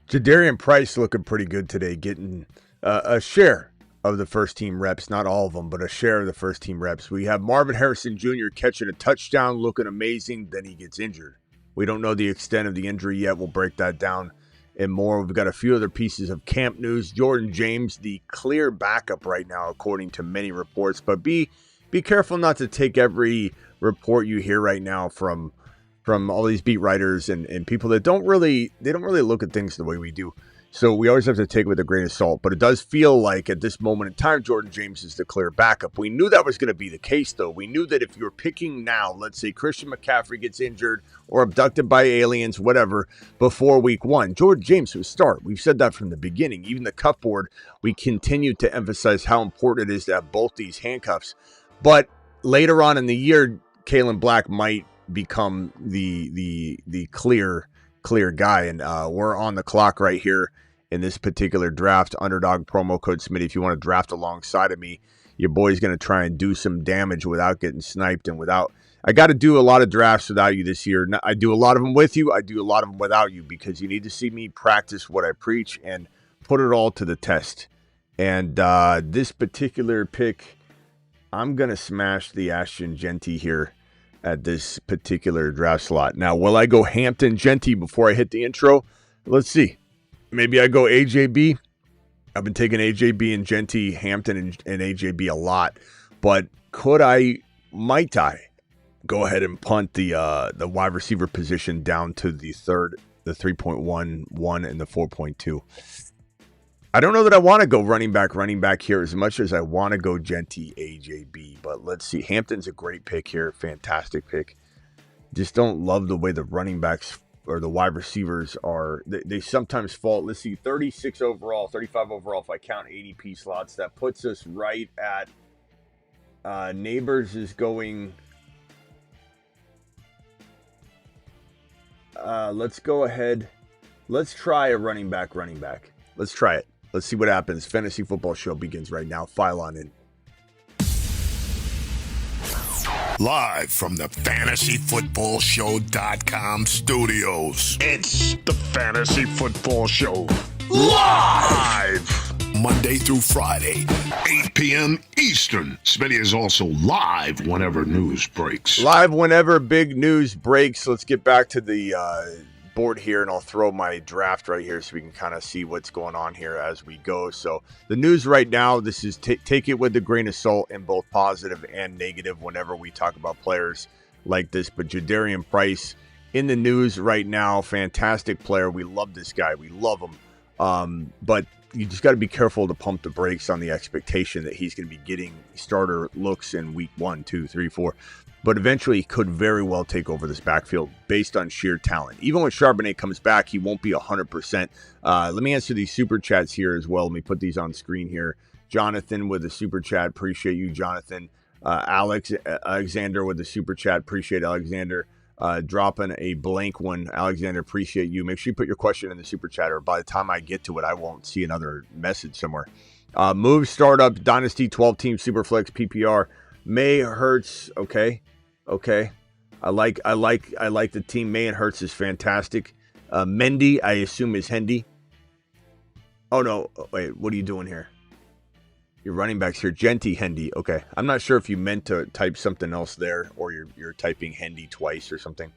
Jadarian Price looking pretty good today, getting a share of the first team reps. Not all of them, but a share of the first team reps. We have Marvin Harrison Jr. catching a touchdown, looking amazing. Then he gets injured. We don't know the extent of the injury yet. We'll break that down and more. We've got a few other pieces of camp news. Jordan James, the clear backup right now, according to many reports. But be careful not to take every report you hear right now from all these beat writers and people that don't really look at things the way we do. So we always have to take it with a grain of salt. But it does feel like at this moment in time, Jordan James is the clear backup. We knew that was going to be the case, though. We knew that if you're picking now, let's say Christian McCaffrey gets injured or abducted by aliens, whatever, before week 1, Jordan James would start. We've said that from the beginning. Even the cuff board, we continue to emphasize how important it is to have both these handcuffs. But later on in the year, Kalen Black might become the clear guy, and we're on the clock right here in this particular draft. Underdog promo code Smitty. If you want to draft alongside of me, your boy's going to try and do some damage without getting sniped and without. I got to do a lot of drafts without you this year. I do a lot of them with you. I do a lot of them without you because you need to see me practice what I preach and put it all to the test. And this particular pick, I'm going to smash the Ashton Genty here at this particular draft slot. Now, will I go Hampton Genty before I hit the intro? Let's see. Maybe I go AJB. I've been taking AJB and Genty, Hampton and AJB a lot. But might I go ahead and punt the wide receiver position down to the 3.11 and the 4.2? I don't know that I want to go running back here as much as I want to go Genty, AJB. But let's see. Hampton's a great pick here. Fantastic pick. Just don't love the way the running backs or the wide receivers are. They sometimes fall. Let's see. 36 overall, 35 overall. If I count ADP slots, that puts us right at Neighbors is going. Let's go ahead. Let's try a running back. Let's try it. Let's see what happens. Fantasy Football Show begins right now. File on in. Live from the FantasyFootballShow.com studios. It's the Fantasy Football Show. Live! Monday through Friday, 8 p.m. Eastern. Smitty is also live whenever news breaks. Live whenever big news breaks. Let's get back to the board here, and I'll throw my draft right here so we can kind of see what's going on here as we go. So the news right now, this is take it with a grain of salt in both positive and negative whenever we talk about players like this. But Jadarian Price in the news right now, fantastic player. We love this guy. We love him. But you just got to be careful to pump the brakes on the expectation that he's going to be getting starter looks in week 1, 2, 3, 4. But eventually he could very well take over this backfield based on sheer talent. Even when Charbonnet comes back, he won't be 100%. Let me answer these super chats here as well. Let me put these on screen here. Jonathan with a super chat. Appreciate you, Jonathan. Alexander with the super chat. Appreciate Alexander. Dropping a blank one. Alexander, appreciate you. Make sure you put your question in the super chat, or by the time I get to it, I won't see another message somewhere. Move startup, Dynasty, 12-team, Superflex, PPR. May Hurts, okay. I like the team. May and Hurts is fantastic. Mendy, I assume is Hendy. Oh no, wait, what are you doing here? Your running backs here, Genty, Hendy. Okay, I'm not sure if you meant to type something else there, or you're typing Hendy twice or something.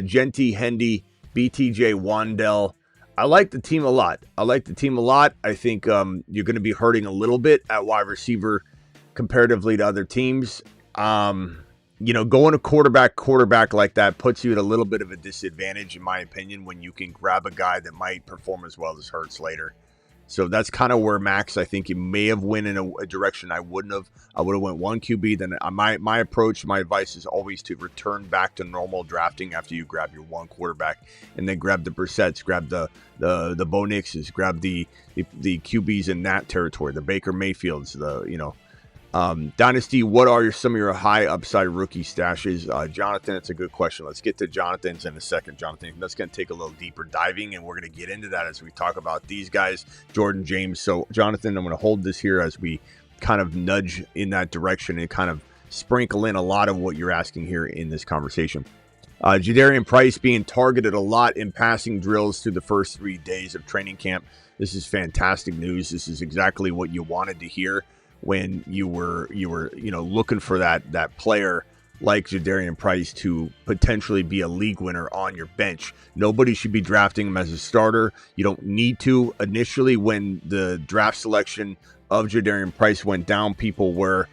Genty, Hendy, BTJ, Wandell. I like the team a lot. I think you're going to be hurting a little bit at wide receiver comparatively to other teams. Going a quarterback like that puts you at a little bit of a disadvantage, in my opinion, when you can grab a guy that might perform as well as Hurts later. So that's kind of where Max, I think, he may have went in a direction I wouldn't have. I would have went one QB. Then my approach, my advice is always to return back to normal drafting after you grab your one quarterback, and then grab the Brissetts, grab the Bo Nixes, grab the QBs in that territory, the Baker Mayfields, Dynasty, what are some of your high upside rookie stashes? Jonathan, it's a good question. Let's get to Jonathan's in a second, Jonathan. That's going to take a little deeper diving, and we're going to get into that as we talk about these guys, Jordan James. So, Jonathan, I'm going to hold this here as we kind of nudge in that direction and kind of sprinkle in a lot of what you're asking here in this conversation. Jadarian Price being targeted a lot in passing drills through the first 3 days of training camp. This is fantastic news. This is exactly what you wanted to hear when you were looking for that player like Jadarian Price to potentially be a league winner on your bench. Nobody should be drafting him as a starter. You don't need to. Initially, when the draft selection of Jadarian Price went down, people were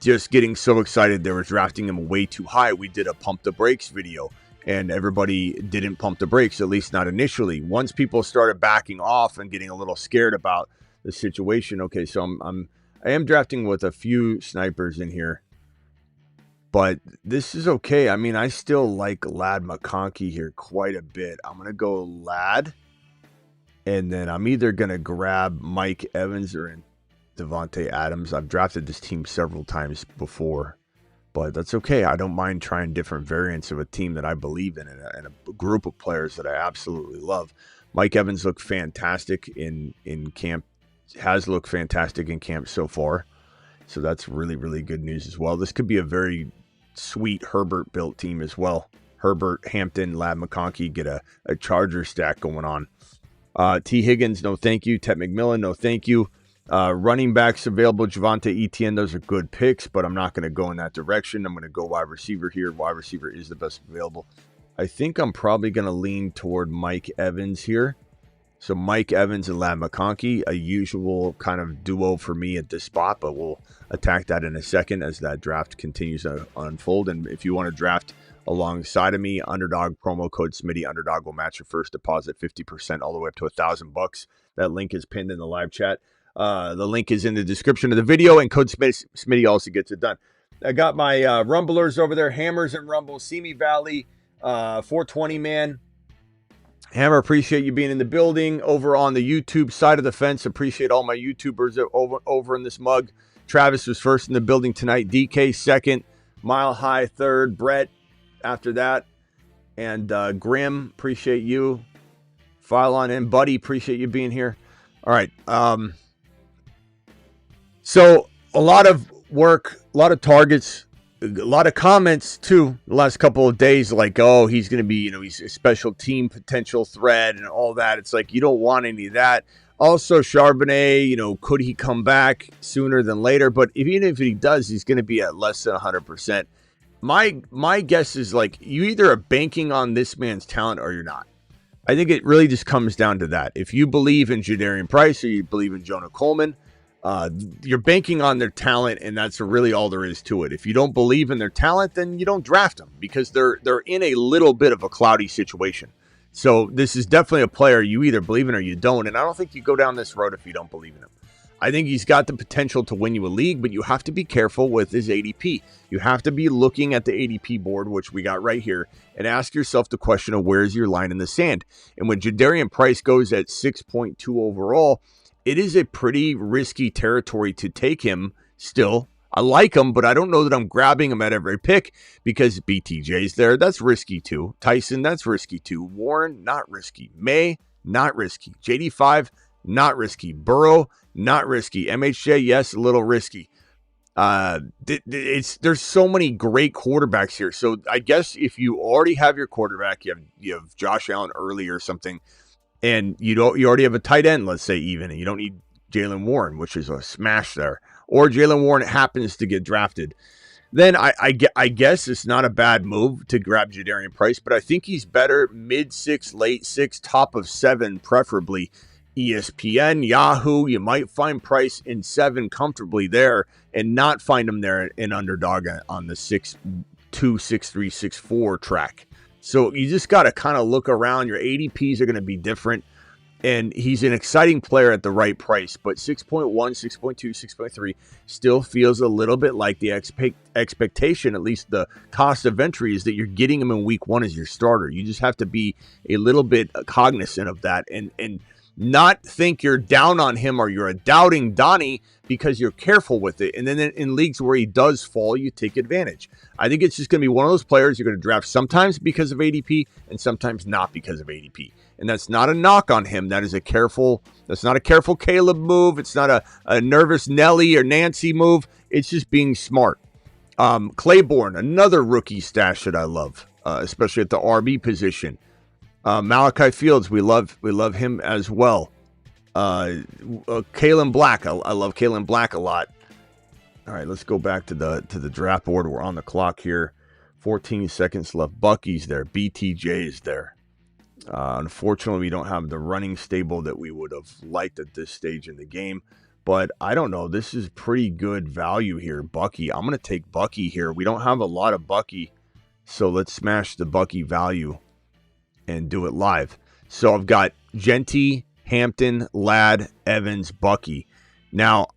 just getting so excited they were drafting him way too high. We did a pump the brakes video, and everybody didn't pump the brakes, at least not initially. Once people started backing off and getting a little scared about the situation, okay, so I am drafting with a few snipers in here, but this is okay. I mean, I still like Ladd McConkey here quite a bit. I'm going to go Ladd, and then I'm either going to grab Mike Evans or Devontae Adams. I've drafted this team several times before, but that's okay. I don't mind trying different variants of a team that I believe in and a group of players that I absolutely love. Mike Evans looked fantastic in camp, has looked fantastic in camp so far, so that's really, really good news as well. This could be a very sweet Herbert built team as well. Herbert, Hampton, Ladd McConkey, get a Charger stack going on. T. Higgins, no thank you. Ted McMillan, no thank you. Running backs available, Javonte Etienne, those are good picks, but I'm not going to go in that direction. I'm going to go wide receiver here. Wide receiver is the best available. I think I'm probably going to lean toward Mike Evans here. So Mike Evans and Ladd McConkey, a usual kind of duo for me at this spot, but we'll attack that in a second as that draft continues to unfold. And if you want to draft alongside of me, Underdog, promo code Smitty, Underdog will match your first deposit 50% all the way up to $1,000. That link is pinned in the live chat. The link is in the description of the video, and code Smitty also gets it done. I got my Rumblers over there, Hammers and Rumbles, Simi Valley, 420 man. Hammer, appreciate you being in the building. Over on the YouTube side of the fence, appreciate all my YouTubers over in this mug. Travis was first in the building tonight. DK second. Mile High third. Brett after that. And Grim, appreciate you. File on in. Buddy, appreciate you being here. All right. So a lot of work, a lot of targets, a lot of comments too the last couple of days, like, oh, he's going to be, he's a special team potential threat and all that. It's like, you don't want any of that. Also, Charbonnet, could he come back sooner than later? But even if he does, he's going to be at less than 100%. My guess is, like, you either are banking on this man's talent or you're not. I think it really just comes down to that. If you believe in Jadarian Price or you believe in Jonah Coleman, you're banking on their talent, and that's really all there is to it. If you don't believe in their talent, then you don't draft them because they're in a little bit of a cloudy situation. So this is definitely a player you either believe in or you don't, and I don't think you go down this road if you don't believe in him. I think he's got the potential to win you a league, but you have to be careful with his ADP. You have to be looking at the ADP board, which we got right here, and ask yourself the question of where's your line in the sand. And when Jadarian Price goes at 6.2 overall, it is a pretty risky territory to take him still. I like him, but I don't know that I'm grabbing him at every pick because BTJ's there. That's risky too. Tyson, that's risky too. Warren, not risky. May, not risky. JD5, not risky. Burrow, not risky. MHJ, yes, a little risky. There's so many great quarterbacks here. So I guess if you already have your quarterback, you have Josh Allen early or something, and you already have a tight end, let's say even, and you don't need Jaylen Warren, which is a smash there, or Jaylen Warren happens to get drafted, then I guess it's not a bad move to grab Jadarian Price, but I think he's better mid-6, late-6, top of 7, preferably. ESPN, Yahoo, you might find Price in 7 comfortably there and not find him there in Underdog on the 6'2", 6'3", 6'4" track. So you just got to kind of look around. Your ADPs are going to be different. And he's an exciting player at the right price. But 6.1, 6.2, 6.3 still feels a little bit like the expectation, at least the cost of entry, is that you're getting him in week 1 as your starter. You just have to be a little bit cognizant of that and not think you're down on him or you're a doubting Donnie because you're careful with it. And then in leagues where he does fall, you take advantage. I think it's just going to be one of those players you're going to draft sometimes because of ADP and sometimes not because of ADP. And that's not a knock on him. That's not a careful Caleb move. It's not a nervous Nelly or Nancy move. It's just being smart. Claiborne, another rookie stash that I love. especially at the RB position. Malachi Fields, we love him as well. Kalen Black, I love Kalen Black a lot. All right, let's go back to the draft board. We're on the clock here. 14 seconds left. Bucky's there. BTJ is there. Unfortunately, we don't have the running stable that we would have liked at this stage in the game. But I don't know. This is pretty good value here. Bucky. I'm going to take Bucky here. We don't have a lot of Bucky. So let's smash the Bucky value and do it live. So I've got Genty, Hampton, Ladd, Evans, Bucky. Now,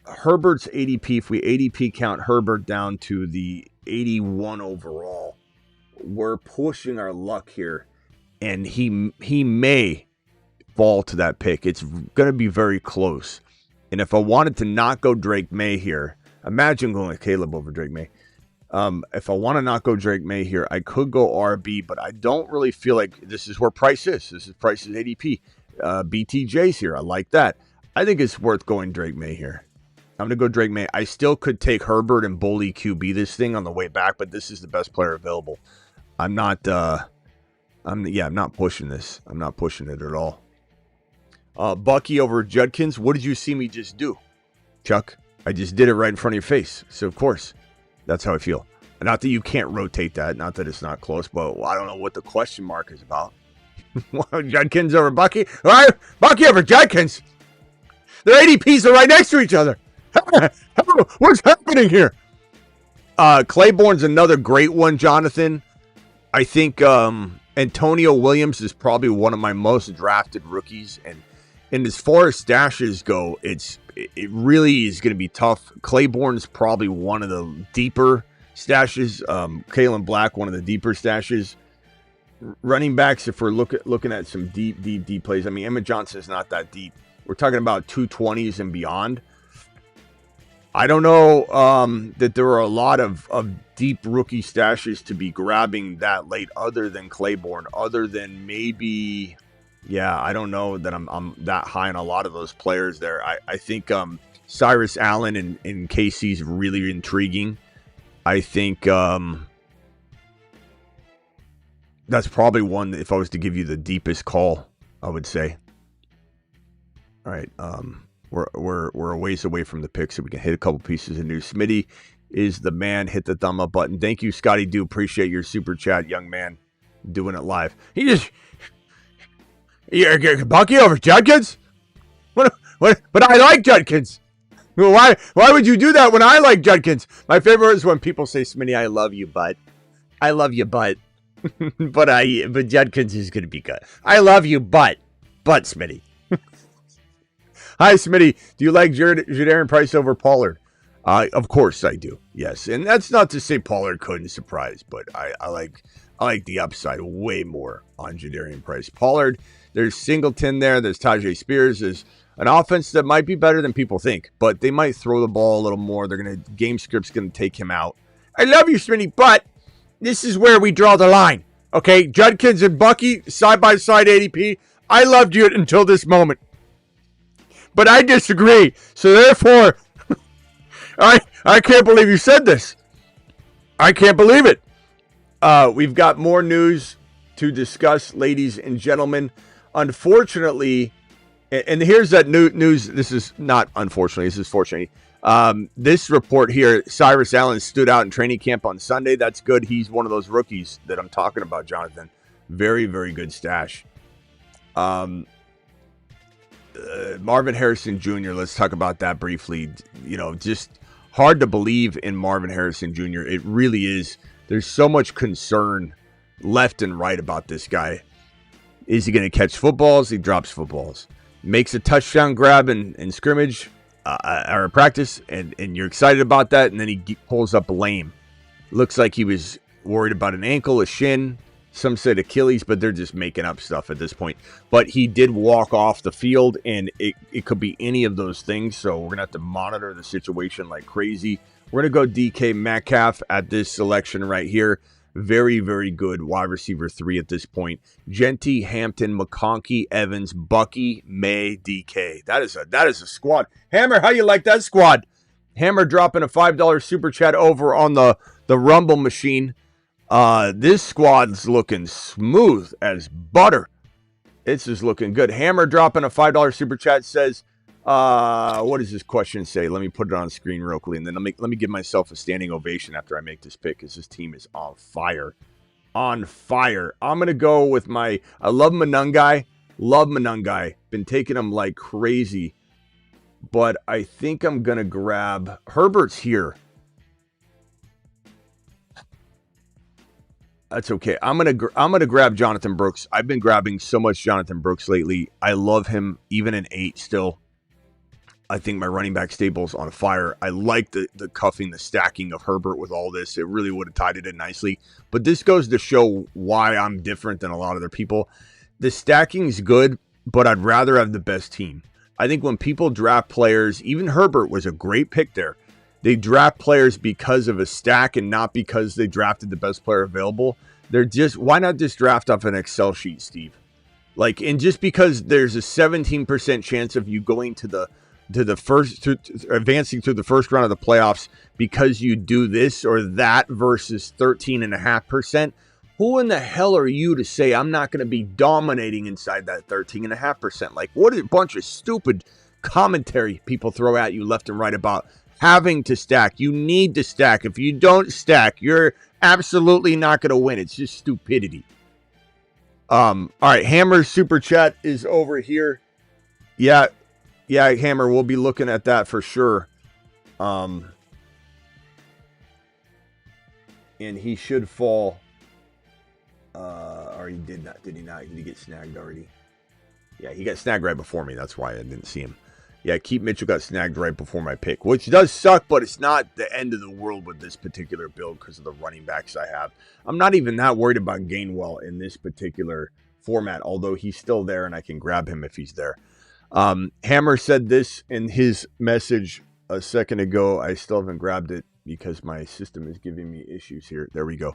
Herbert's ADP, if we ADP count Herbert down to the 81 overall, we're pushing our luck here. And he may fall to that pick. It's going to be very close. And if I wanted to not go Drake May here, imagine going with Caleb over Drake May. If I want to not go Drake May here, I could go RB, but I don't really feel like this is where Price is. This is Price's ADP. BTJ's here. I like that. I think it's worth going Drake May here. I'm going to go Drake May. I still could take Herbert and Bully QB this thing on the way back, but this is the best player available. I'm not pushing this. I'm not pushing it at all. Bucky over Judkins. What did you see me just do, Chuck? I just did it right in front of your face. So, of course, that's how I feel. Not that you can't rotate that. Not that it's not close, but I don't know what the question mark is about. Judkins over Bucky? All right, Bucky over Judkins. Their ADPs are right next to each other. What's happening here? Claiborne's another great one, Jonathan. I think Antonio Williams is probably one of my most drafted rookies. And as far as stashes go, it really is going to be tough. Claiborne's probably one of the deeper stashes. Kalen Black, one of the deeper stashes. Running backs, if we're looking at some deep plays, I mean, Emmett Johnson's not that deep. We're talking about 220s and beyond. I don't know that there are a lot of deep rookie stashes to be grabbing that late other than Claiborne, other than maybe, I don't know that I'm that high on a lot of those players there. I think Cyrus Allen and KC's really intriguing. I think that's probably one, if I was to give you the deepest call, I would say. All right, we're a ways away from the pick, so we can hit a couple pieces of news. Smitty is the man. Hit the thumb up button. Thank you, Scotty. Do appreciate your super chat, young man. Doing it live. Bucky over Judkins? What? But I like Judkins. Why would you do that when I like Judkins? My favorite is when people say, Smitty, I love you, but I love you, but but Judkins is going to be good. I love you, but Smitty. Hi, Smitty. Do you like Jadarian Price over Pollard? Of course I do. Yes, and that's not to say Pollard couldn't surprise, but I like the upside way more on Jadarian Price. Pollard, there's Singleton there. There's Tajay Spears. There's an offense that might be better than people think, but they might throw the ball a little more. Game script's gonna take him out. I love you, Smitty, but this is where we draw the line. Okay, Judkins and Bucky side by side ADP. I loved you until this moment. But I disagree. So therefore, I can't believe you said this. I can't believe it. We've got more news to discuss, ladies and gentlemen. Unfortunately, and here's that news. This is not unfortunately. This is fortunately. This report here, Cyrus Allen stood out in training camp on Sunday. That's good. He's one of those rookies that I'm talking about, Jonathan. Very, very good stash. Marvin Harrison Jr., let's talk about that briefly. Just hard to believe in Marvin Harrison Jr. It really is. There's so much concern left and right about this guy. Is he going to catch footballs? He drops footballs. Makes a touchdown grab in scrimmage or practice, and you're excited about that, and then he pulls up lame. Looks like he was worried about an ankle, a shin. Some said Achilles, but they're just making up stuff at this point. But he did walk off the field, and it could be any of those things. So we're going to have to monitor the situation like crazy. We're going to go DK Metcalf at this selection right here. Very, very good wide receiver 3 at this point. Genty, Hampton, McConkey, Evans, Bucky, May, DK. That is a squad. Hammer, how you like that squad? Hammer dropping a $5 super chat over on the Rumble machine. This squad's looking smooth as butter. This is looking good. Hammer dropping a $5 super chat says, what does this question say? Let me put it on screen real quickly, and then let me give myself a standing ovation after I make this pick, because this team is on fire. On fire. I'm going to go with I love Manungai. Love Manungai. Been taking him like crazy. But I think I'm going to grab... Herbert's here. That's okay. I'm gonna grab Jonathan Brooks. I've been grabbing so much Jonathan Brooks lately. I love him even in 8 still. I think my running back stable's on fire. I like the cuffing, the stacking of Herbert with all this. It really would have tied it in nicely. But this goes to show why I'm different than a lot of other people. The stacking's good, but I'd rather have the best team. I think when people draft players, even Herbert was a great pick there. They draft players because of a stack and not because they drafted the best player available. Why not just draft off an Excel sheet, Steve? Like, and just because there's a 17% chance of you going advancing through the first round of the playoffs because you do this or that versus 13.5%. Who in the hell are you to say I'm not going to be dominating inside that 13.5%? Like, what a bunch of stupid commentary people throw at you left and right about having to stack. You need to stack. If you don't stack, you're absolutely not going to win. It's just stupidity. All right, Hammer's super chat is over here. Yeah, Hammer, we'll be looking at that for sure. And he should fall. Or he did not. Did he not? Did he get snagged already? Yeah, he got snagged right before me. That's why I didn't see him. Yeah, Keith Mitchell got snagged right before my pick, which does suck, but it's not the end of the world with this particular build because of the running backs I have. I'm not even that worried about Gainwell in this particular format, although he's still there and I can grab him if he's there. Hammer said this in his message a second ago. I still haven't grabbed it because my system is giving me issues here. There we go.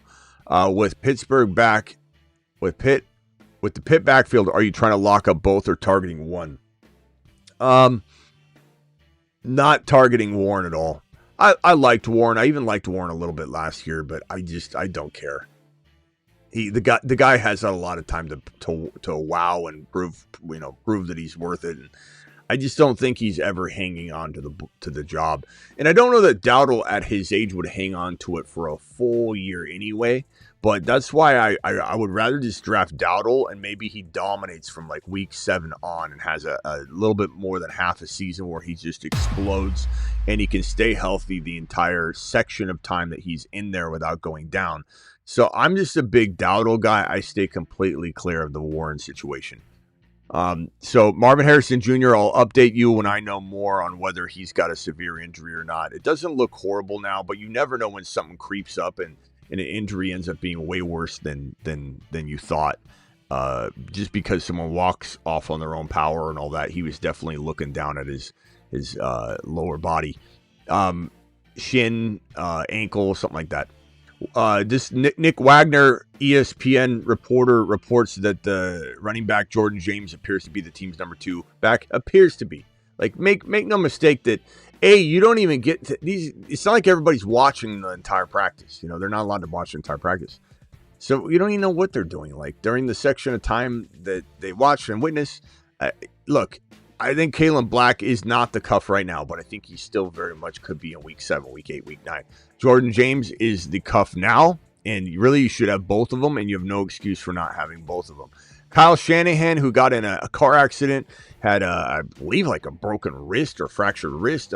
With Pittsburgh back, with the Pitt backfield, are you trying to lock up both or targeting one? Not targeting Warren at all. I liked Warren. I even liked Warren a little bit last year, but I don't care. The guy has had a lot of time to wow and prove that he's worth it. And I just don't think he's ever hanging on to the job. And I don't know that Dowdle at his age would hang on to it for a full year anyway. But that's why I would rather just draft Dowdle and maybe he dominates from like week 7 on and has a little bit more than half a season where he just explodes and he can stay healthy the entire section of time that he's in there without going down. So I'm just a big Dowdle guy. I stay completely clear of the Warren situation. So Marvin Harrison Jr., I'll update you when I know more on whether he's got a severe injury or not. It doesn't look horrible now, but you never know when something creeps up and an injury ends up being way worse than you thought. Just because someone walks off on their own power and all that, he was definitely looking down at his lower body, shin, ankle, something like that. This Nick Wagner, ESPN reporter, reports that the running back Jordan James appears to be the team's number 2 back. Appears to be. Like, make no mistake that, you don't even get to these. It's not like everybody's watching the entire practice. They're not allowed to watch the entire practice. So you don't even know what they're doing. Like, during the section of time that they watch and witness. Look, I think Kalen Black is not the cuff right now, but I think he still very much could be in week 7, week 8, week 9. Jordan James is the cuff now, and you should have both of them, and you have no excuse for not having both of them. Kyle Shanahan, who got in a car accident, had, I believe, like a broken wrist or fractured wrist,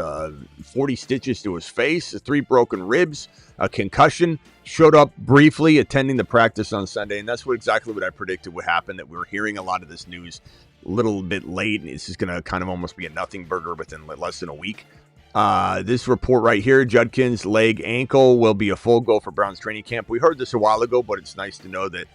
40 stitches to his face, 3 broken ribs, a concussion, showed up briefly attending the practice on Sunday, and that's exactly what I predicted would happen, that we were hearing a lot of this news a little bit late, and it's just going to kind of almost be a nothing burger within less than a week. This report right here, Judkins' leg ankle will be a full go for Browns training camp. We heard this a while ago, but it's nice to know that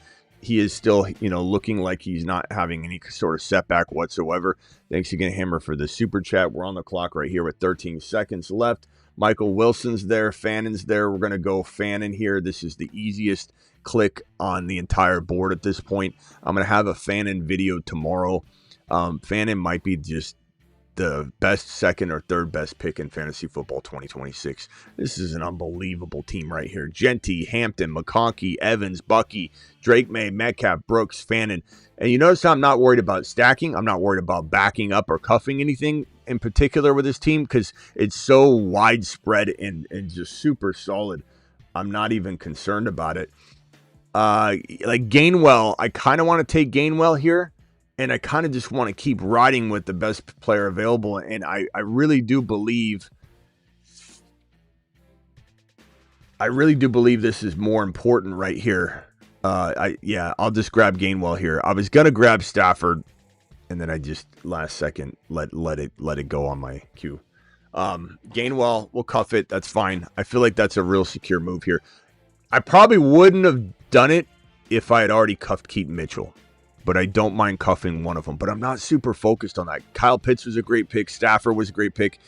he is still, looking like he's not having any sort of setback whatsoever. Thanks again, Hammer, for the super chat. We're on the clock right here with 13 seconds left. Michael Wilson's there. Fannon's there. We're going to go Fannon here. This is the easiest click on the entire board at this point. I'm going to have a Fannon video tomorrow. Fannon might be just the best second or third best pick in fantasy football 2026. This is an unbelievable team right here. Genty, Hampton, McConkey, Evans, Bucky, Drake May, Metcalf, Brooks, Fannin. And you notice how I'm not worried about stacking. I'm not worried about backing up or cuffing anything in particular with this team because it's so widespread and just super solid. I'm not even concerned about it. Like Gainwell, I kind of want to take Gainwell here. And I kind of just want to keep riding with the best player available. And I really do believe this is more important right here. I'll just grab Gainwell here. I was going to grab Stafford, and then I just last second let it go on my queue. Gainwell, we'll cuff it. That's fine. I feel like that's a real secure move here. I probably wouldn't have done it if I had already cuffed Keaton Mitchell. But I don't mind cuffing one of them. But I'm not super focused on that. Kyle Pitts was a great pick. Stafford was a great pick.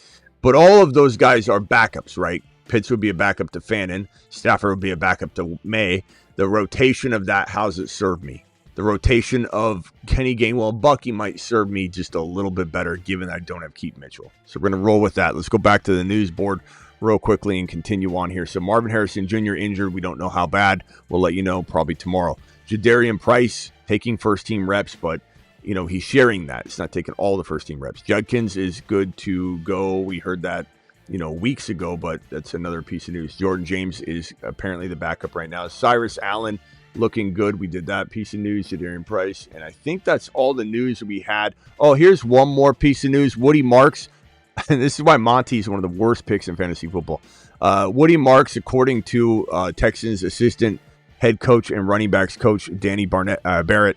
But all of those guys are backups, right? Pitts would be a backup to Fannin. Stafford would be a backup to May. The rotation of that, how's it serve me? The rotation of Kenny Gainwell, Bucky might serve me just a little bit better, given that I don't have Keaton Mitchell. So we're going to roll with that. Let's go back to the news board real quickly and continue on here. So Marvin Harrison Jr. injured. We don't know how bad. We'll let you know probably tomorrow. Jadarian Price taking first-team reps, but, he's sharing that. It's not taking all the first-team reps. Judkins is good to go. We heard that, weeks ago, but that's another piece of news. Jordan James is apparently the backup right now. Cyrus Allen looking good. We did that piece of news, Jadarian Price, and I think that's all the news we had. Oh, here's one more piece of news. Woody Marks, and this is why Monty is one of the worst picks in fantasy football. Woody Marks, according to Texans assistant head coach and running backs coach Danny Barrett,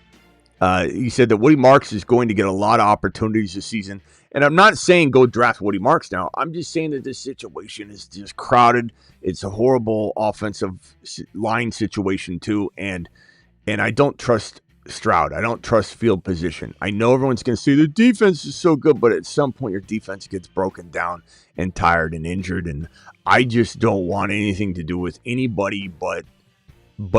he said that Woody Marks is going to get a lot of opportunities this season. And I'm not saying go draft Woody Marks now. I'm just saying that this situation is just crowded. It's a horrible offensive line situation too. And I don't trust Stroud. I don't trust field position. I know everyone's going to say the defense is so good, but at some point your defense gets broken down and tired and injured. And I just don't want anything to do with anybody but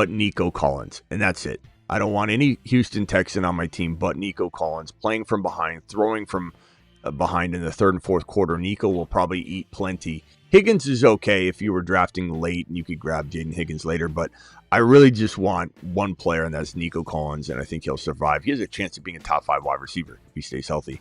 Nico Collins, and that's it. I don't want any Houston Texan on my team but Nico Collins playing from behind, throwing from behind in the third and fourth quarter. Nico will probably eat plenty. Higgins is okay if you were drafting late and you could grab Jaden Higgins later, but I really just want one player, and that's Nico Collins, and I think he'll survive. He has a chance of being a top 5 wide receiver if he stays healthy.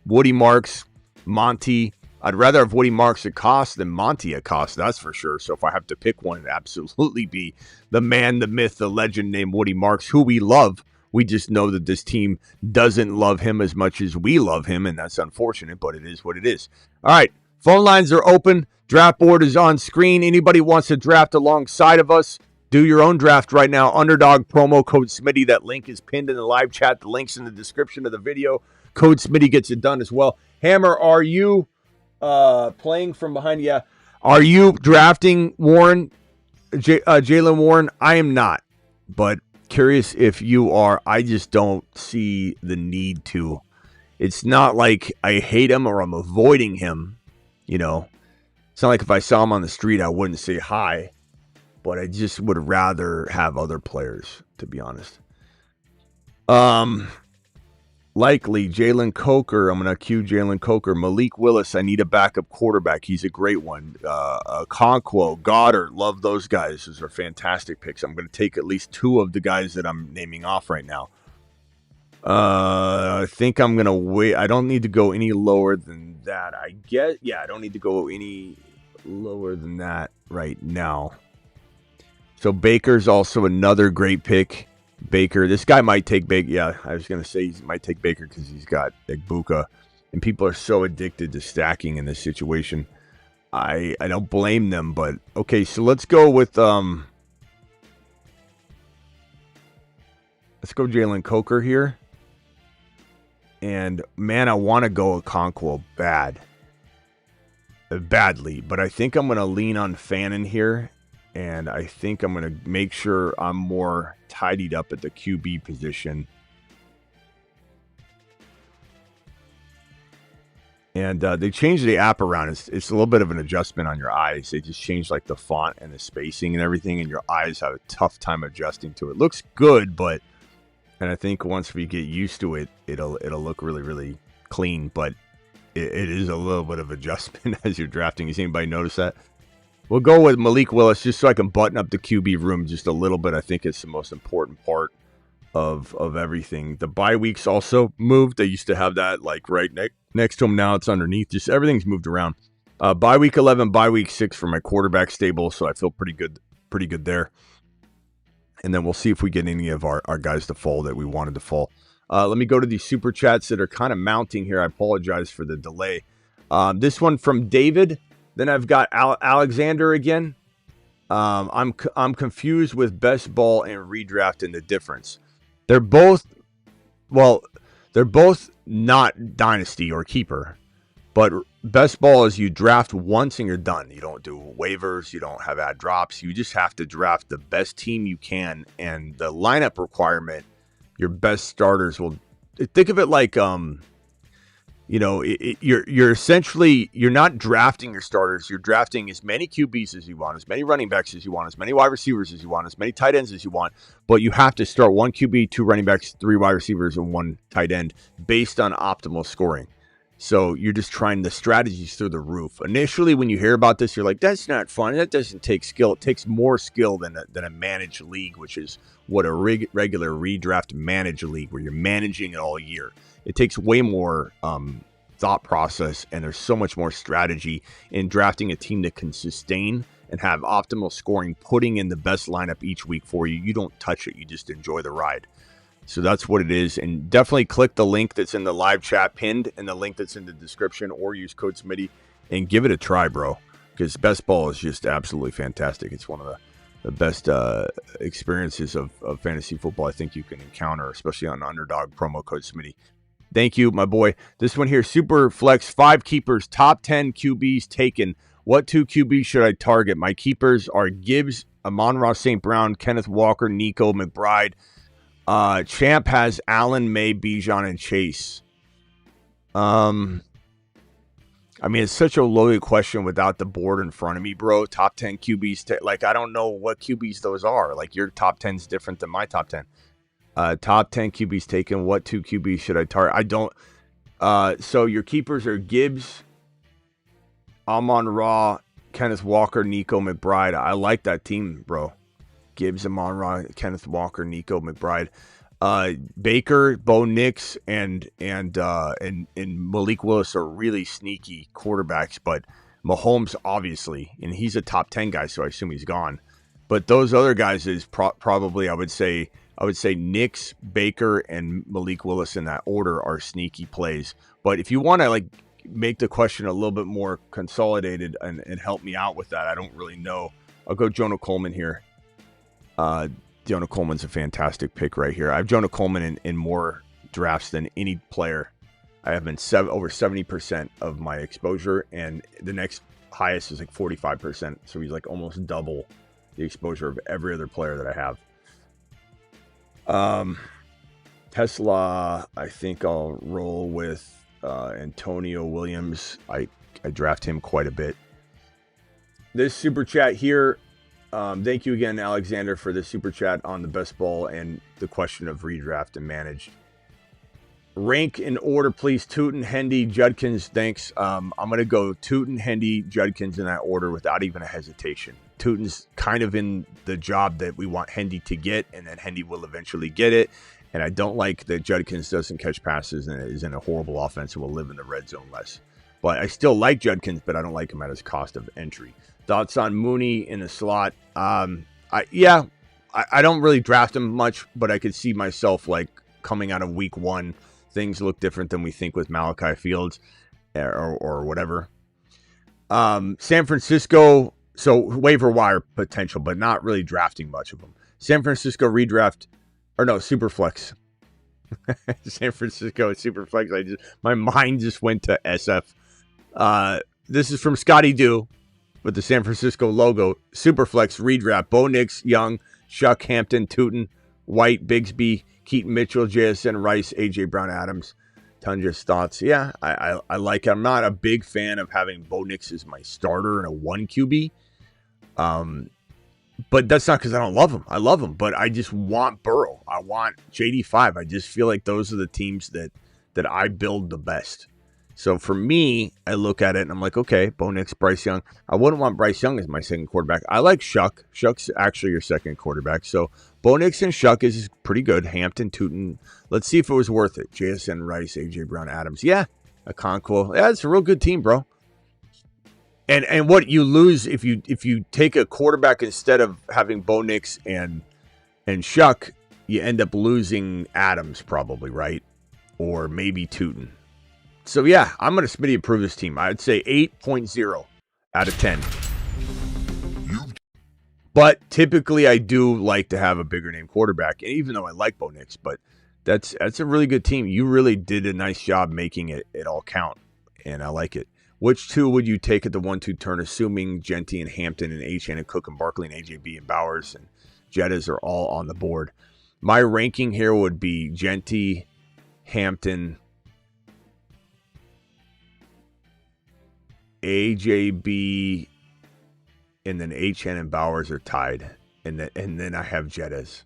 Woody Marks, Monty. I'd rather have Woody Marks at cost than Monty at cost, that's for sure. So if I have to pick one, it'd absolutely be the man, the myth, the legend named Woody Marks, who we love. We just know that this team doesn't love him as much as we love him, and that's unfortunate, but it is what it is. All right, phone lines are open. Draft board is on screen. Anybody wants to draft alongside of us, do your own draft right now. Underdog promo code Smitty. That link is pinned in the live chat. The link's in the description of the video. Code Smitty gets it done as well. Hammer, are you playing from behind? Yeah. Are you drafting Warren, Jaylen Warren? I am not, but curious if you are. I just don't see the need to. It's not like I hate him or I'm avoiding him. It's not like if I saw him on the street, I wouldn't say hi, but I just would rather have other players, to be honest. Likely Jalen Coker. I'm going to cue Jalen Coker. Malik Willis. I need a backup quarterback. He's a great one. Conquo, Goddard. Love those guys. Those are fantastic picks. I'm going to take at least 2 of the guys that I'm naming off right now. I think I'm going to wait. I don't need to go any lower than that. I don't need to go any lower than that right now. So Baker's also another great pick. Baker, this guy might take Baker. Yeah, I was going to say he might take Baker because he's got Egbuka. And people are so addicted to stacking in this situation. I don't blame them, but okay, so let's go with let's go Jalen Coker here. And man, I want to go with Conquo badly, but I think I'm going to lean on Fannin here. And I think I'm going to make sure I'm more tidied up at the QB position. And they changed the app around. It's a little bit of an adjustment on your eyes. They just changed like the font and the spacing and everything, and your eyes have a tough time adjusting to it. It looks good, and I think once we get used to it, it'll look really, really clean. But it is a little bit of adjustment as you're drafting. Has anybody noticed that? We'll go with Malik Willis just so I can button up the QB room just a little bit. I think it's the most important part of everything. The bye weeks also moved. They used to have that like right next to them. Now it's underneath. Just everything's moved around. Bye week 11, bye week 6 for my quarterback stable, so I feel pretty good there. And then we'll see if we get any of our guys to fall that we wanted to fall. Let me go to these super chats that are kind of mounting here. I apologize for the delay. This one from David. Then I've got Alexander again. I'm confused with best ball and redraft and the difference. They're both not dynasty or keeper, but best ball is you draft once and you're done. You don't do waivers. You don't have ad drops. You just have to draft the best team you can, and the lineup requirement, your best starters will. Think of it like you're essentially, you're not drafting your starters. You're drafting as many QBs as you want, as many running backs as you want, as many wide receivers as you want, as many tight ends as you want. But you have to start 1 QB, 2 running backs, 3 wide receivers, and 1 tight end based on optimal scoring. So you're just trying the strategies through the roof. Initially, when you hear about this, you're like, that's not fun. That doesn't take skill. It takes more skill than a managed league, which is what a regular redraft managed league, where you're managing it all year. It takes way more thought process, and there's so much more strategy in drafting a team that can sustain and have optimal scoring, putting in the best lineup each week for you. You don't touch it. You just enjoy the ride. So that's what it is. And definitely click the link that's in the live chat pinned and the link that's in the description, or use code Smitty and give it a try, bro. Because best ball is just absolutely fantastic. It's one of the best experiences of fantasy football I think you can encounter, especially on Underdog, promo code Smitty. Thank you, my boy. This one here, Super Flex, 5 keepers, top 10 QBs taken. What 2 QBs should I target? My keepers are Gibbs, Amon-Ra St. Brown, Kenneth Walker, Nico McBride. Champ has Allen, May, Bijan, and Chase. I mean, it's such a loaded question without the board in front of me, bro. Top 10 QBs. I don't know what QBs those are. Like, your top 10 is different than my top 10. Top 10 QBs taken. What 2 QBs should I target? I don't. So your keepers are Gibbs, Amon-Ra, Kenneth Walker, Nico McBride. I like that team, bro. Gibbs, Amon-Ra, Kenneth Walker, Nico McBride. Baker, Bo Nix, and Malik Willis are really sneaky quarterbacks, but Mahomes, obviously, and he's a top 10 guy, so I assume he's gone. But those other guys is probably, I would say Nix, Baker, and Malik Willis in that order are sneaky plays. But if you want to make the question a little bit more consolidated and help me out with that, I don't really know. I'll go Jonah Coleman here. Jonah Coleman's a fantastic pick right here. I have Jonah Coleman in more drafts than any player. I have been over 70% of my exposure, and the next highest is 45%. So he's almost double the exposure of every other player that I have. Tesla, I think I'll roll with Antonio Williams. I draft him quite a bit. This super chat here, thank you again, Alexander, for the super chat on the best ball and the question of redraft and managed. Rank in order, please. Tootin, Hendy, Judkins. Thanks. I'm going to go Tootin, Hendy, Judkins in that order without even a hesitation. Tootin's kind of in the job that we want Hendy to get, and then Hendy will eventually get it. And I don't like that Judkins doesn't catch passes and is in a horrible offense and will live in the red zone less. But I still like Judkins, but I don't like him at his cost of entry. Thoughts on Mooney in the slot? I don't really draft him much, but I could see myself coming out of week 1. Things look different than we think with Malachi Fields or whatever. San Francisco, so waiver wire potential, but not really drafting much of them. San Francisco redraft, or no, Superflex. San Francisco Superflex. My mind just went to SF. This is from Scotty Dew with the San Francisco logo. Superflex redraft. Bo Nix, Young, Shuck, Hampton, Tootin, White, Bigsby, Keaton Mitchell, JSN, Rice, AJ Brown, Adams. Tunja's thoughts. Yeah, I like it. I'm not a big fan of having Bo Nix as my starter in a 1 QB. But that's not because I don't love him. I love him, but I just want Burrow. I want JD5. I just feel like those are the teams that I build the best. So for me, I look at it and I'm like, okay, Bo Nix, Bryce Young. I wouldn't want Bryce Young as my second quarterback. I like Shuck. Shuck's actually your second quarterback. So Bo Nix and Shuck is pretty good. Hampton, Tootin. Let's see if it was worth it. JSN, Rice, AJ Brown, Adams. Yeah, a Conquo. Yeah, it's a real good team, bro. And what you lose if you take a quarterback instead of having Bo Nix and Shuck, you end up losing Adams probably, right? Or maybe Tootin. So yeah, I'm going to Smitty approve this team. I'd say 8.0 out of 10. But typically I do like to have a bigger name quarterback, even though I like Bo Nix, but that's a really good team. You really did a nice job making it all count, and I like it. Which two would you take at the 1-2 turn, assuming Genty and Hampton and HN and Cook and Barkley and AJB and Bowers and Jettas are all on the board? My ranking here would be Genty, Hampton, AJB, and then HN and Bowers are tied. And then I have Jettas.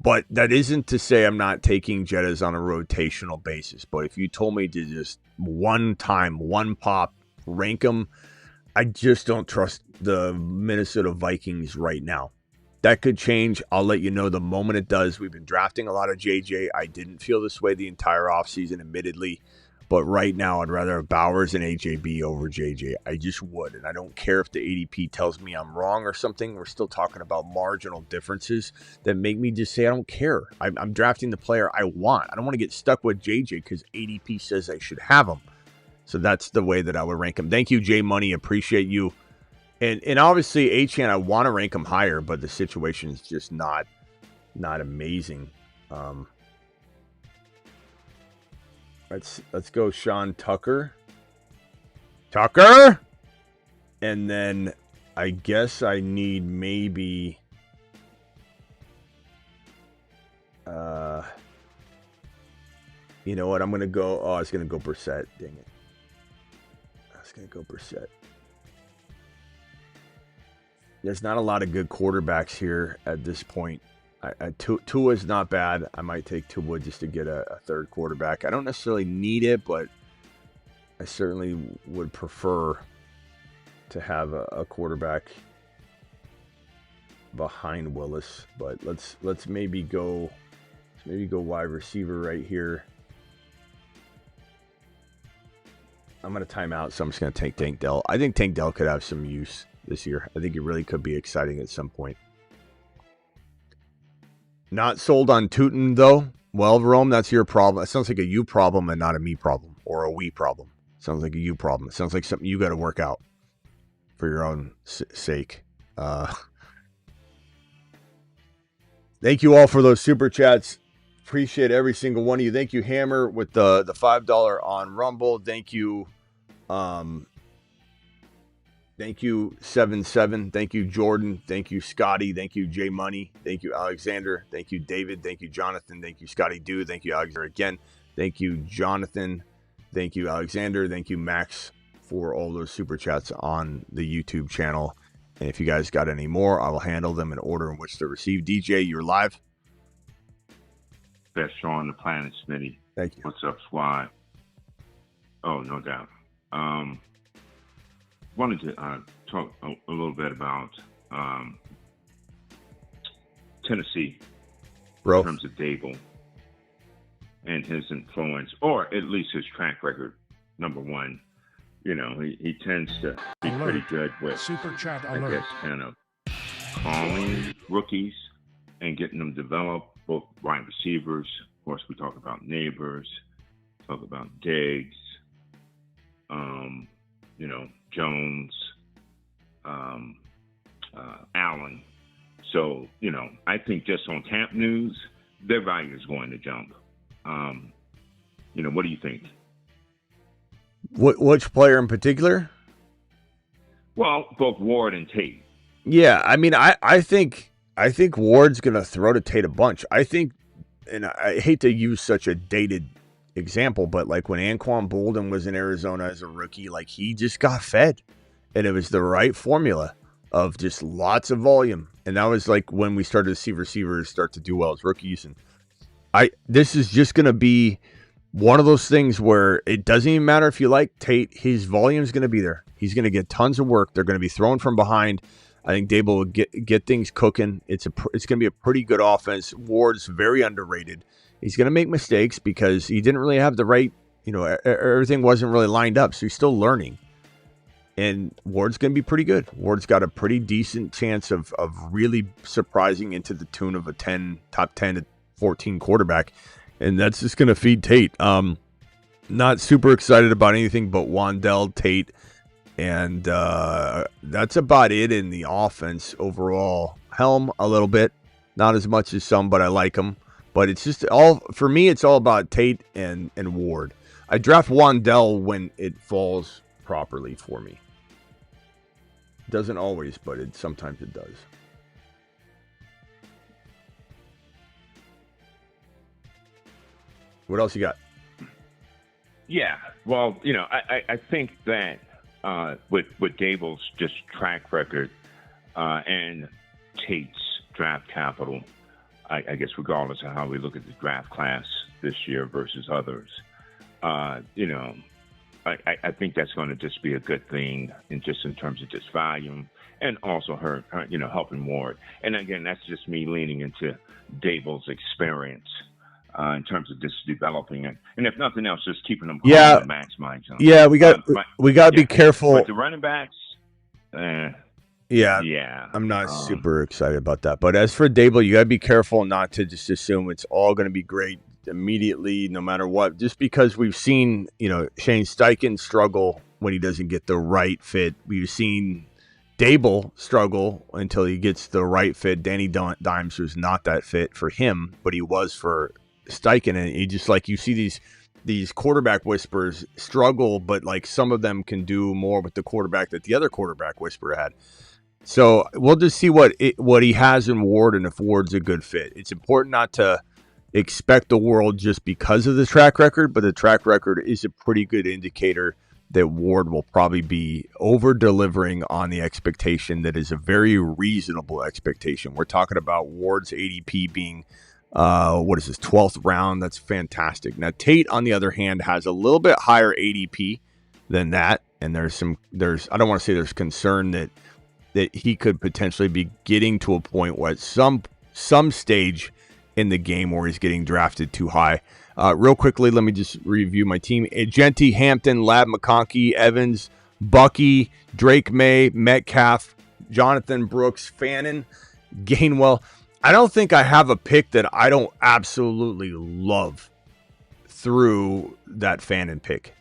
But that isn't to say I'm not taking Jettas on a rotational basis. But if you told me to just one time, one pop, rank them, I just don't trust the Minnesota Vikings right now. That could change. I'll let you know the moment it does. We've been drafting a lot of JJ. I didn't feel this way the entire offseason, admittedly. But right now, I'd rather have Bowers and AJB over JJ. I just would. And I don't care if the ADP tells me I'm wrong or something. We're still talking about marginal differences that make me just say I don't care. I'm drafting the player I want. I don't want to get stuck with JJ because ADP says I should have him. So that's the way that I would rank him. Thank you, J Money. Appreciate you. And obviously, HN, I want to rank him higher, but the situation is just not amazing. Let's go Sean Tucker. And then I guess I need maybe you know what? I'm going to go I was going to go Brissett. Dang it. I was going to go Brissett. There's not a lot of good quarterbacks here at this point. Tua's not bad. I might take Tua just to get a third quarterback. I don't necessarily need it, but I certainly would prefer to have a quarterback behind Willis. But let's maybe go wide receiver right here. I'm gonna time out, so I'm just gonna take Tank Dell. I think Tank Dell could have some use this year. I think it really could be exciting at some point. Not sold on Tootin, though. Well, Rome, that's your problem. It sounds like a you problem and not a me problem or a we problem. Sounds like a you problem. It sounds like something you got to work out for your own sake. Thank you all for those super chats. Appreciate every single one of you. Thank you, Hammer, with the $5 on Rumble. Thank you, Thank you, 77. Thank you, Jordan. Thank you, Scotty. Thank you, J Money. Thank you, Alexander. Thank you, David. Thank you, Jonathan. Thank you, Scotty Do. Thank you, Alexander again. Thank you, Jonathan. Thank you, Alexander. Thank you, Max, for all those super chats on the YouTube channel. And if you guys got any more, I will handle them in order in which they're received. DJ, you're live. Best show on the planet, Smitty. Thank you. What's up, squad? Oh, no doubt. Wanted to talk a little bit about Tennessee, bro, in terms of Dable and his influence, or at least his track record. Number one, you know, he tends to be pretty good with super chat alert. I guess kind of calling rookies and getting them developed, both wide receivers. Of course, we talk about Neighbors, talk about Diggs, you know, Jones, Allen. So, you know, I think just on camp news, their value is going to jump. You know, what do you think? Which player in particular? Well, both Ward and Tate. Yeah, I mean, I think Ward's going to throw to Tate a bunch. I think, and I hate to use such a dated example, but like when Anquan Bolden was in Arizona as a rookie, like he just got fed, and it was the right formula of just lots of volume. And that was like when we started to see receivers start to do well as rookies. And this is just going to be one of those things where it doesn't even matter if you like Tate. His volume is going to be there. He's going to get tons of work. They're going to be throwing from behind. I think Dable will get things cooking. It's going to be a pretty good offense. Ward's very underrated. He's going to make mistakes because he didn't really have the right, everything wasn't really lined up. So he's still learning. And Ward's going to be pretty good. Ward's got a pretty decent chance of really surprising into the tune of a top 10 to 14 quarterback. And that's just going to feed Tate. Not super excited about anything but Wandell, Tate, and that's about it in the offense overall. Helm a little bit, not as much as some, but I like him. But it's just for me, it's all about Tate and Ward. I draft Wandell when it falls properly for me. Doesn't always, but sometimes it does. What else you got? Yeah, well, I think that with Dable's just track record and Tate's draft capital, I guess regardless of how we look at the draft class this year versus others, I think that's going to just be a good thing in terms of just volume and also her helping Ward. And again, that's just me leaning into Dable's experience. In terms of just developing it, and if nothing else, just keeping them calm and maximizing them. Yeah, we got to be careful. But the running backs, yeah, I'm not super excited about that. But as for Dable, you got to be careful not to just assume it's all going to be great immediately, no matter what. Just because we've seen, Shane Steichen struggle when he doesn't get the right fit. We've seen Dable struggle until he gets the right fit. Danny Dimes was not that fit for him, but he was for Steichen, and he just you see these quarterback whispers struggle, but some of them can do more with the quarterback that the other quarterback whisperer had. So we'll just see what he has in Ward, and if Ward's a good fit. It's important not to expect the world just because of the track record, but the track record is a pretty good indicator that Ward will probably be over-delivering on the expectation that is a very reasonable expectation. We're talking about Ward's ADP being 12th round. That's fantastic. Now, Tate, on the other hand, has a little bit higher ADP than that, and I don't want to say there's concern that he could potentially be getting to a point where at some stage in the game where he's getting drafted too high. Real quickly, let me just review my team. Genty, Hampton, Lab, McConkey, Evans, Bucky, Drake May, Metcalf, Jonathan Brooks, Fannin, Gainwell. I don't think I have a pick that I don't absolutely love through that Fannin pick.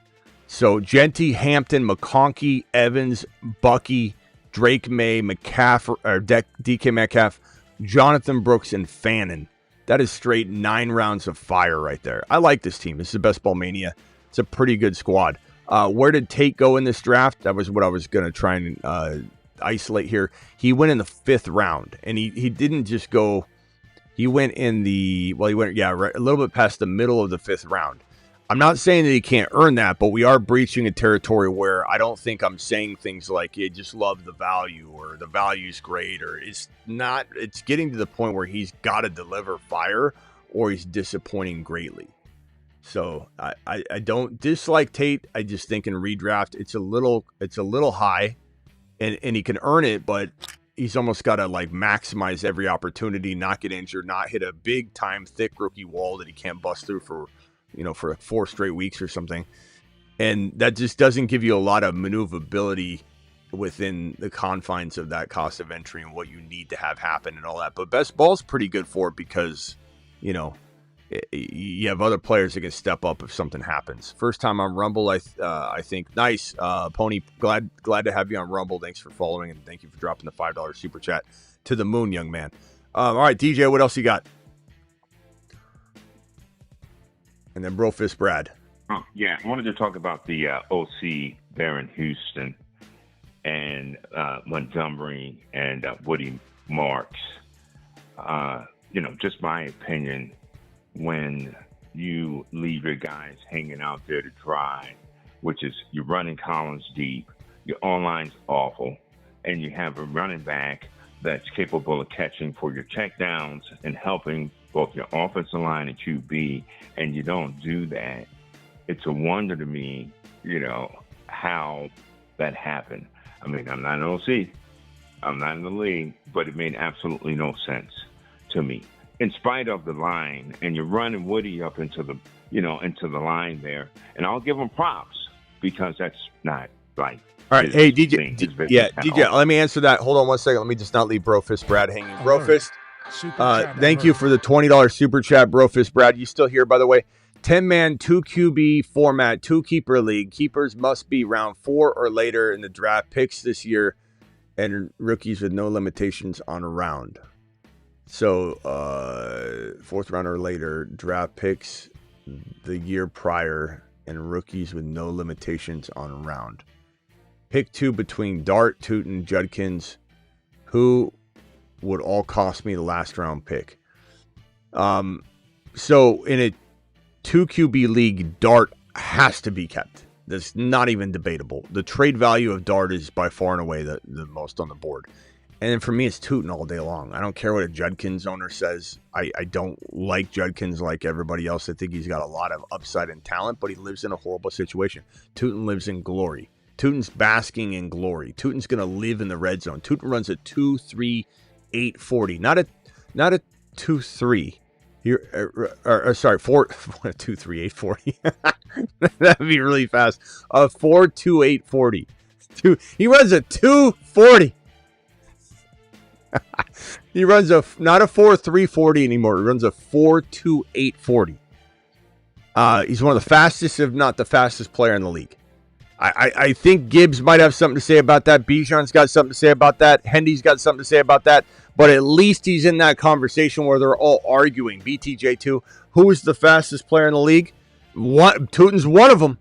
So Genty, Hampton, McConkey, Evans, Bucky, Drake May, DK Metcalf, Jonathan Brooks, and Fannin. That is straight 9 rounds of fire right there. I like this team. This is Best Ball Mania. It's a pretty good squad. Where did Tate go in this draft? That was what I was going to try and isolate here. He went in the 5th round, and he didn't just go. He went in a little bit past the middle of the 5th round. I'm not saying that he can't earn that, but we are breaching a territory where I don't think I'm saying things like you just love the value or the value's great, or it's not. It's getting to the point where he's got to deliver fire or he's disappointing greatly. So I don't dislike Tate. I just think in redraft it's a little high, and he can earn it, but he's almost got to maximize every opportunity, not get injured, not hit a big time thick rookie wall that he can't bust through for 4 straight weeks or something. And that just doesn't give you a lot of maneuverability within the confines of that cost of entry and what you need to have happen and all that. But Best Ball's pretty good for it because, you have other players that can step up if something happens. First time on Rumble, I think. Nice. Pony, glad to have you on Rumble. Thanks for following, and thank you for dropping the $5 super chat. To the moon, young man. All right, DJ, what else you got? And then Brofist Brad. Oh, yeah, I wanted to talk about the OC there in Houston and Montgomery and Woody Marks. Just my opinion, when you leave your guys hanging out there to dry, which is you're running Collins deep, your online's awful, and you have a running back that's capable of catching for your checkdowns and helping both your offensive line and QB, and you don't do that, it's a wonder to me, how that happened. I mean, I'm not an OC, I'm not in the league, but it made absolutely no sense to me. In spite of the line, and you're running Woody up into the line there, and I'll give him props because that's not like. All right, hey DJ, DJ, let me answer that. Hold on one second. Let me just not leave Brofist Brad hanging. Brofist, thank you for the $20 super chat, Brofist Brad. You still here, by the way? 10-man, 2 QB format, 2 keeper league. Keepers must be round 4 or later in the draft. Picks this year, and rookies with no limitations on a round. So, 4th round or later, draft picks the year prior, and rookies with no limitations on a round. Pick 2 between Dart, Tootin, Judkins, who would all cost me the last round pick. So in a 2 QB league, Dart has to be kept. That's not even debatable. The trade value of Dart is by far and away the most on the board. And then for me, it's Tootin all day long. I don't care what a Judkins owner says. I don't like Judkins like everybody else. I think he's got a lot of upside and talent, but he lives in a horrible situation. Tootin lives in glory. Tootin's basking in glory. Tootin's going to live in the red zone. Tootin runs a 2.3840, not a 2.3. Sorry, 2.3840. That'd be really fast. A 4.2840. He runs a 2.40. He runs not a 4.340 anymore. He runs a 4.2840. He's one of the fastest, if not the fastest player in the league. I think Gibbs might have something to say about that. Bijan's got something to say about that. Hendy's got something to say about that. But at least he's in that conversation where they're all arguing. BTJ2, who is the fastest player in the league? Tootin's one of them.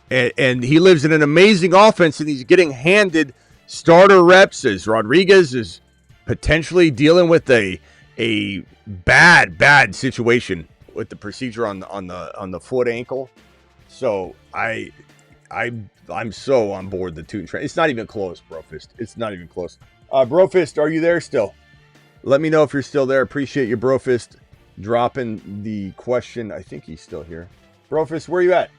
And he lives in an amazing offense, and he's getting handed starter reps as Rodriguez is potentially dealing with a bad situation with the procedure on the foot ankle. So I'm so on board the Tootin train. It's not even close, Brofist. It's not even close. Brofist, are you there still? Let me know if you're still there. Appreciate you, Brofist, dropping the question. I think he's still here. Brofist, where are you at?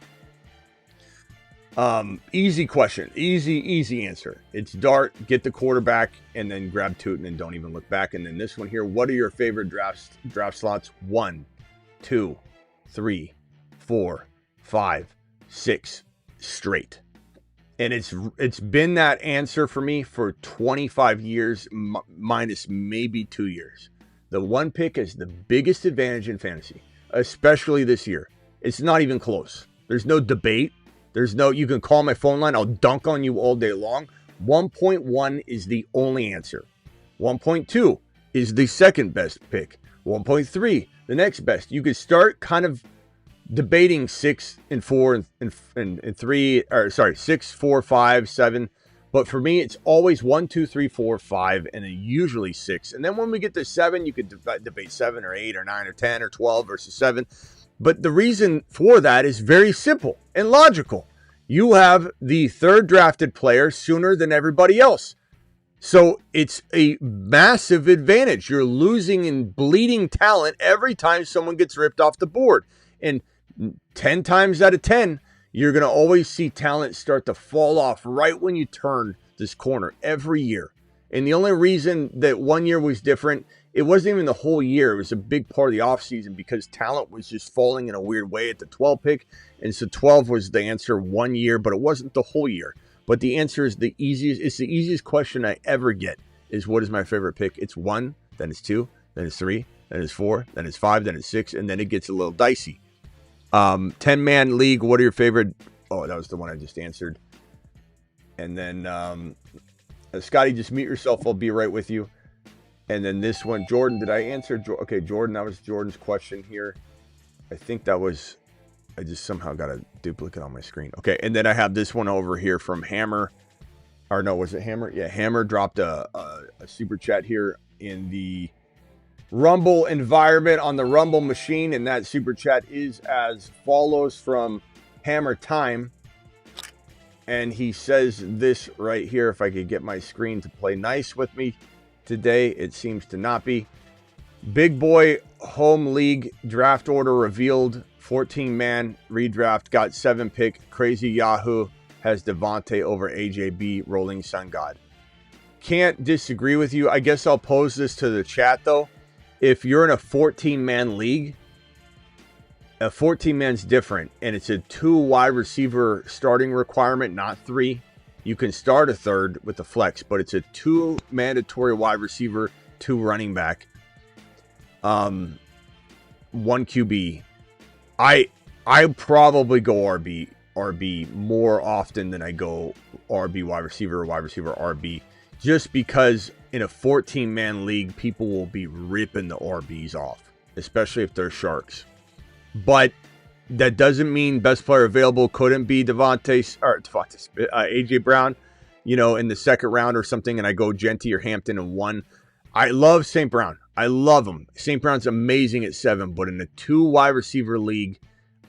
Easy question. Easy answer. It's Dart, get the quarterback, and then grab Tootin and don't even look back. And then this one here, what are your favorite draft slots? 1, 2, 3, 4, 5, 6 straight. And it's been that answer for me for 25 years, minus maybe 2 years. The one pick is the biggest advantage in fantasy, especially this year. It's not even close. There's no debate. You can call my phone line. I'll dunk on you all day long. 1.1 is the only answer. 1.2 is the second best pick. 1.3, the next best. You could start kind of debating 6 and 4 and 3, or sorry, 6, 4, 5, 7. But for me, it's always 1, 2, 3, 4, 5, and then usually 6. And then when we get to 7, you could debate 7 or 8 or 9 or 10 or 12 versus 7. But the reason for that is very simple and logical. You have the third drafted player sooner than everybody else. So it's a massive advantage. You're losing and bleeding talent every time someone gets ripped off the board. And 10 times out of 10, you're going to always see talent start to fall off right when you turn this corner every year. And the only reason that 1 year was different, it wasn't even the whole year. It was a big part of the offseason because talent was just falling in a weird way at the 12 pick. And so 12 was the answer 1 year, but it wasn't the whole year. But the answer is the easiest. It's the easiest question I ever get is what is my favorite pick? It's 1, then it's 2, then it's 3, then it's 4, then it's 5, then it's 6, and then it gets a little dicey. 10-man league, what are your favorite? Oh, that was the one I just answered. And then Scotty, just mute yourself. I'll be right with you. And then this one, Jordan, did I answer? Okay, Jordan, that was Jordan's question here. I think that was, I just somehow got a duplicate on my screen. Okay, and then I have this one over here from Hammer. Or no, was it Hammer? Yeah, Hammer dropped a super chat here in the Rumble environment on the Rumble machine. And that super chat is as follows from Hammer Time. And he says this right here. If I could get my screen to play nice with me today, it seems to not be. Big boy home league draft order revealed 14-man redraft, got 7 pick. Crazy Yahoo has Devontae over AJB, Rolling Sun God. Can't disagree with you. I guess I'll pose this to the chat, though. If you're in a 14-man league, a 14-man's different, and it's a 2 wide receiver starting requirement, not 3. You can start a third with the flex, but it's a 2 mandatory wide receiver, 2 running back, 1 QB. I probably go RB more often than I go RB wide receiver RB, just because in a 14-man league, people will be ripping the RBs off, especially if they're sharks. But that doesn't mean best player available couldn't be AJ Brown, in the second round or something, and I go Genty or Hampton in 1. I love St. Brown. I love him. St. Brown's amazing at 7, but in a 2 wide receiver league,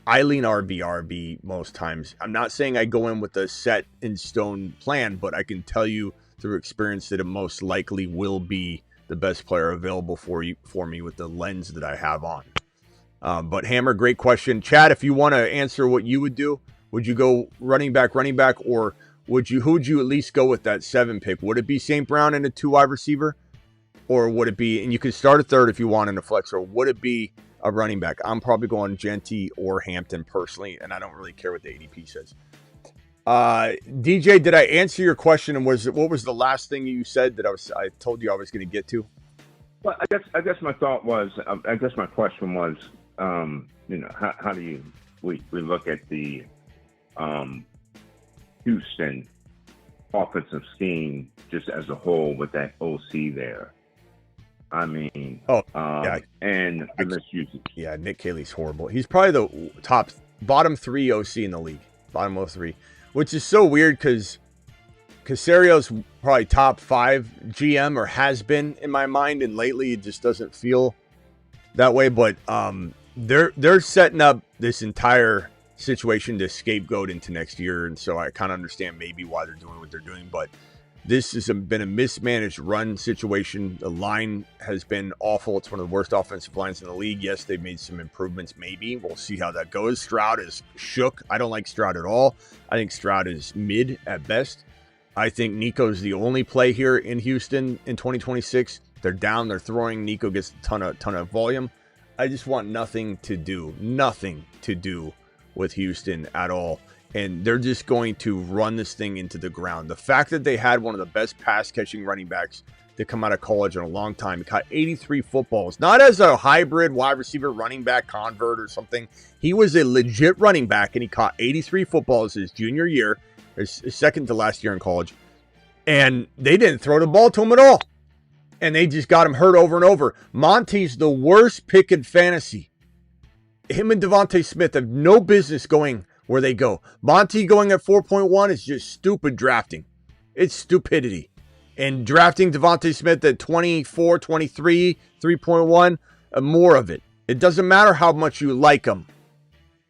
I lean RB most times. I'm not saying I go in with a set in stone plan, but I can tell you through experience that it most likely will be the best player available for me with the lens that I have on. But Hammer, great question. Chad, if you want to answer what you would do, would you go running back, or who would you at least go with that 7 pick? Would it be St. Brown and a 2 wide receiver? Or would it be, and you could start a third if you want in a flex, or would it be a running back? I'm probably going Genty or Hampton personally, and I don't really care what the ADP says. DJ, did I answer your question? And what was the last thing you said that I told you I was going to get to? Well, I guess my thought was, my question was, how do we look at the Houston offensive scheme just as a whole with that OC there? I mean, and the misuse. Yeah, Nick Caley's horrible. He's probably the bottom 3 OC in the league, bottom of 3, which is so weird because Casario's probably top 5 GM or has been in my mind, and lately it just doesn't feel that way. But they're setting up this entire situation to scapegoat into next year, and so I kind of understand maybe why they're doing what they're doing. But this has been a mismanaged run situation. The line has been awful. It's one of the worst offensive lines in the league. Yes, they've made some improvements. Maybe we'll see how that goes. Stroud is shook. I don't like Stroud at all. I think Stroud is mid at best. I think Nico's the only play here in Houston in 2026. They're down. They're throwing. Nico gets a ton of volume. I just want nothing to do with Houston at all. And they're just going to run this thing into the ground. The fact that they had one of the best pass-catching running backs to come out of college in a long time. He caught 83 footballs, not as a hybrid wide receiver running back convert or something. He was a legit running back, and he caught 83 footballs his junior year, his second to last year in college. And they didn't throw the ball to him at all. And they just got him hurt over and over. Monty's the worst pick in fantasy. Him and Devontae Smith have no business going where they go. Monty going at 4.1 is just stupid drafting. It's stupidity. And drafting Devontae Smith at 24, 23, 3.1, more of it. It doesn't matter how much you like him.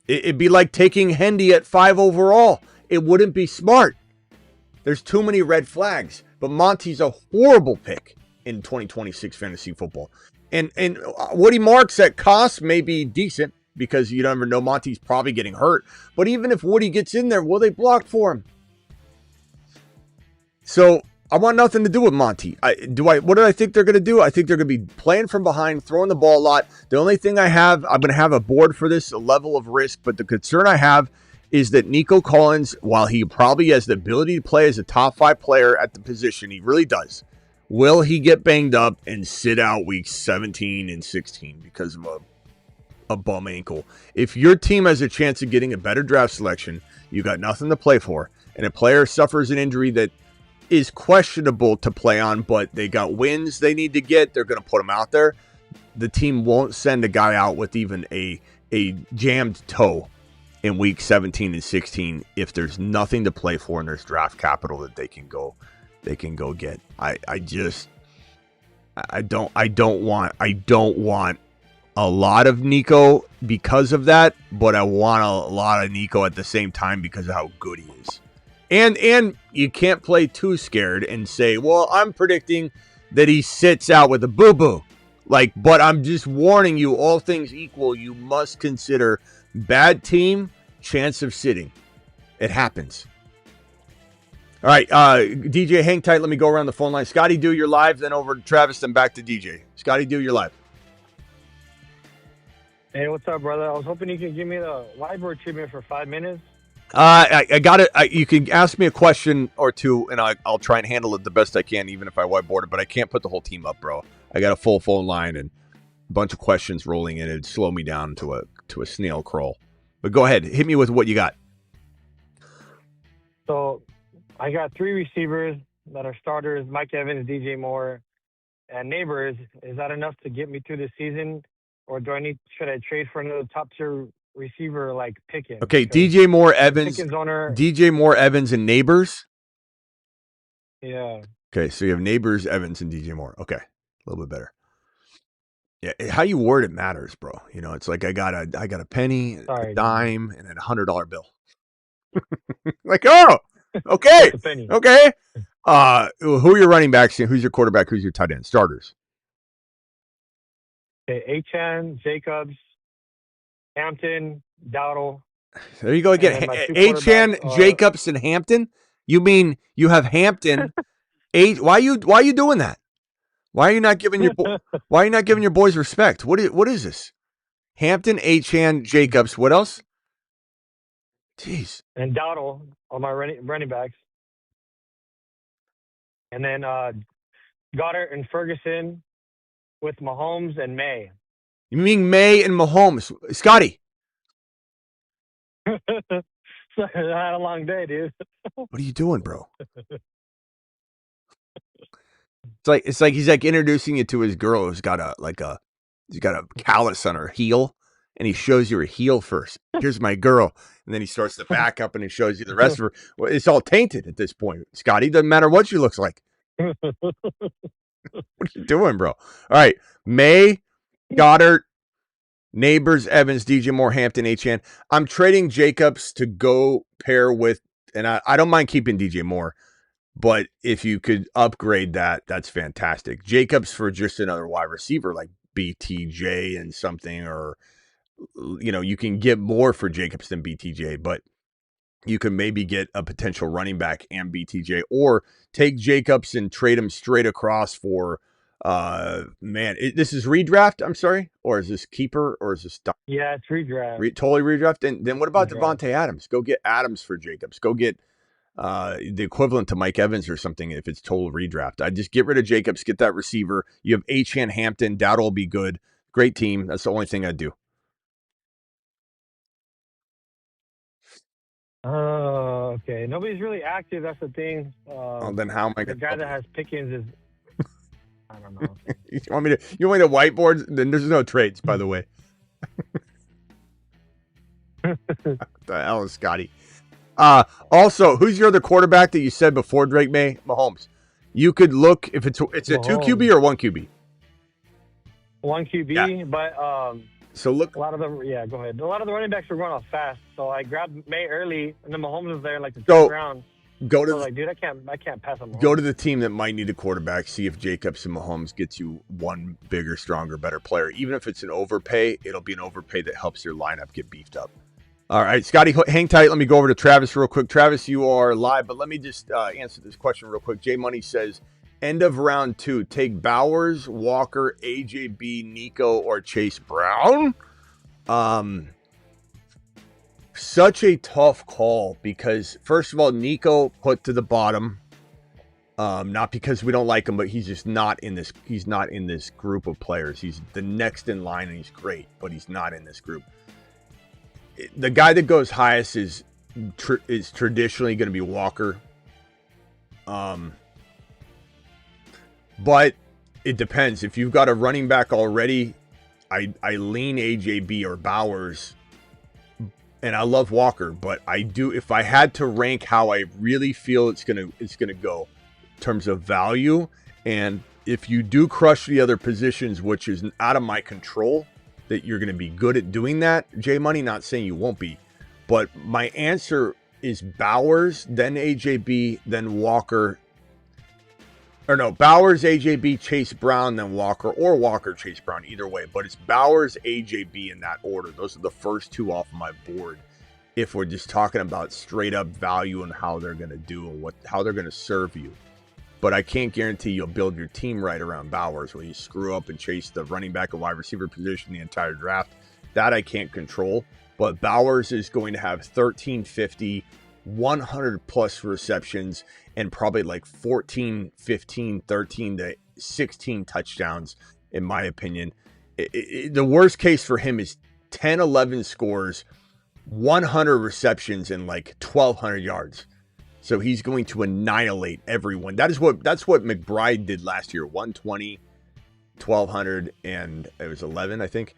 It'd be like taking Hendy at 5 overall. It wouldn't be smart. There's too many red flags. But Monty's a horrible pick in 2026 fantasy football. And Woody Marks at cost may be decent, because you never know, Monty's probably getting hurt. But even if Woody gets in there, will they block for him? So I want nothing to do with Monty. What do I think they're going to do? I think they're going to be playing from behind, throwing the ball a lot. The only thing I'm going to have a board for this, a level of risk. But the concern I have is that Nico Collins, while he probably has the ability to play as a top 5 player at the position, he really does. Will he get banged up and sit out weeks 17 and 16 because of a bum ankle? If your team has a chance of getting a better draft selection, you got nothing to play for, and a player suffers an injury that is questionable to play on, but they got wins they need to get, they're going to put him out there. The team won't send a guy out with even a jammed toe in week 17 and 16 if there's nothing to play for and there's draft capital that they can go get. I don't want a lot of Nico because of that, but I want a lot of Nico at the same time because of how good he is. And you can't play too scared and say, well, I'm predicting that he sits out with a boo-boo. But I'm just warning you, all things equal, you must consider Bad team, chance of sitting. It happens. All right, DJ, hang tight. Let me go around the phone line. Scotty, do your live, then over to Travis, then back to DJ. Scotty, do your live. Hey, what's up, brother? I was hoping you could give me the whiteboard treatment for 5 minutes. I got it. You can ask me a question or two, and I'll try and handle it the best I can, even if I whiteboard it. But I can't put the whole team up, bro. I got a full phone line and a bunch of questions rolling in. It'd slow me down to a snail crawl. But go ahead, hit me with what you got. So I got 3 receivers that are starters: Mike Evans, DJ Moore, and Neighbors. Is that enough to get me through the season, or should I trade for another top tier receiver like Pickens? Okay, DJ Moore, Evans, and Neighbors. Yeah. Okay, so you have Neighbors, Evans, and DJ Moore. Okay, a little bit better. Yeah, how you word it matters, bro. You know, it's like I got a penny, a dime, and a $100 bill. Like, oh, okay, okay. Who are your running backs? Who's your quarterback? Who's your tight end? Starters. Okay, Achane, Jacobs, Hampton, Dowdle. There you go again. Achane, Jacobs, and Hampton. You mean you have Hampton? Why are you doing that? Why are you not giving your boys respect? What is this? Hampton, Achane, Jacobs. What else? Jeez. And Dowdle on my running backs. And then Goddard and Ferguson with Mahomes and May. You mean May and Mahomes? Scotty. I had a long day, dude. What are you doing, bro? It's like he's like introducing you to his girl who's got a callus on her heel, and he shows you her heel first. Here's my girl, and then he starts to back up and he shows you the rest of her. Well, it's all tainted at this point, Scotty. Doesn't matter what she looks like. What are you doing, bro? All right, May, Goddard, Neighbors, Evans, DJ Moore, Hampton, Achane. I'm trading Jacobs to go pair with, and I don't mind keeping DJ Moore, but if you could upgrade that, that's fantastic. Jacobs for just another wide receiver like BTJ and something, or you can get more for Jacobs than BTJ, but you can maybe get a potential running back and BTJ, or take Jacobs and trade him straight across for. This is redraft. I'm sorry, or is this keeper, or is this? Yeah, it's redraft. Totally redraft. And then what about Devontae Adams? Go get Adams for Jacobs. Go get the equivalent to Mike Evans or something if it's total redraft. I just get rid of Jacobs, get that receiver. You have Achane, Hampton, Dowdle will be good. Great team. That's the only thing I'd do. Oh, okay. Nobody's really active. That's the thing. Then how am I the guy that has Pickens is? I don't know. You want me to whiteboard? Then there's no trades, by the way. The hell is Scotty? Also, who's your other quarterback that you said before Drake May? Mahomes. You could look if it's a 2 QB or 1 QB. 1 QB, yeah. But so look. A lot of them, yeah. Go ahead. A lot of the running backs were going off fast, so I grabbed May early, and then Mahomes was there like the 10th round. Dude, I can't pass on Mahomes. Go to the team that might need a quarterback. See if Jacobs and Mahomes gets you one bigger, stronger, better player. Even if it's an overpay, it'll be an overpay that helps your lineup get beefed up. All right, Scotty, hang tight. Let me go over to Travis real quick. Travis, you are live, but let me just answer this question real quick. J Money says, end of round 2, take Bowers, Walker, AJB, Nico, or Chase Brown. Such a tough call because, first of all, Nico put to the bottom. Not because we don't like him, but he's just not in this. He's not in this group of players. He's the next in line, and he's great, but he's not in this group. The guy that goes highest is traditionally going to be Walker. But it depends. If you've got a running back already, I lean AJB or Bowers. And I love Walker, but I do. If I had to rank how I really feel it's gonna go in terms of value, and if you do crush the other positions, which is out of my control, that you're gonna be good at doing that. J Money, not saying you won't be, but my answer is Bowers, then AJB, then Walker, Or no, Bowers, AJB, Chase Brown, then Walker, or Walker, Chase Brown, either way. But it's Bowers, AJB in that order. Those are the first two off my board. If we're just talking about straight up value and how they're going to do and how they're going to serve you. But I can't guarantee you'll build your team right around Bowers where you screw up and chase the running back and wide receiver position the entire draft. That I can't control. But Bowers is going to have 1350, 100 plus receptions, and probably like 14, 15, 13 to 16 touchdowns, in my opinion. The worst case for him is 10, 11 scores, 100 receptions, and like 1,200 yards. So he's going to annihilate everyone. That's what McBride did last year. 120, 1,200, and it was 11, I think.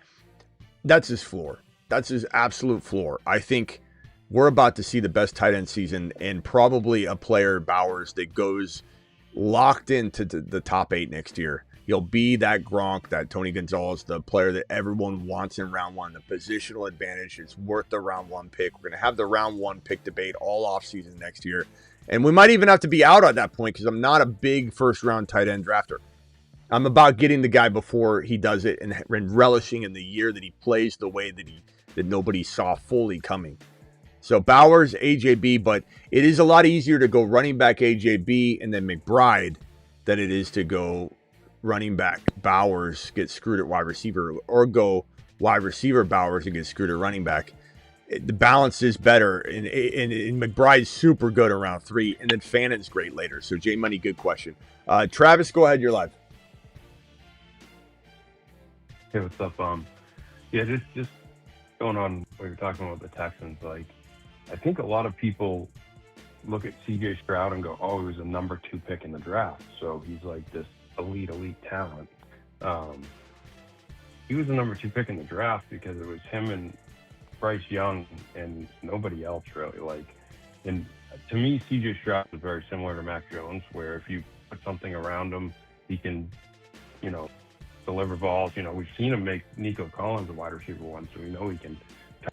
That's his floor. That's his absolute floor. I think we're about to see the best tight end season and probably a player, Bowers, that goes locked into the top 8 next year. He'll be that Gronk, that Tony Gonzalez, the player that everyone wants in round 1. The positional advantage is worth the round 1 pick. We're going to have the round 1 pick debate all offseason next year. And we might even have to be out at that point because I'm not a big first-round tight end drafter. I'm about getting the guy before he does it and relishing in the year that he plays the way that nobody saw fully coming. So Bowers, AJB, but it is a lot easier to go running back AJB and then McBride than it is to go running back Bowers, get screwed at wide receiver, or go wide receiver Bowers and get screwed at running back. The balance is better, and McBride's super good around 3, and then Fannon's great later. So J Money, good question. Travis, go ahead, you're live. Hey, what's up? Yeah, just going on what you're talking about the Texans. Like, I think a lot of people look at C.J. Stroud and go, "Oh, he was a number 2 pick in the draft, so he's like this elite talent." He was a number 2 pick in the draft because it was him and Bryce Young and nobody else really. Like, and to me, C.J. Stroud is very similar to Mac Jones, where if you put something around him, he can, deliver balls. We've seen him make Nico Collins a wide receiver once, so we know he can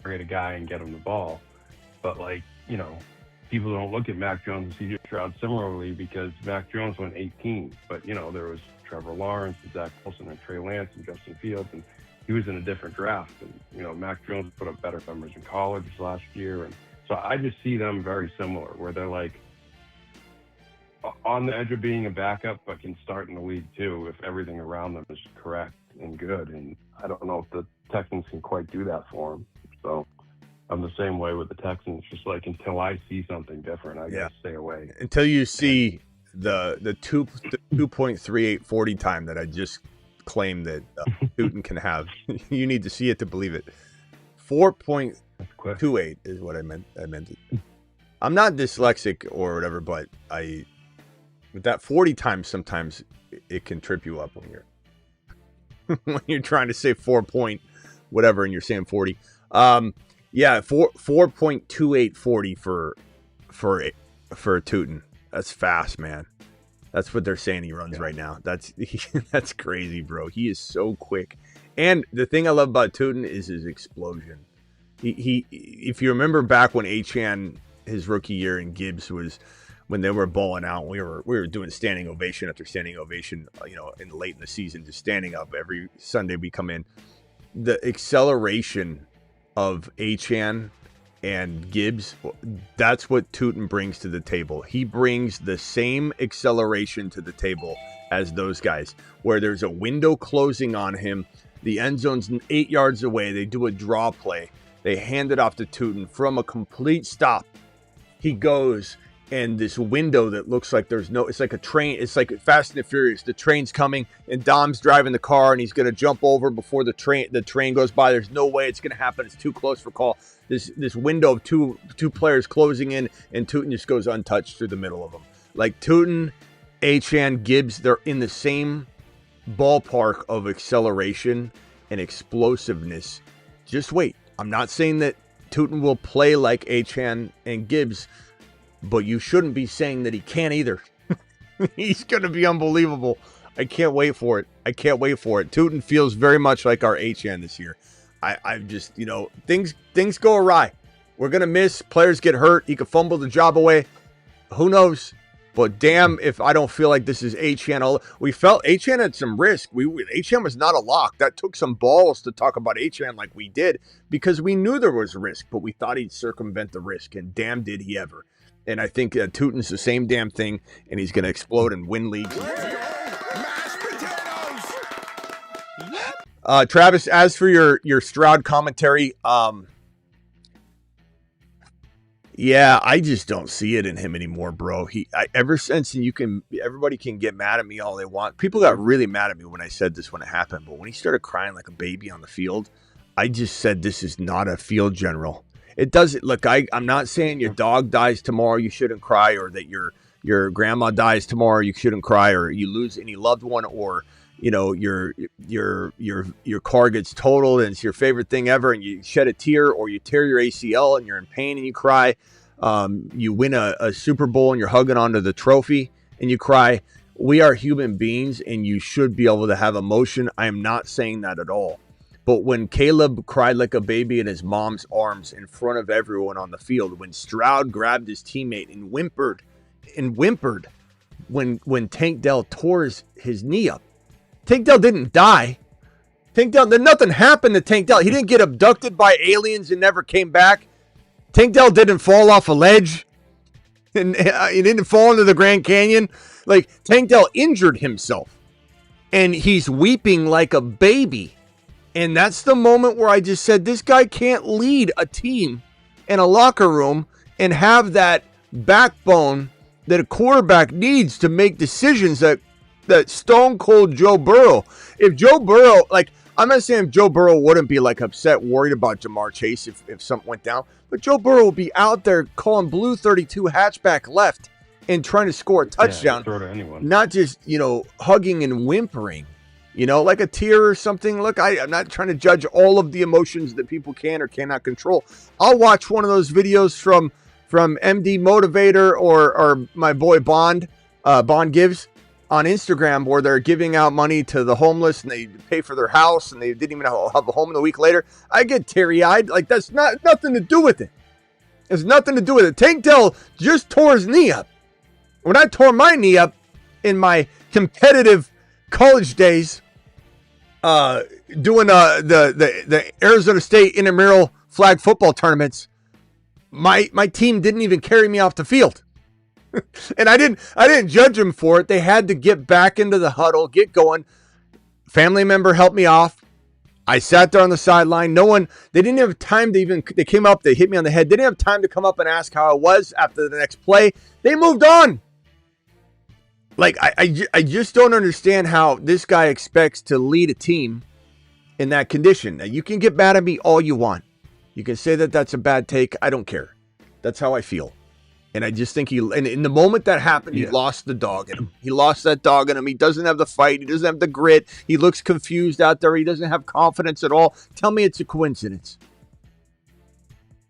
target a guy and get him the ball. But people don't look at Mac Jones and C.J. Stroud similarly because Mac Jones went 18, but there was Trevor Lawrence and Zach Wilson and Trey Lance and Justin Fields, and he was in a different draft. And Mac Jones put up better numbers in college last year, and so I just see them very similar, where they're like on the edge of being a backup, but can start in the league too if everything around them is correct and good. And I don't know if the Texans can quite do that for them. So I'm the same way with the Texans. Just like until I see something different, I gotta stay away. Until you see the 2.38 40 time that I just claimed that Newton can have, you need to see it to believe it. 4.28 is what I meant. It. I'm not dyslexic or whatever, but with that 40 times, sometimes it can trip you up when you're trying to say 4 point whatever and you're saying 40. 4.2840 for Tootin. That's fast, man. That's what they're saying he runs right now. That's crazy, bro. He is so quick. And the thing I love about Tootin is his explosion. He if you remember back when Achane, his rookie year, and Gibbs was when they were balling out, we were doing standing ovation after standing ovation, late in the season, just standing up every Sunday we come in. The acceleration of Achane and Gibbs, that's what Tootin brings to the table. He brings the same acceleration to the table as those guys, where there's a window closing on him. The end zone's 8 yards away. They do a draw play. They hand it off to Tootin from a complete stop. He goes, and this window that looks like it's like a train. It's like Fast and the Furious. The train's coming, and Dom's driving the car, and he's going to jump over before the train goes by. There's no way it's going to happen. It's too close for call. This window of two players closing in, and Tootin just goes untouched through the middle of them. Like Tootin, Achane, Gibbs, they're in the same ballpark of acceleration and explosiveness. Just wait. I'm not saying that Tootin will play like Achane and Gibbs, but you shouldn't be saying that he can't either. He's going to be unbelievable. I can't wait for it. Tootin feels very much like our Achane this year. I just, things go awry. We're going to miss. Players get hurt. He could fumble the job away. Who knows? But damn, if I don't feel like this is Achane. We felt Achane had some risk. Achane was not a lock. That took some balls to talk about Achane like we did, because we knew there was risk, but we thought he'd circumvent the risk, and damn did he ever. And I think Tootin's the same damn thing, and he's going to explode and win leagues. Travis, as for your Stroud commentary, yeah, I just don't see it in him anymore, bro. Ever since, and everybody can get mad at me all they want. People got really mad at me when I said this when it happened, but when he started crying like a baby on the field, I just said this is not a field general. It doesn't look. I'm not saying your dog dies tomorrow, you shouldn't cry, or that your grandma dies tomorrow, you shouldn't cry, or you lose any loved one, or your car gets totaled and it's your favorite thing ever and you shed a tear, or you tear your ACL and you're in pain and you cry. You win a Super Bowl and you're hugging onto the trophy and you cry. We are human beings and you should be able to have emotion. I am not saying that at all. But when Caleb cried like a baby in his mom's arms in front of everyone on the field, when Stroud grabbed his teammate and whimpered when Tank Dell tore his knee up. Tank Dell didn't die. Nothing happened to Tank Dell. He didn't get abducted by aliens and never came back. Tank Dell didn't fall off a ledge. And he didn't fall into the Grand Canyon. Like, Tank Dell injured himself. And he's weeping like a baby. And that's the moment where I just said, this guy can't lead a team in a locker room and have that backbone that a quarterback needs to make decisions that Stone Cold Joe Burrow. If Joe Burrow, like, I'm not saying Joe Burrow wouldn't be like upset, worried about Jamar Chase if something went down, but Joe Burrow will be out there calling blue 32 hatchback left and trying to score a touchdown. Throw to anyone. Not just, hugging and whimpering, like a tear or something. Look, I'm not trying to judge all of the emotions that people can or cannot control. I'll watch one of those videos from MD Motivator or my boy Bond Gives on Instagram, where they're giving out money to the homeless and they pay for their house and they didn't even have a home the week later. I get teary-eyed. Like, that's nothing to do with it. There's nothing to do with it. Tank Dell just tore his knee up. When I tore my knee up in my competitive college days, doing the Arizona State intramural flag football tournaments, my team didn't even carry me off the field. And I didn't judge them for it. They had to get back into the huddle, get going. Family member helped me off. I sat there on the sideline. They didn't have time to they came up, they hit me on the head. They didn't have time to come up and ask how I was after the next play. They moved on. Like, I just don't understand how this guy expects to lead a team in that condition. Now, you can get mad at me all you want. You can say that that's a bad take. I don't care. That's how I feel. And I just think in the moment that happened, he lost the dog in him. He lost that dog in him. He doesn't have the fight. He doesn't have the grit. He looks confused out there. He doesn't have confidence at all. Tell me it's a coincidence.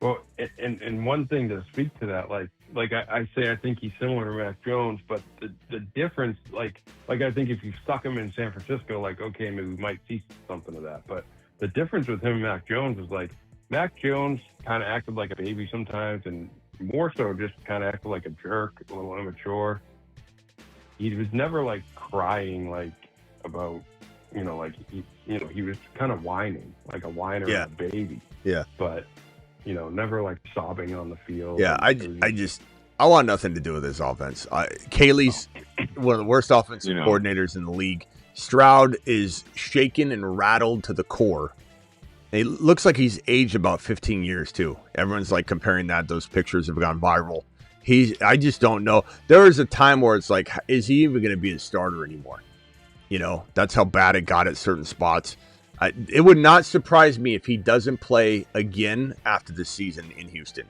Well, and one thing to speak to that, like I say, I think he's similar to Mac Jones, but the difference, like I think if you stuck him in San Francisco, like, okay, maybe we might see something of that. But the difference with him and Mac Jones is, like, Mac Jones kind of acted like a baby sometimes, and more so just kind of acted like a jerk, a little immature. He was never, like, crying, like, about, he was kind of whining, like a whiner and a baby. Yeah. But, never, like, sobbing on the field. Yeah, I want nothing to do with this offense. Kaylee's one of the worst offensive coordinators in the league. Stroud is shaken and rattled to the core. It looks like he's aged about 15 years, too. Everyone's, like, comparing that. Those pictures have gone viral. I just don't know. There was a time where it's like, is he even going to be a starter anymore? That's how bad it got at certain spots. It would not surprise me if he doesn't play again after the season in Houston.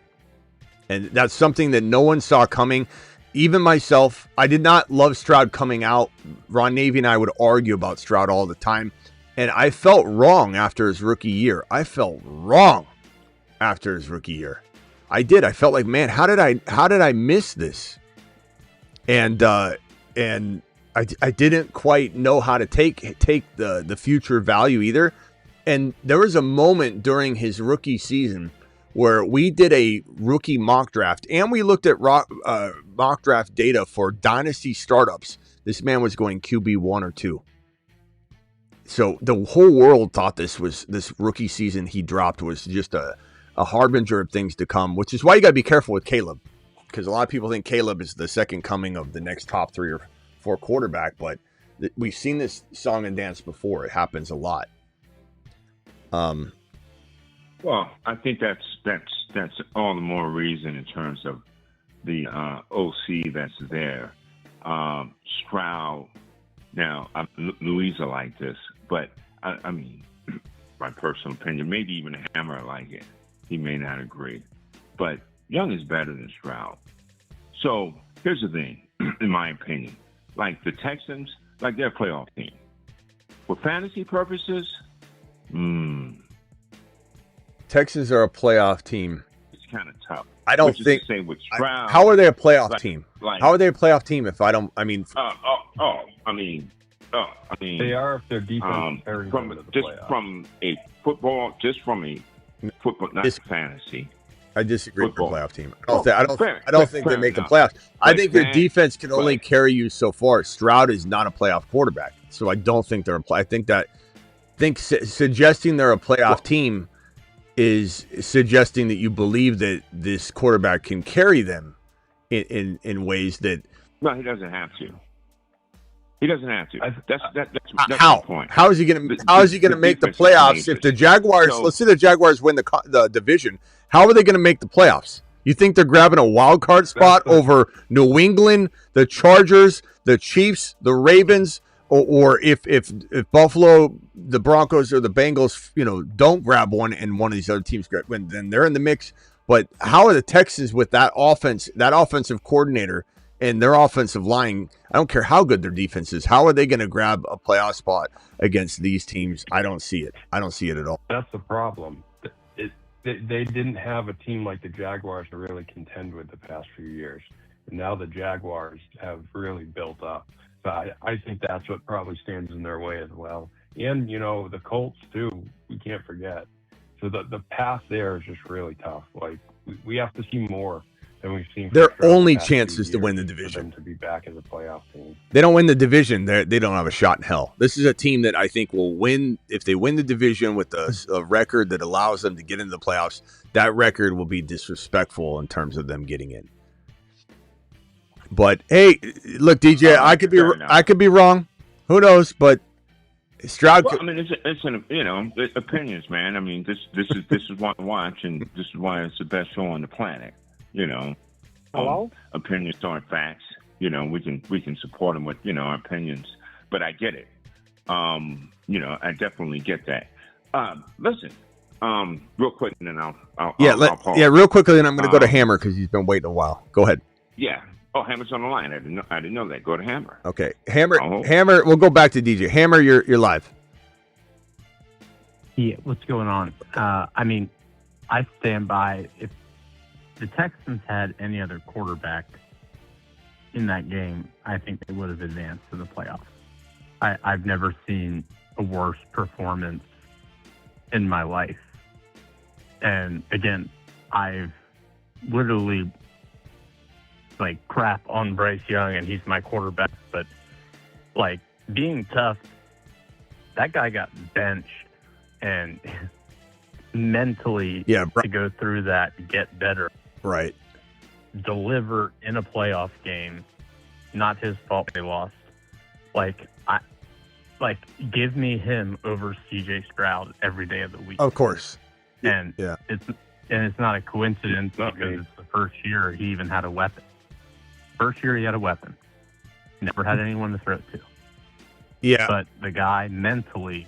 And that's something that no one saw coming. Even myself, I did not love Stroud coming out. Ron Navy and I would argue about Stroud all the time. And I felt wrong after his rookie year. I did. I felt like, man, how did I miss this? And I didn't quite know how to take the future value either. And there was a moment during his rookie season where we did a rookie mock draft and we looked at mock draft data for dynasty startups. This man was going QB 1 or 2. So the whole world thought this rookie season he dropped was just a harbinger of things to come, which is why you got to be careful with Caleb, because a lot of people think Caleb is the second coming of the next top 3 or 4 quarterback, but we've seen this song and dance before. It happens a lot. Well, I think that's all the more reason in terms of the OC that's there. Stroud. Now, Louisa like this, but I mean, my personal opinion, maybe even Hammer like it. He may not agree, but Young is better than Stroud. So here's the thing, in my opinion, like the Texans, like they're a playoff team. For fantasy purposes, Texans are a playoff team. It's kind of tough. I don't think. Say with Stroud, how are they a playoff team? How are they a playoff team if I don't? I mean, they are if their defense carries them to the playoffs. From a football, not fantasy. I disagree with the playoff team. I don't think they make the playoffs. I think their defense can only carry you so far. Stroud is not a playoff quarterback, so I don't think they're a play. I think suggesting they're a playoff team is suggesting that you believe that this quarterback can carry them in ways that. No, he doesn't have to. He doesn't have to. That's how? My point. How is he going to make the playoffs if the Jaguars? Let's say the Jaguars win the division. How are they going to make the playoffs? You think they're grabbing a wild card spot over New England, the Chargers, the Chiefs, the Ravens, or if Buffalo, the Broncos, or the Bengals, don't grab one and one of these other teams win, then they're in the mix. But how are the Texans with that offense, that offensive coordinator, and their offensive line? I don't care how good their defense is. How are they going to grab a playoff spot against these teams? I don't see it. I don't see it at all. That's the problem. They didn't have a team like the Jaguars to really contend with the past few years. And now the Jaguars have really built up. So I think that's what probably stands in their way as well. And, the Colts, too, we can't forget. So the path there is just really tough. Like, we have to see more than we've seen. Their only chance is to win the division. To be back as a playoff team. They don't win the division, they don't have a shot in hell. This is a team that I think will win. If they win the division with a record that allows them to get into the playoffs, that record will be disrespectful in terms of them getting in. But hey, look, DJ, I could be wrong. Who knows? But Stroud. Well, I mean, it's opinions, man. I mean, this is why I watch, and this is why it's the best show on the planet. Hello? Opinions aren't facts. We can support them with our opinions, but I get it. I definitely get that. Listen, real quick, and then I'll pause. Real quickly, and I'm going to go to Hammer because he's been waiting a while. Go ahead. Yeah. Oh, Hammer's on the line. I didn't know that. Go to Hammer. Okay, Hammer. Hammer. We'll go back to DJ. Hammer, you're live. Yeah, what's going on? I mean, I stand by. If the Texans had any other quarterback in that game, I think they would have advanced to the playoffs. I've never seen a worse performance in my life. And again, I've literally crap on Bryce Young and he's my quarterback, but being tough, that guy got benched, and mentally to go through that, get better, right, deliver in a playoff game, not his fault they lost. Give me him over CJ Stroud every day of the week. Of course. And it's not a coincidence because it's the first year he even had a weapon. First year he had a weapon. Never had anyone to throw it to. Yeah. But the guy mentally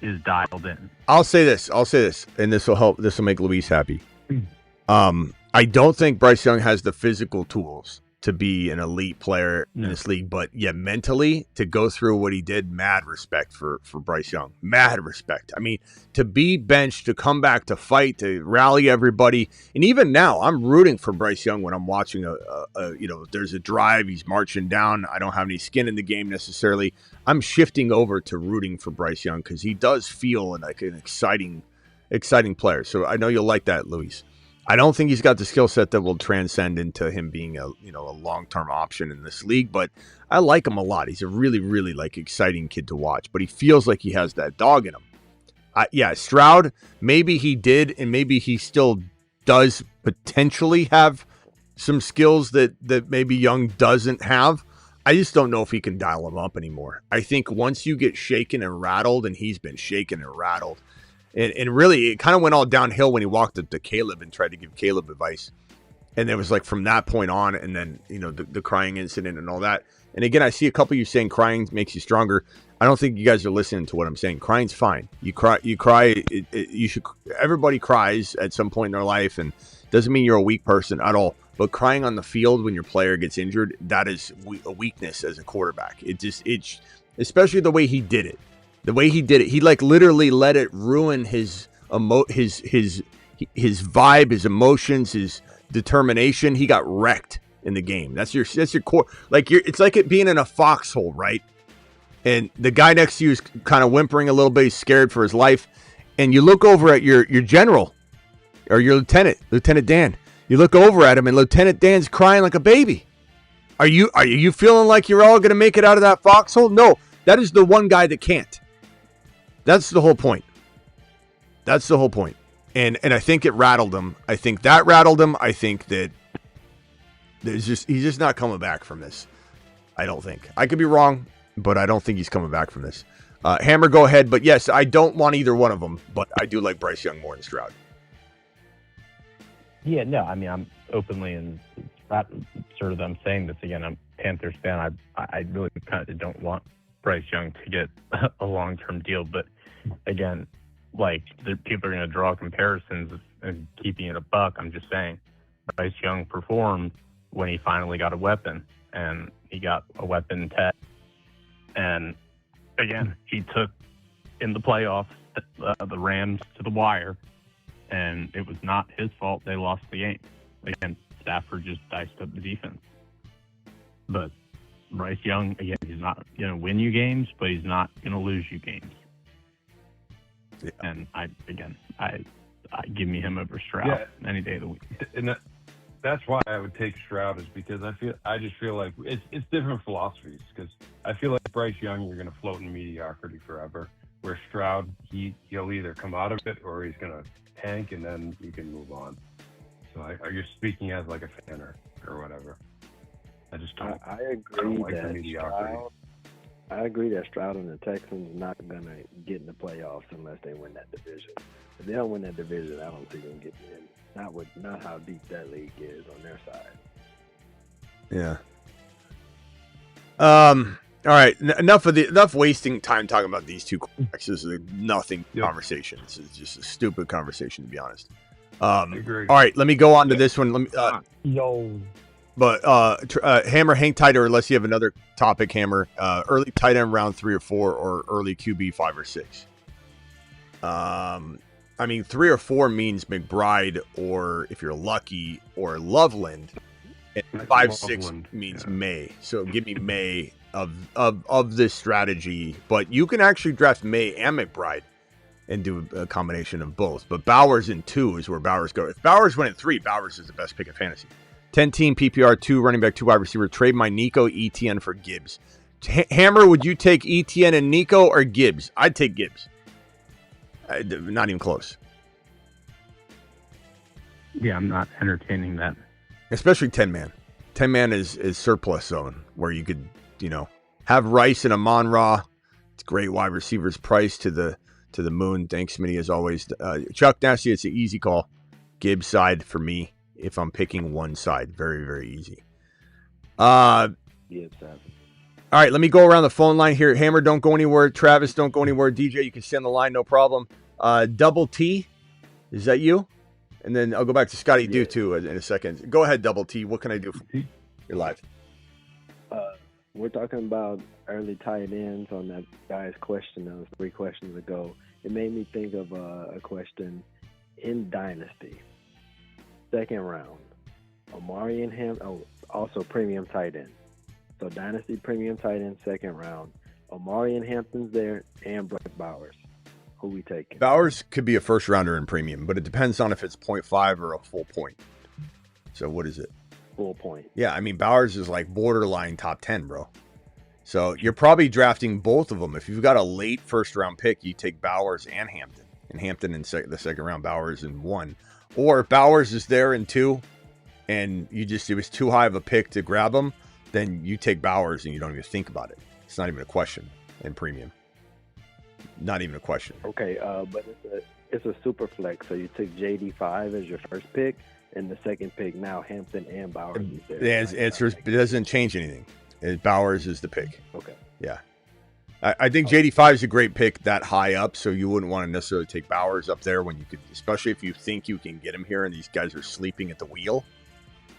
is dialed in. I'll say this, and this will help. This will make Luis happy. I don't think Bryce Young has the physical tools to be an elite player in this league, but mentally to go through what he did, mad respect for Bryce Young. Mad respect. I mean, to be benched, to come back, to fight, to rally everybody. And even now, I'm rooting for Bryce Young when I'm watching there's a drive, he's marching down. I don't have any skin in the game necessarily. I'm shifting over to rooting for Bryce Young because he does feel like an exciting player. So I know you'll like that, Luis. I don't think he's got the skill set that will transcend into him being a long-term option in this league, but I like him a lot. He's a really, really exciting kid to watch, but he feels like he has that dog in him. Stroud, maybe he did, and maybe he still does potentially have some skills that maybe Young doesn't have. I just don't know if he can dial him up anymore. I think once you get shaken and rattled, and he's been shaken and rattled, and really it kind of went all downhill when he walked up to Caleb and tried to give Caleb advice. And it was from that point on, and then, the crying incident and all that. And again, I see a couple of you saying crying makes you stronger. I don't think you guys are listening to what I'm saying. Crying's fine. You cry. You should. Everybody cries at some point in their life, and doesn't mean you're a weak person at all. But crying on the field when your player gets injured, that is a weakness as a quarterback. It's especially the way he did it. The way he did it, he literally let it ruin his vibe, his emotions, his determination. He got wrecked in the game. That's your core. It's like it being in a foxhole, right? And the guy next to you is kind of whimpering a little bit. He's scared for his life. And you look over at your general or your Lieutenant Dan. You look over at him, and Lieutenant Dan's crying like a baby. Are you feeling like you're all going to make it out of that foxhole? No, that is the one guy that can't. That's the whole point. And I think it rattled him. I think that rattled him. I think that he's just not coming back from this. I don't think. I could be wrong, but I don't think he's coming back from this. Hammer, go ahead. But yes, I don't want either one of them, but I do like Bryce Young more than Stroud. Yeah, no, I mean, I'm openly, and it's not sort of them saying this again. I'm a Panthers fan. I really kind of don't want Bryce Young to get a long-term deal, but again, people are going to draw comparisons and keeping it a buck. I'm just saying, Bryce Young performed when he finally got a weapon, and he got a weapon test. And again, he took in the playoffs the Rams to the wire. And it was not his fault they lost the game. Again, Stafford just diced up the defense. But Bryce Young, again, he's not going to win you games, but he's not going to lose you games. Yeah. And I give me him over Stroud any day of the week. And that's why I would take Stroud, is because I just feel like it's different philosophies. Because I feel like Bryce Young, you're going to float in mediocrity forever. Where Stroud, he'll either come out of it or he's going to tank, and then you can move on. So you're speaking as like a fan or whatever. I just don't. I agree like that the mediocrity. I agree that Stroud and the Texans are not gonna get in the playoffs unless they win that division. If they don't win that division, I don't see them getting in. Not how deep that league is on their side. Yeah. All right, enough wasting time talking about these two quarterbacks. This is a nothing conversation. This is just a stupid conversation, to be honest. I agree. All right, let me go on to this one. Let me. But Hammer, hang tight, or unless you have another topic, Hammer. Early tight end round 3 or 4, or early QB 5 or 6. I mean, 3 or 4 means McBride, or if you're lucky, or Loveland. And 5, 6 means May. So give me May of this strategy. But you can actually draft May and McBride and do a combination of both. But Bowers in 2 is where Bowers go. If Bowers went in 3, Bowers is the best pick in fantasy. 10-team PPR, 2 running back, 2 wide receiver. Trade my Nico ETN for Gibbs. Hammer, would you take ETN and Nico or Gibbs? I'd take Gibbs. Not even close. Yeah, I'm not entertaining that. Especially 10-man. 10-man is surplus zone where you could, have Rice and Amon-Ra. It's great wide receivers. Price to the moon. Thanks, Smitty, as always. Chuck Nasty, it's an easy call. Gibbs side for me if I'm picking one side. Very, very easy. Gibbs side. All right, let me go around the phone line here. Hammer, don't go anywhere. Travis, don't go anywhere. DJ, you can stay on the line, no problem. Double T, is that you? And then I'll go back to Scotty Do too in a second. Go ahead, Double T. What can I do for you? You're live. We're talking about early tight ends on that guy's question. That was 3 questions ago. It made me think of a question in Dynasty. 2nd round. Omari and him. Oh, also premium tight end. So Dynasty premium tight end, 2nd round. Omari and Hampton's there, and Brett Bowers. Who we taking? Bowers could be a first rounder in premium, but it depends on if it's 0.5 or a full point. So what is it? Full point. Yeah, I mean, Bowers is like borderline top 10, bro. So you're probably drafting both of them. If you've got a late first round pick, you take Bowers and Hampton. And Hampton in the second round, Bowers in 1. Or if Bowers is there in 2, and it was too high of a pick to grab him, then you take Bowers and you don't even think about it. It's not even a question in premium. Not even a question. Okay, but it's a super flex. So you took JD5 as your first pick, and the second pick now Hampton and Bowers is there. It doesn't change anything. Bowers is the pick. Okay. Yeah. I think JD5 is a great pick that high up, so you wouldn't want to necessarily take Bowers up there when you could, especially if you think you can get him here and these guys are sleeping at the wheel.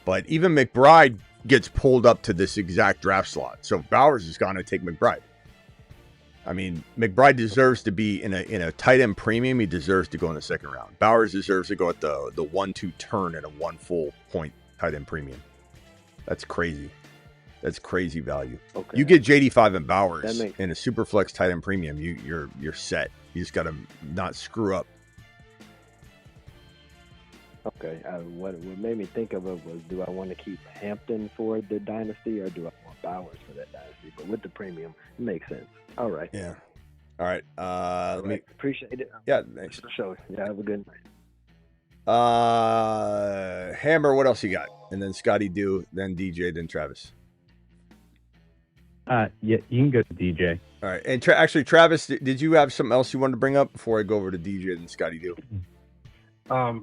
But even McBride gets pulled up to this exact draft slot. So Bowers is going to take McBride. I mean, McBride deserves to be in a tight end premium. He deserves to go in the second round. Bowers deserves to go at the 1-2 turn at a 1 full point tight end premium. That's crazy. That's crazy value. Okay. You get JD5 and Bowers in a super flex tight end premium, you're set. You just got to not screw up. Okay. What made me think of it was, do I want to keep Hampton for the dynasty or do I want Bowers for that dynasty? But with the premium, it makes sense. All right. Yeah. All right. Let me appreciate it. Yeah. Thanks. For sure. Yeah. Have a good night. Hammer. What else you got? And then Scotty Do, then DJ, then Travis. Yeah, you can go to DJ. All right. And actually, Travis, did you have something else you wanted to bring up before I go over to DJ and Scotty Do? I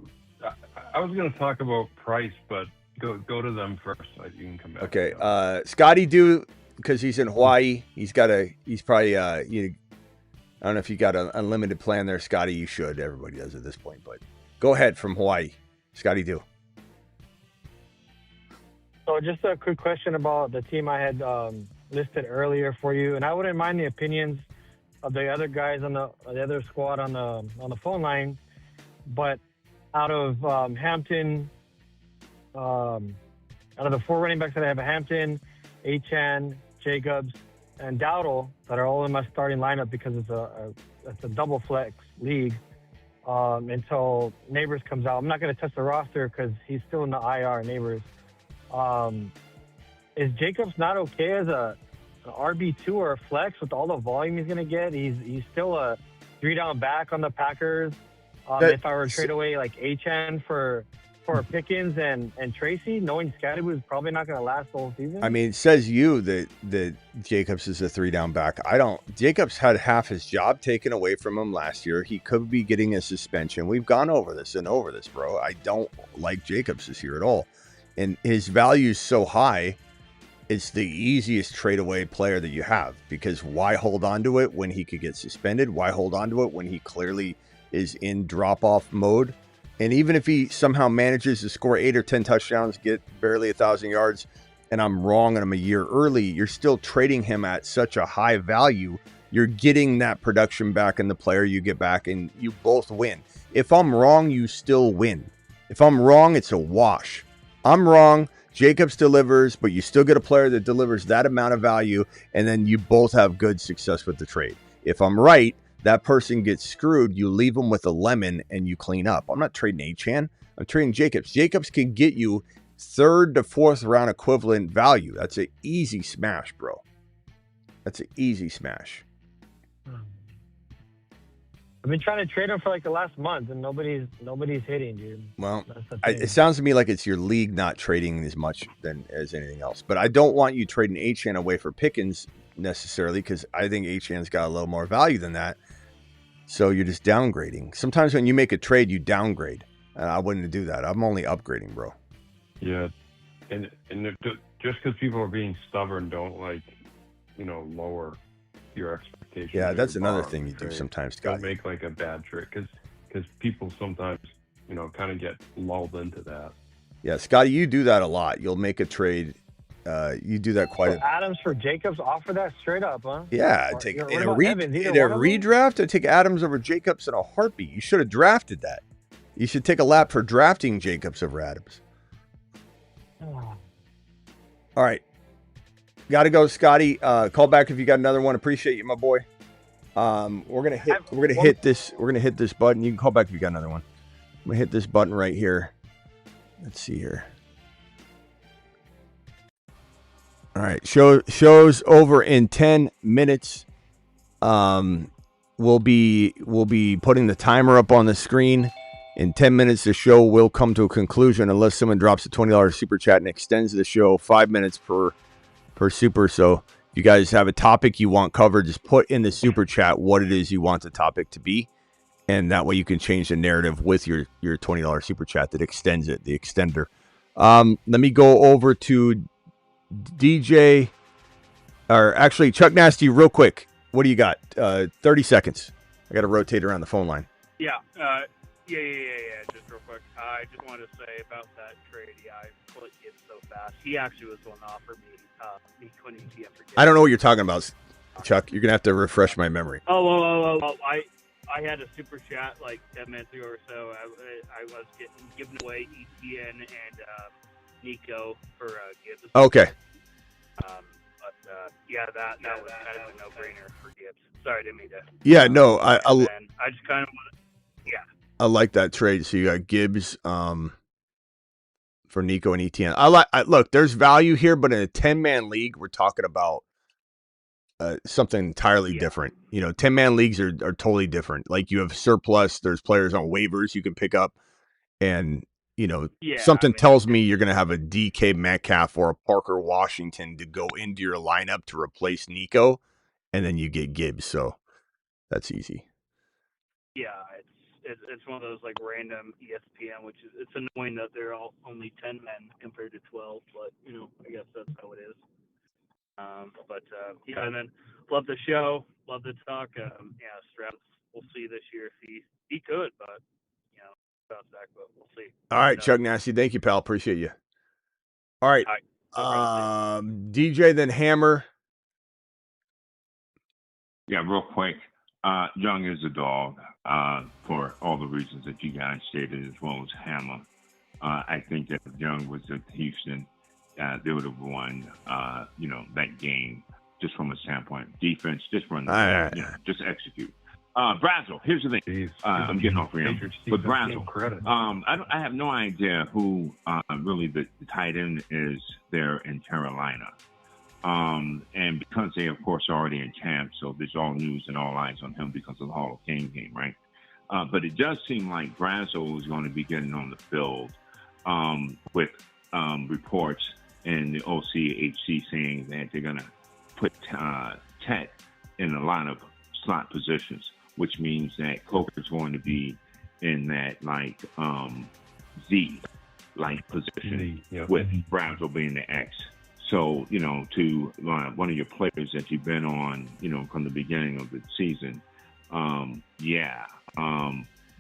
was going to talk about Price, but go to them first. So you can come back. Okay. Scotty Do, because he's in Hawaii, he's probably, I don't know if you got an unlimited plan there, Scotty. You should. Everybody does at this point. But go ahead from Hawaii. Scotty Do. So just a quick question about the team I had listed earlier for you, and I wouldn't mind the opinions of the other guys on the other squad on the phone line, but out of Hampton, out of the 4 running backs that I have, Hampton, Achane, Jacobs, and Dowdle that are all in my starting lineup because it's a double flex league until Neighbors comes out. I'm not going to touch the roster because he's still in the IR, Neighbors. Is Jacobs not okay as an RB2 or a flex with all the volume he's going to get? He's still a 3-down back on the Packers. If I were to trade away like Achane for Pickens and Tracy, knowing Scotty was probably not going to last the whole season. I mean, it says you that Jacobs is a 3-down back. Jacobs had half his job taken away from him last year. He could be getting a suspension. We've gone over this, bro. I don't like Jacobs this year at all. And his value is so high, it's the easiest trade away player that you have, because why hold on to it when he could get suspended? Why hold on to it when he clearly is in drop-off mode? And even if he somehow manages to score 8 or 10 touchdowns, get barely 1,000 yards, and I'm wrong and I'm a year early, you're still trading him at such a high value. You're getting that production back in the player you get back, and you both win. If I'm wrong, you still win. If I'm wrong, it's a wash. I'm wrong. Jacobs delivers, but you still get a player that delivers that amount of value, and then you both have good success with the trade. If I'm right, that person gets screwed. You leave them with a lemon and you clean up. I'm not trading Achane. I'm trading Jacobs. Jacobs can get you 3rd to 4th round equivalent value. That's an easy smash, bro. That's an easy smash. I've been trying to trade him for like the last month, and nobody's hitting, dude. Well, it sounds to me like it's your league not trading as much as anything else. But I don't want you trading Achane away for Pickens necessarily, because I think Achane's got a little more value than that. So you're just downgrading. Sometimes when you make a trade, you downgrade. I wouldn't do that. I'm only upgrading, bro. Yeah, and just because people are being stubborn, don't lower your expectations. Yeah, that's another thing you do sometimes, Scott. Don't make like a bad trick, because people sometimes kind of get lulled into that. Yeah, Scotty, you do that a lot. You'll make a trade. You do that quite a bit. Adams for Jacobs, offer that straight up, huh? Yeah, in a redraft, I take Adams over Jacobs in a heartbeat. You should have drafted that. You should take a lap for drafting Jacobs over Adams. All right. Got to go, Scotty. Call back if you got another one. Appreciate you, my boy. We're gonna hit this button. You can call back if you got another one. I'm gonna hit this button right here. Let's see here. All right, shows over in 10 minutes. We'll be putting the timer up on the screen. In 10 minutes, the show will come to a conclusion unless someone drops a $20 super chat and extends the show 5 minutes per super. So if you guys have a topic you want covered, just put in the super chat what it is you want the topic to be. And that way you can change the narrative with your $20 super chat that extends it, the extender. Let me go over to DJ, or actually Chuck Nasty real quick. What do you got? 30 seconds. I got to rotate around the phone line. Yeah. Just real quick. I just wanted to say about that trade. Yeah, I split Gibbs so fast. He actually was the one to offer me 20 TM for Gibbs. I don't know what you're talking about, Chuck. You're going to have to refresh my memory. I had a super chat like 10 minutes ago or so. I was giving away ETN and Nico for Gibbs. Okay. That was kind of a no-brainer for Gibbs. Sorry, I didn't mean to. Yeah, no, I just kind of want to. Yeah. I like that trade. So you got Gibbs for Nico and ETN. Look, there's value here, but in a 10-man league, we're talking about something entirely different. 10-man leagues are totally different. Like you have surplus. There's players on waivers you can pick up, and something tells me you're going to have a DK Metcalf or a Parker Washington to go into your lineup to replace Nico, and then you get Gibbs. So that's easy. Yeah, it's one of those like random ESPN, which is it's annoying that they're all only 10 men compared to 12, but I guess that's how it is. And then love the show, love the talk. Strauss, we'll see this year if he could, but bounce back, but we'll see. All right, Chuck Nasty, thank you, pal. Appreciate you. All right, DJ, then Hammer. Yeah, real quick. Young is a dog for all the reasons that you guys stated, as well as Hammer. I think that if Young was at Houston, they would have won, that game just from a standpoint. Defense, just run the ball, just execute. Brazel, here's the thing. I'm getting off for him. But Brazel, I have no idea who really the tight end is there in Carolina. And because they, of course, are already in camp, so there's all news and all eyes on him because of the Hall of Fame game, right? But it does seem like Brazel is going to be getting on the field with reports in the OCHC saying that they're going to put Tet in a lot of slot positions, which means that Coker's going to be in that Z position with Brazel being the X. So, to one of your players that you've been on, from the beginning of the season,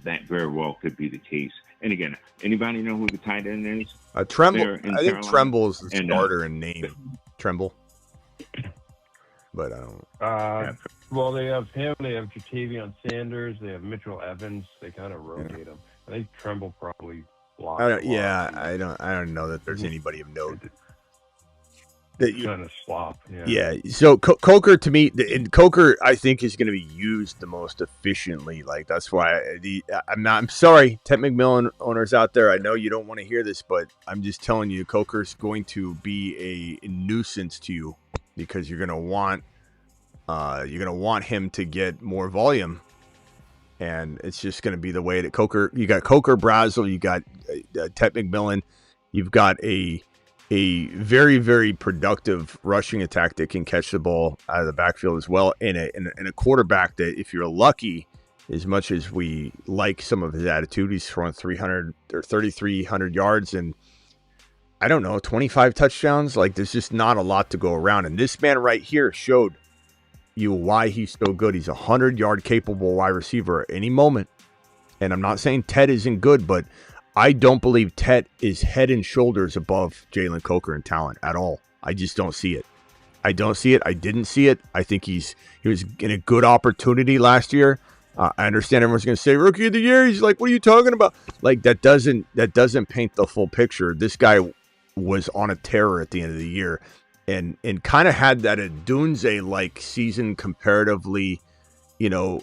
that very well could be the case. And again, anybody know who the tight end is? Tremble. I think Tremble is the starter in name. Tremble. But I don't. Well, they have him. They have Jatavion Sanders. They have Mitchell Evans. They kind of rotate them. I think Tremble probably blocks. I don't know that there's anybody of note. Kind of slop. Yeah. So Coker, to me, Coker, I think, is going to be used the most efficiently. Like, that's why I'm sorry, Ted McMillan owners out there. I know you don't want to hear this, but I'm just telling you, Coker's going to be a nuisance to you because you're going to want him to get more volume. And it's just going to be the way that Coker, you got Coker, Brazel, you got Ted McMillan, you've got a very, very productive rushing attack that can catch the ball out of the backfield as well. And a quarterback that, if you're lucky, as much as we like some of his attitude, he's throwing 300 or 3,300 yards and, I don't know, 25 touchdowns. Like, there's just not a lot to go around. And this man right here showed you why he's so good. He's a 100-yard capable wide receiver at any moment. And I'm not saying Ted isn't good, but I don't believe Tet is head and shoulders above Jalen Coker in talent at all. I just don't see it. I don't see it. I didn't see it. I think he was in a good opportunity last year. I understand everyone's going to say rookie of the year. He's like, what are you talking about? Like, that doesn't paint the full picture. This guy was on a tear at the end of the year and kind of had that Adunze-like season comparatively to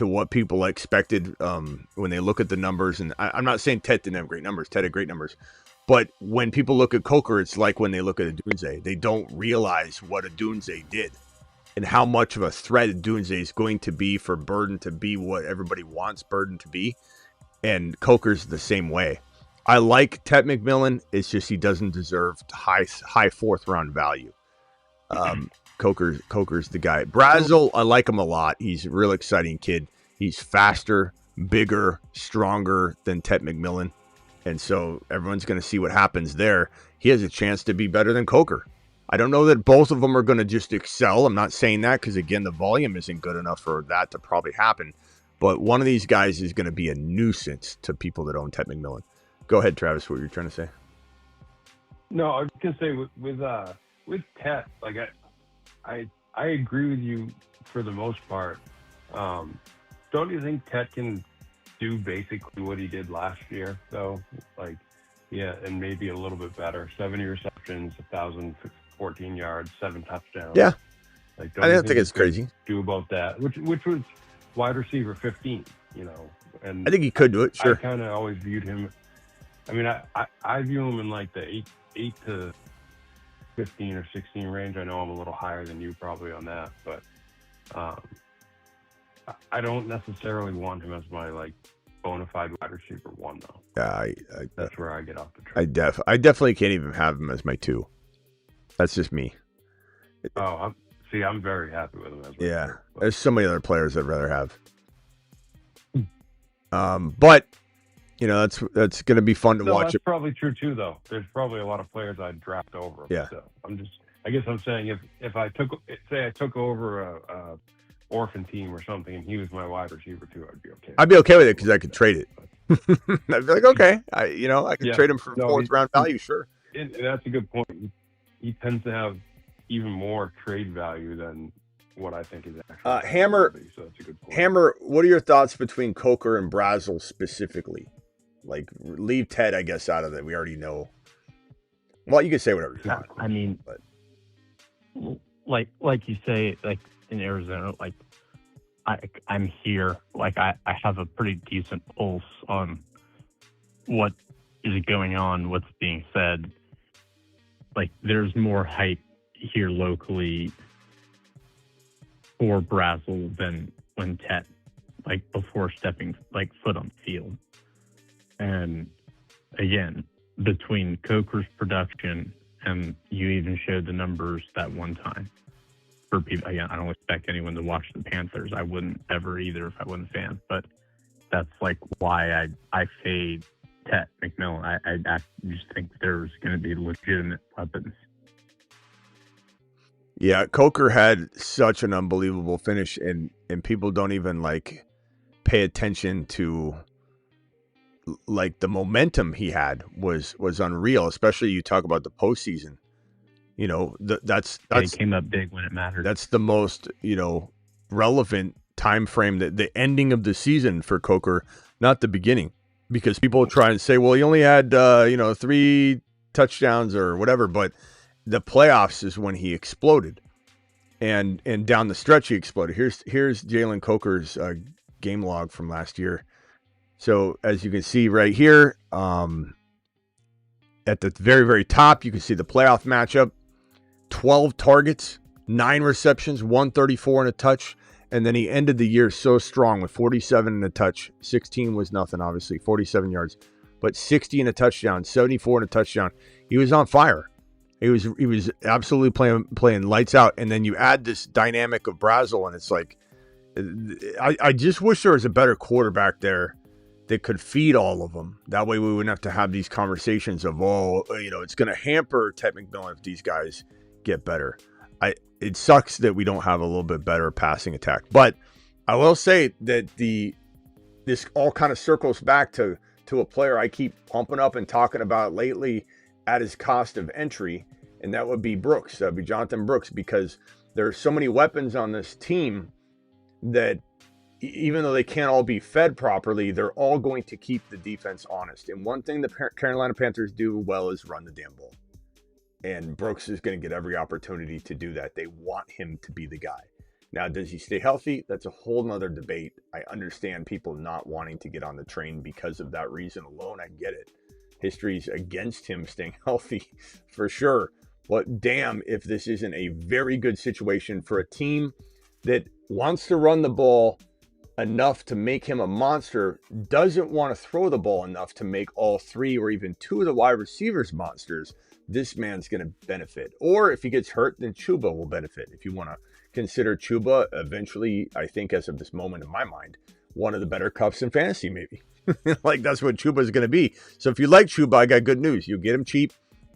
what people expected when they look at the numbers. And I'm not saying Tet didn't have great numbers. Tet had great numbers. But when people look at Coker, it's like when they look at Adunze. They don't realize what Adunze did and how much of a threat Adunze is going to be for Burden to be what everybody wants Burden to be. And Coker's the same way. I like Tet McMillan. It's just he doesn't deserve high fourth round value. Coker's the guy. Brazel, I like him a lot. He's a real exciting kid. He's faster, bigger, stronger than Tet McMillan. And so everyone's going to see what happens there. He has a chance to be better than Coker. I don't know that both of them are going to just excel. I'm not saying that because, again, the volume isn't good enough for that to probably happen. But one of these guys is going to be a nuisance to people that own Tet McMillan. Go ahead, Travis, what you're trying to say. No, I was going to say with Tet, like I agree with you for the most part. Don't you think Tet can do basically what he did last year, though? Like, yeah, and maybe a little bit better. 70 receptions, 1,014 yards, 7 touchdowns. Yeah. Like, I don't think it's crazy. Do about that, which was wide receiver 15, And I think he could do it, sure. I kind of always viewed him. I mean, I view him in like the 8 to 15 or 16 range. I know I'm a little higher than you probably on that, but I don't necessarily want him as my like bona fide wide receiver 1 though. Yeah, that's where I get off the track. I definitely can't even have him as my 2. That's just me. Oh, I'm very happy with him as my 2. There's so many other players I'd rather have. But that's going to be fun to watch. That's probably true too, though. There's probably a lot of players I'd draft over him. Yeah. So I guess I'm saying if I took over a orphan team or something and he was my wide receiver too, I'd be okay. I'd be okay with it because I could trade it. I'd be like, okay, I could trade him for fourth round value, sure. And that's a good point. He tends to have even more trade value than what I think is actually. Hammer. So that's a good point. Hammer, what are your thoughts between Coker and Brazel specifically? Like, leave Ted, I guess, out of it. We already know. Well, you can say whatever you want. I mean, but like you say, like in Arizona, like I'm here. Like I have a pretty decent pulse on what is going on, what's being said. Like there's more hype here locally for Brazel than when Tet, like before stepping like foot on the field. And again, between Coker's production and you even showed the numbers that one time for people. Again, I don't expect anyone to watch the Panthers. I wouldn't ever either if I wasn't a fan. But that's like why I fade Tet McMillan. I just think there's going to be legitimate weapons. Yeah, Coker had such an unbelievable finish, and people don't even like pay attention to like the momentum he had was unreal. Especially you talk about the postseason. That's it came up big when it mattered. That's the most relevant time frame, that the ending of the season for Coker, not the beginning, because people try and say, well, he only had 3 touchdowns or whatever, but the playoffs is when he exploded, and down the stretch he exploded. Here's Jalen Coker's game log from last year. So as you can see right here, at the very, very top, you can see the playoff matchup: 12 targets, 9 receptions, 134 and a touch. And then he ended the year so strong with 47 and a touch. 16 was nothing, obviously, 47 yards, but 60 and a touchdown, 74 and a touchdown. He was on fire. He was absolutely playing lights out. And then you add this dynamic of Brazel, and it's like, I just wish there was a better quarterback there that could feed all of them. That way we wouldn't have to have these conversations of, it's going to hamper Tet McMillan if these guys get better. It sucks that we don't have a little bit better passing attack. But I will say that this all kind of circles back to a player I keep pumping up and talking about lately at his cost of entry, and that would be Brooks. That would be Jonathan Brooks, because there are so many weapons on this team that even though they can't all be fed properly, they're all going to keep the defense honest. And one thing the Carolina Panthers do well is run the damn ball. And Brooks is going to get every opportunity to do that. They want him to be the guy. Now, does he stay healthy? That's a whole nother debate. I understand people not wanting to get on the train because of that reason alone. I get it. History's against him staying healthy for sure. But damn, if this isn't a very good situation for a team that wants to run the ball enough to make him a monster, doesn't want to throw the ball enough to make all 3 or even 2 of the wide receivers monsters, this man's going to benefit. Or if he gets hurt, then Chuba will benefit. If you want to consider Chuba eventually, I think as of this moment in my mind, one of the better cuffs in fantasy maybe. Like that's what Chuba is going to be. So if you like Chuba, I got good news. You get him cheap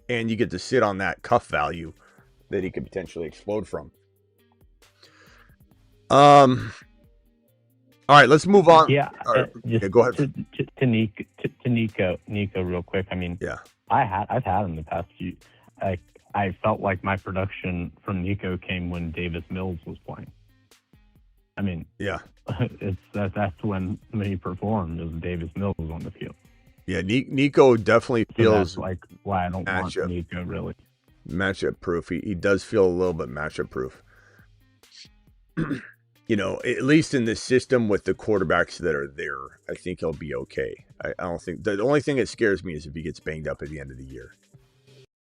and you get to sit on that cuff value that he could potentially explode from. All right, let's move on. Yeah, go ahead. To Nico real quick. I mean, yeah, I've had him the past few. I felt like my production from Nico came when Davis Mills was playing. I mean, yeah, that's when he performed. As Davis Mills was on the field. Yeah, Nico definitely feels that's like why I don't want Nico really matchup proof. He does feel a little bit matchup proof. You know, at least in this system with the quarterbacks that are there, I think he'll be okay. I don't think the only thing that scares me is if he gets banged up at the end of the year.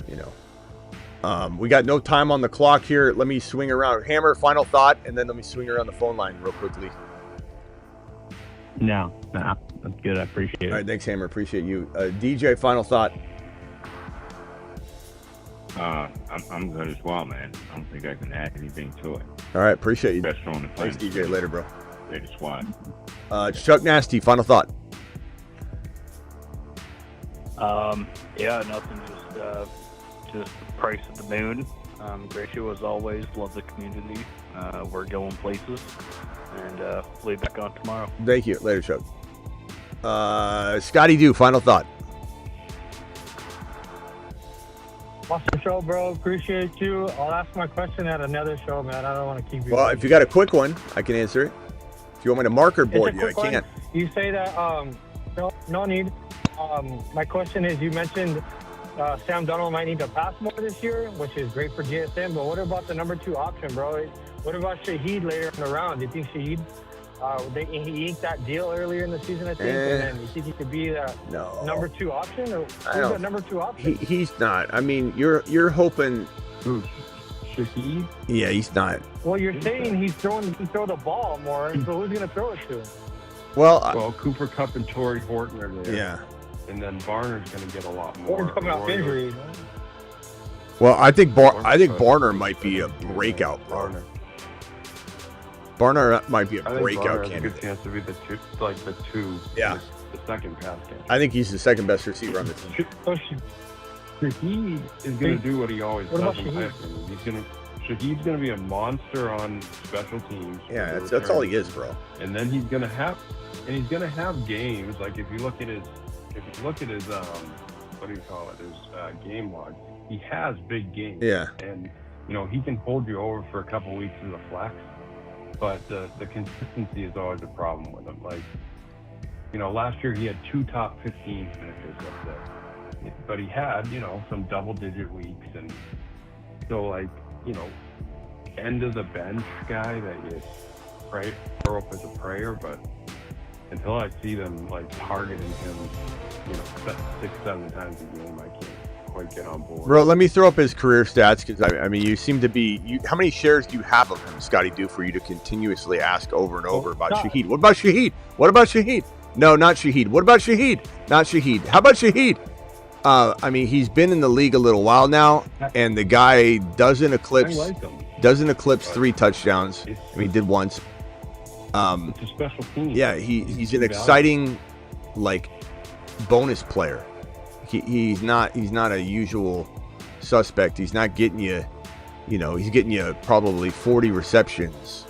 You know, we got no time on the clock here. Let me swing around. Hammer, final thought, and then let me swing around the phone line real quickly. No, that's good. I appreciate it. All right, thanks, Hammer. Appreciate you. DJ, final thought. I'm good as well, man. I don't think I can add anything to it. All right, appreciate you. Best on the Thanks, DJ. Later, bro. Later, squad. Chuck Nasty, final thought. Yeah, nothing. Just Price at the moon. Great show as always. Love the community. We're going places, and we'll be back on tomorrow. Thank you. Later, Chuck. Scotty Dew, final thought. Awesome show, bro. Appreciate you. I'll ask my question at another show, man. I don't want to keep you. Well, if you got a quick one, I can answer it. If you want me to marker board you, I can't. You say that, no need. My question is, you mentioned Sam Darnold might need to pass more this year, which is great for GSM, but what about the number 2 option, bro? What about Shaheed later in the round? Do you think Shaheed, he inked that deal earlier in the season, I think, and then you think he could be the number 2 option? Or who's the number 2 option? He's not. I mean, you're hoping. Shaheed? Yeah, he's not. Well, you're saying he can throw the ball more, so who's going to throw it to? Well, Cooper Kupp and Torrey Horton are there. Yeah. And then Barner's going to get a lot more. Horton's coming off injury. Well, I think Barner might be a breakout, bro. Barner might be a breakout candidate. Has a good chance to be the two. Yeah. The second pass catcher. I think he's the second best receiver on the team. Shaheed is going to do what he always does. Shaheed's going to be a monster on special teams. Yeah, that's all he is, bro. And then he's going to have games like if you look at his what do you call it? His game log. He has big games. Yeah. And he can hold you over for a couple weeks as a flex. But the consistency is always a problem with him. Like, last year he had 2 top 15 finishes up there. But he had, some double-digit weeks. And so, end of the bench guy that you throw up as a prayer. But until I see them, targeting him, 6-7 times a game, I can't quite get on board. Bro, let me throw up his career stats because I mean, you seem to be. How many shares do you have of him, Scotty? Do for you to continuously ask over and over about Shaheed? What about Shaheed? What about Shaheed? No, not Shaheed. What about Shaheed? Not Shaheed. How about Shaheed? I mean, he's been in the league a little while now, and the guy doesn't eclipse 3 touchdowns. I mean, he did once. It's a special team. Yeah, he's an exciting bonus player. He's not a usual suspect. He's not getting you, he's getting you probably 40 receptions,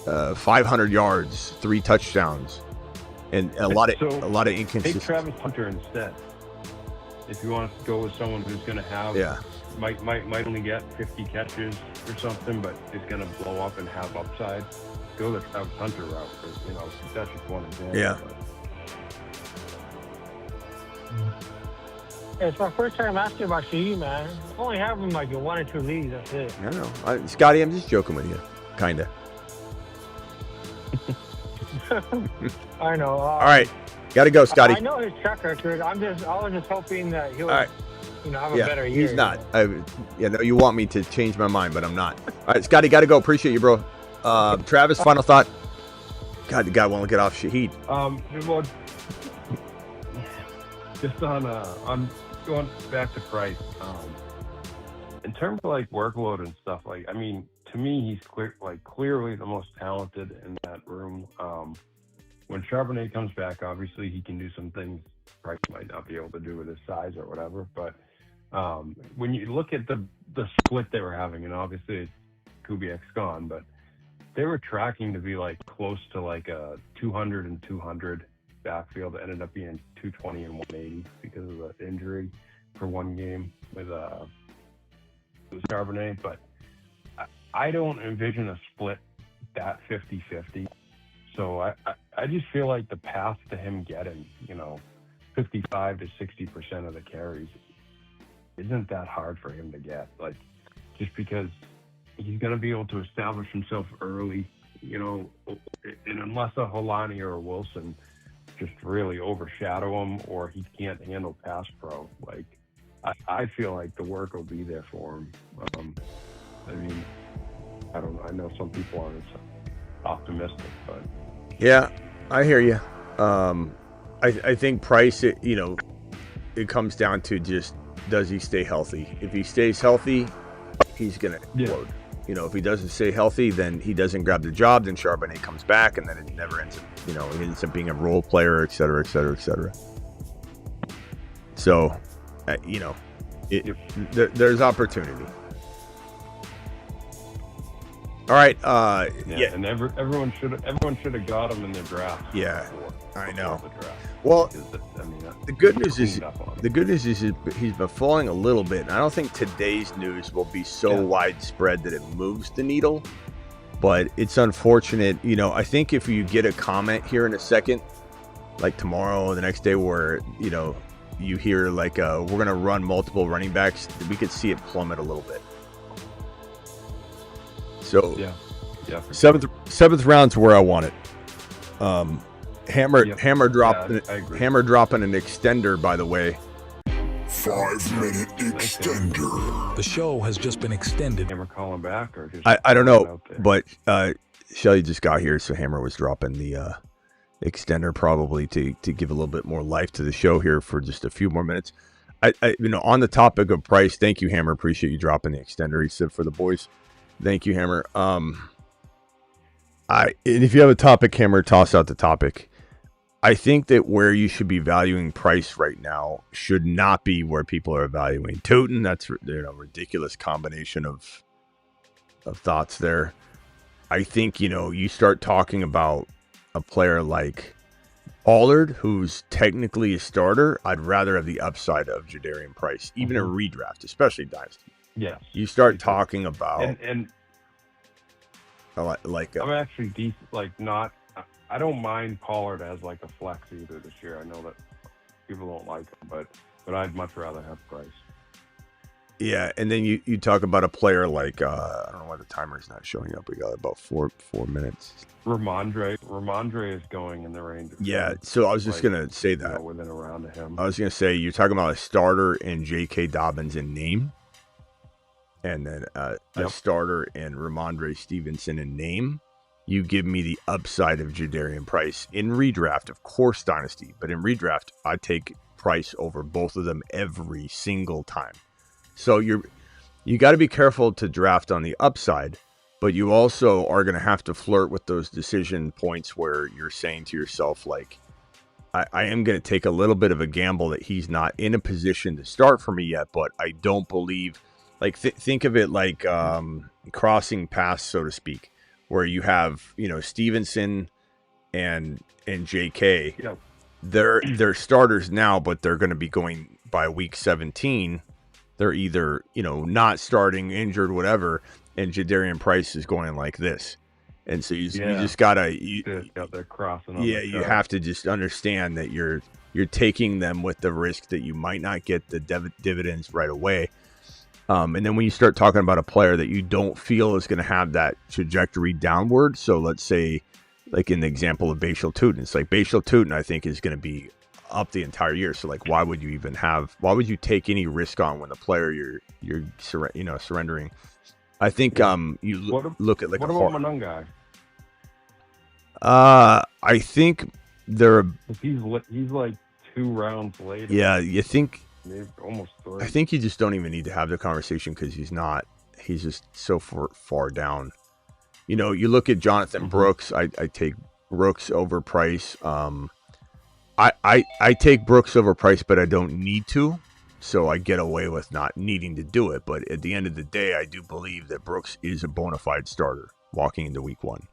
500 yards, 3 touchdowns, and a lot of inconsistency. Take Travis Hunter instead. If you want to go with someone who's going to have, might only get 50 catches or something, but is going to blow up and have upside, go the Travis Hunter route. That's just one example. Yeah. It's my first time asking about Shaheed, man. I only have him in 1 or 2 leagues. That's it. I know, Scotty. I'm just joking with you. kind of. I know. All right, got to go, Scotty. I know his track record. I was just hoping that he would, All right. have a better year. He's not. You want me to change my mind, but I'm not. All right, Scotty, got to go. Appreciate you, bro. Travis, final thought. God, the guy won't get off Shahid. Well, just on going back to Price. In terms of like workload and stuff, like I mean, to me, he's clearly the most talented in that room. When Charbonnet comes back, obviously he can do some things Price might not be able to do with his size or whatever. But when you look at the split they were having, and obviously Kubiak's gone, but they were tracking to be like close to like a 200 and 200 backfield. That ended up being 220 and 180 because of the injury for one game with Charbonnet. But I don't envision a split that 50-50. So I just feel like the path to him getting, 55 to 60% of the carries isn't that hard for him to get. Like, just because he's going to be able to establish himself early, and unless a Holani or a Wilson just really overshadow him or he can't handle pass pro, like, I feel like the work will be there for him. I mean, I don't know. I know some people aren't optimistic, but yeah, I hear you. I think Price, it comes down to just, does he stay healthy? If he stays healthy, he's going to explode. If he doesn't stay healthy, then he doesn't grab the job, then Charbonnet comes back, and then it never ends up, he ends up being a role player, et cetera, et cetera, et cetera. So, there's opportunity. All right. And everyone should have got him in their draft. Yeah, I know. The draft. Well, the good news is he's been falling a little bit. And I don't think today's news will be so widespread that it moves the needle. But it's unfortunate. I think if you get a comment here in a second, like tomorrow or the next day, where you hear like we're gonna run multiple running backs, we could see it plummet a little bit. So seventh round's where I want it. Hammer dropping an extender, by the way. 5-minute extender. The show has just been extended. Hammer calling back, or just I don't know, but Shelly just got here, so Hammer was dropping the extender probably to give a little bit more life to the show here for just a few more minutes. On the topic of Price, thank you, Hammer. Appreciate you dropping the extender. He said for the boys. Thank you, Hammer. And if you have a topic, Hammer, toss out the topic. I think that where you should be valuing Price right now should not be where people are valuing Tootin. That's ridiculous combination of thoughts there. I think you start talking about a player like Allard, who's technically a starter. I'd rather have the upside of Jadarian Price, even a redraft, especially Dynasty. Yes. You start talking about and I'm actually decent. I don't mind Pollard as like a flex either this year. I know that people don't like him, but I'd much rather have Price. Yeah, and then you talk about a player like I don't know why the timer's not showing up. We got about four minutes. Ramondre is going in the range. Yeah, so I was just gonna say that within a round of him. I was gonna say you're talking about a starter in J.K. Dobbins in name, and then a starter in Ramondre Stevenson in name. You give me the upside of Jadarian Price in redraft, of course, Dynasty, but in redraft, I take Price over both of them every single time. So you got to be careful to draft on the upside, but you also are going to have to flirt with those decision points where you're saying to yourself, like, I am going to take a little bit of a gamble that he's not in a position to start for me yet, but I don't believe, like, think of it like crossing paths, so to speak, where you have, Stevenson and JK. Yep. They're starters now, but they're going to be going by week 17. They're either, not starting, injured, whatever, and Jadarian Price is going like this. And so you just got to... they're crossing on you have to just understand that you're taking them with the risk that you might not get the dividends right away. And then when you start talking about a player that you don't feel is going to have that trajectory downward, so let's say, like in the example of Bashal Tootin, it's like Bashal Tootin, I think, is going to be up the entire year. So like, why would you take any risk on when the player you're surrendering? I think look at like what about Manungai? I think he's like 2 rounds later. Yeah, you think maybe almost 3. I think you just don't even need to have the conversation because he's just so far down. You know, you look at Jonathan Brooks. I take Brooks over Price. I take Brooks over Price, but I don't need to, so I get away with not needing to do it. But at the end of the day, I do believe that Brooks is a bona fide starter walking into week 1.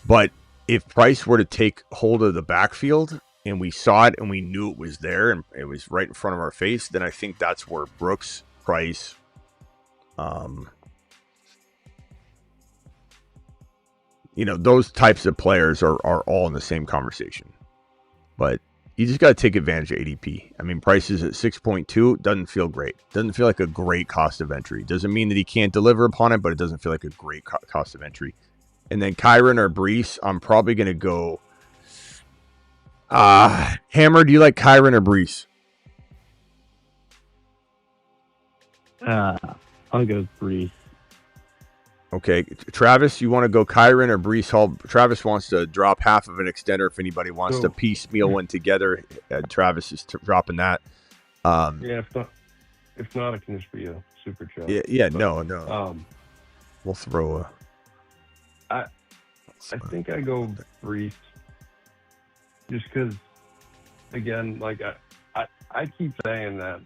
But if Price were to take hold of the backfield and we saw it and we knew it was there and it was right in front of our face, then I think that's where Brooks, Price, those types of players are all in the same conversation. But you just got to take advantage of ADP. I mean, Price is at 6.2. Doesn't feel great. Doesn't feel like a great cost of entry. Doesn't mean that he can't deliver upon it, but it doesn't feel like a great cost of entry. And then Kyren or Brees, I'm probably going to go. Hammer, do you like Kyren or Brees? I'll go Brees. Okay, Travis, you want to go Kyren or Brees Hall? Travis wants to drop half of an extender if anybody wants to piecemeal one together. Travis is dropping that. If not, it can just be a super chat. Yeah, no. We'll throw I think I go Brees just because, again, like I keep saying that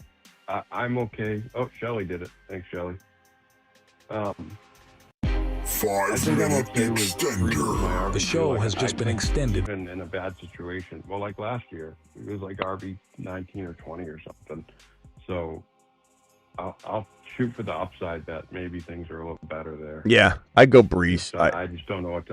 I'm okay. Oh, Shelly did it. Thanks, Shelly. 5-minute extender. The show has just been extended. Even in a bad situation. Well, like last year, it was like RB 19 or 20 or something. So I'll shoot for the upside that maybe things are a little better there. Yeah, I'd go Brees. I just don't know what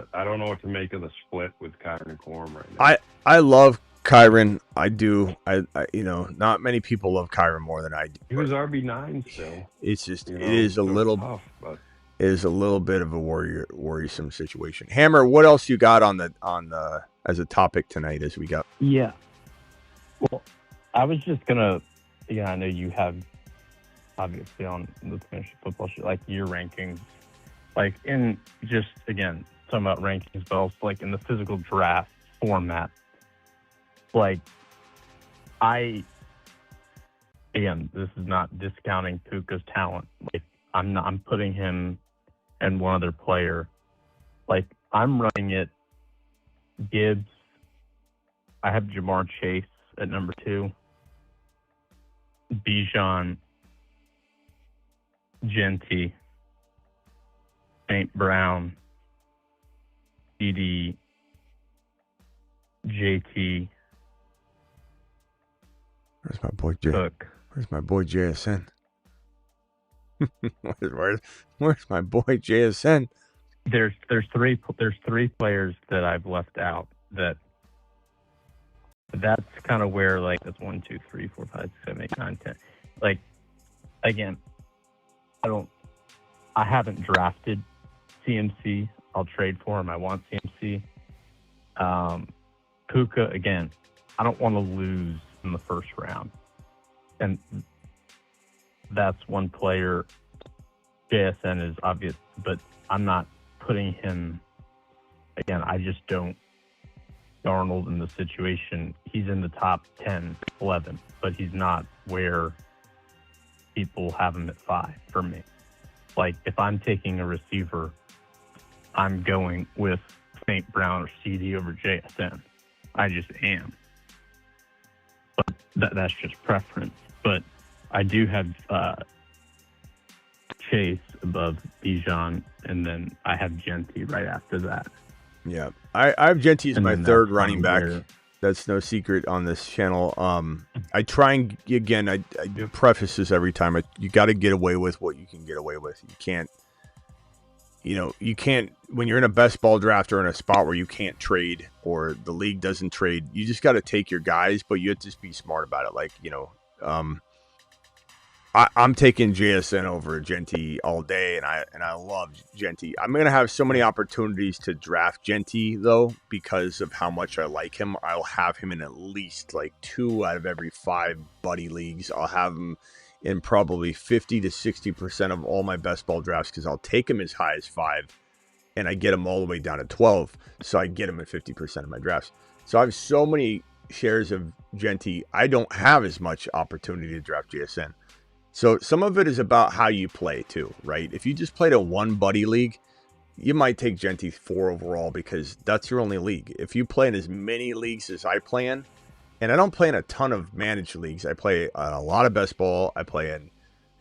to make of the split with Kyren and Corum right now. I love Kyren. I do. I not many people love Kyren more than I do. He was RB9 still. It's just it is a little tough, but it is a little bit of a worrisome situation. Hammer, what else you got on the as a topic tonight as we go? Yeah. Well, I was just gonna. Yeah, I know you have obviously on the Fantasy Football Show, like your rankings, like in just again talking about rankings, but also like in the physical draft format. Like again, this is not discounting Puka's talent. Like I'm putting him and one other player. Like I'm running it Gibbs. I have Jamar Chase at number 2. Bijan, Genty, St. Brown, CD, JT. Where's my boy Jay? Cook. Where's my boy JSN? Where's my boy JSN? There's three players that I've left out. That's kind of where like that's 1, 2, 3, 4, 5, 6, 7, 8, 9, 10. Like again, I haven't drafted CMC. I'll trade for him. I want CMC. Puka again. I don't want to lose in the first round, and that's one player. JSN is obvious, but I'm not putting him. Again, I just don't. Darnold in the situation, he's in the top 10, 11, but he's not where people have him at 5 for me. Like, if I'm taking a receiver, I'm going with St. Brown or CD over JSN. I just am. But that's just preference. But I do have Chase above Bijan, and then I have Genty right after that. Yeah, I have Genty as my third running back. That's no secret on this channel. I try and again, I preface this every time. You got to get away with what you can get away with. You can't when you're in a best ball draft or in a spot where you can't trade or the league doesn't trade. You just got to take your guys, but you have to just be smart about it. Like I'm taking JSN over Genty all day, and I love Genty. I'm gonna have so many opportunities to draft Genty though because of how much I like him. I'll have him in at least like 2 out of every 5 buddy leagues. I'll have him in probably 50 to 60% of all my best ball drafts because I'll take him as high as 5, and I get him all the way down to 12, so I get him in 50% of my drafts. So I have so many shares of Genty. I don't have as much opportunity to draft JSN. So some of it is about how you play too, right? If you just played a 1 buddy league, you might take Genty 4 overall because that's your only league. If you play in as many leagues as I play in, and I don't play in a ton of managed leagues, I play a lot of best ball. I play in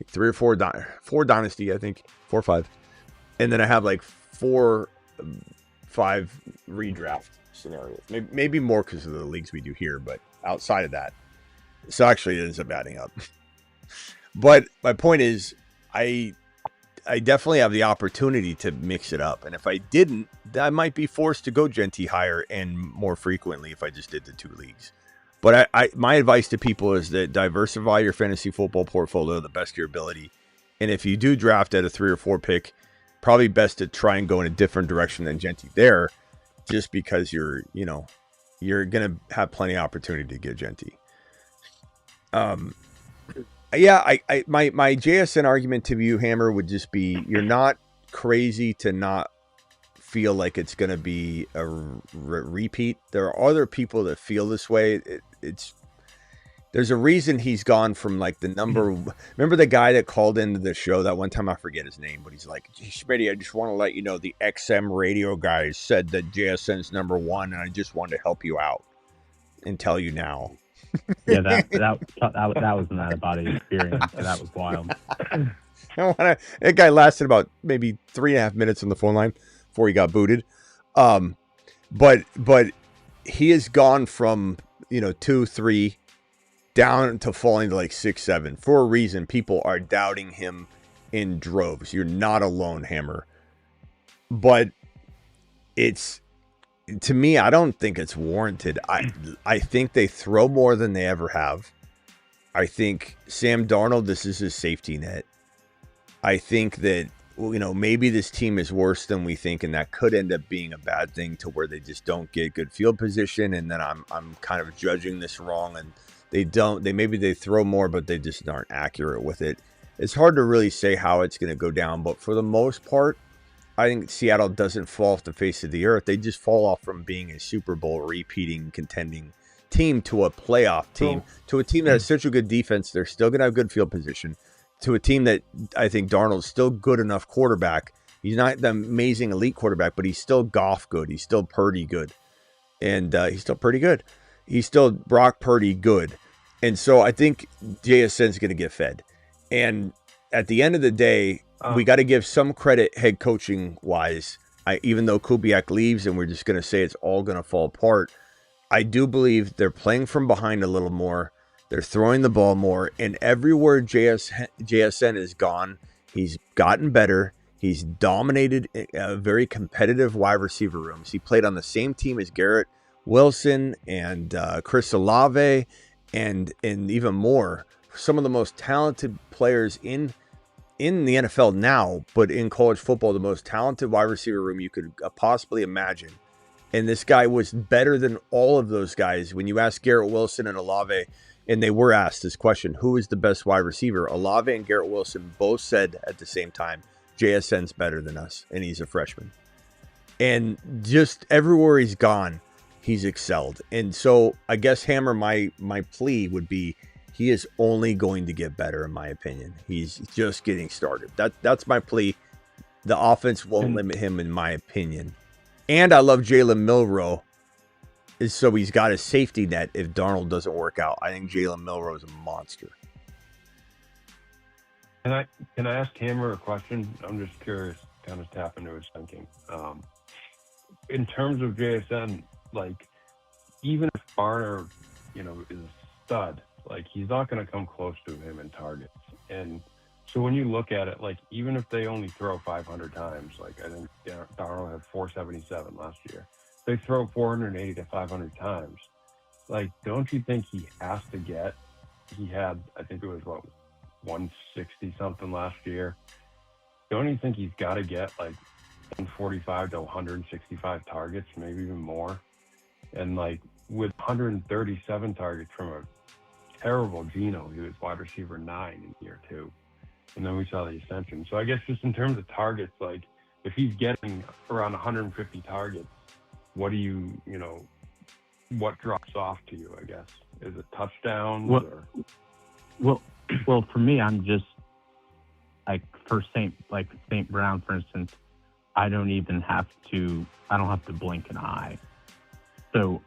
like 3 or 4 dynasty, I think 4 or 5, and then I have like 4, 5 redraft scenarios, maybe more because of the leagues we do here, but outside of that, so actually it ends up adding up. But my point is, I definitely have the opportunity to mix it up. And if I didn't, I might be forced to go Genty higher and more frequently if I just did the 2 leagues. But my advice to people is that diversify your fantasy football portfolio to the best of your ability. And if you do draft at a 3 or 4 pick, probably best to try and go in a different direction than Genty there, just because you're going to have plenty of opportunity to get Genty. Yeah, my JSN argument to you, Hammer, would just be you're not crazy to not feel like it's going to be a repeat. There are other people that feel this way. There's a reason he's gone from like the number. Remember the guy that called into the show that one time? I forget his name, but he's like, Smitty, I just want to let you know the XM radio guys said that JSN's number 1, and I just wanted to help you out and tell you now. Yeah, that was not about his experience. That was wild. That guy lasted about maybe 3.5 minutes on the phone line before he got booted. But he has gone from 2, 3 down to falling to like 6, 7 for a reason. People are doubting him in droves. You're not alone, Hammer. But to me, I don't think it's warranted. I think they throw more than they ever have. I think Sam Darnold, this is his safety net. I think that, maybe this team is worse than we think, and that could end up being a bad thing to where they just don't get good field position, and then I'm kind of judging this wrong, and maybe they throw more, but they just aren't accurate with it. It's hard to really say how it's going to go down, but for the most part, I think Seattle doesn't fall off the face of the earth. They just fall off from being a Super Bowl repeating, contending team to a playoff team, to a team that has such a good defense. They're still going to have good field position, to a team that I think Darnold's still good enough quarterback. He's not the amazing elite quarterback, but he's still Goff good. He's still Purdy good. And he's still pretty good. He's still Brock Purdy good. And so I think JSN's going to get fed. And at the end of the day, we got to give some credit head coaching wise. Even though Kubiak leaves and we're just going to say it's all going to fall apart, I do believe they're playing from behind a little more. They're throwing the ball more. And everywhere JSN is gone, he's gotten better. He's dominated very competitive wide receiver rooms. He played on the same team as Garrett Wilson and Chris Olave and even more. Some of the most talented players in the NFL now, but in college football, the most talented wide receiver room you could possibly imagine. And this guy was better than all of those guys. When you ask Garrett Wilson and Olave, and they were asked this question, who is the best wide receiver? Olave and Garrett Wilson both said at the same time, JSN's better than us, and he's a freshman. And just everywhere he's gone, he's excelled. And so I guess, Hammer, my plea would be, he is only going to get better, in my opinion. He's just getting started. That's my plea. The offense won't limit him, in my opinion. And I love Jalen Milroe, so he's got a safety net if Darnold doesn't work out. I think Jalen Milroe is a monster. Can I ask Hammer a question? I'm just curious, kind of tap into his thinking. In terms of JSN, like, even if Barner, is a stud, like, he's not going to come close to him in targets. And so when you look at it, like, even if they only throw 500 times, like, I think Darnold had 477 last year. They throw 480 to 500 times. Like, don't you think he has to get, he had, I think it was, 160 something last year. Don't you think he's got to get like 145 to 165 targets, maybe even more? And like with 137 targets from a terrible Geno, he was wide receiver 9 in year 2. And then we saw the ascension. So I guess just in terms of targets, like if he's getting around 150 targets, what do what drops off to you, I guess? Is it touchdowns? Well, for me, I'm just like for St. Brown, for instance, I don't have to blink an eye. So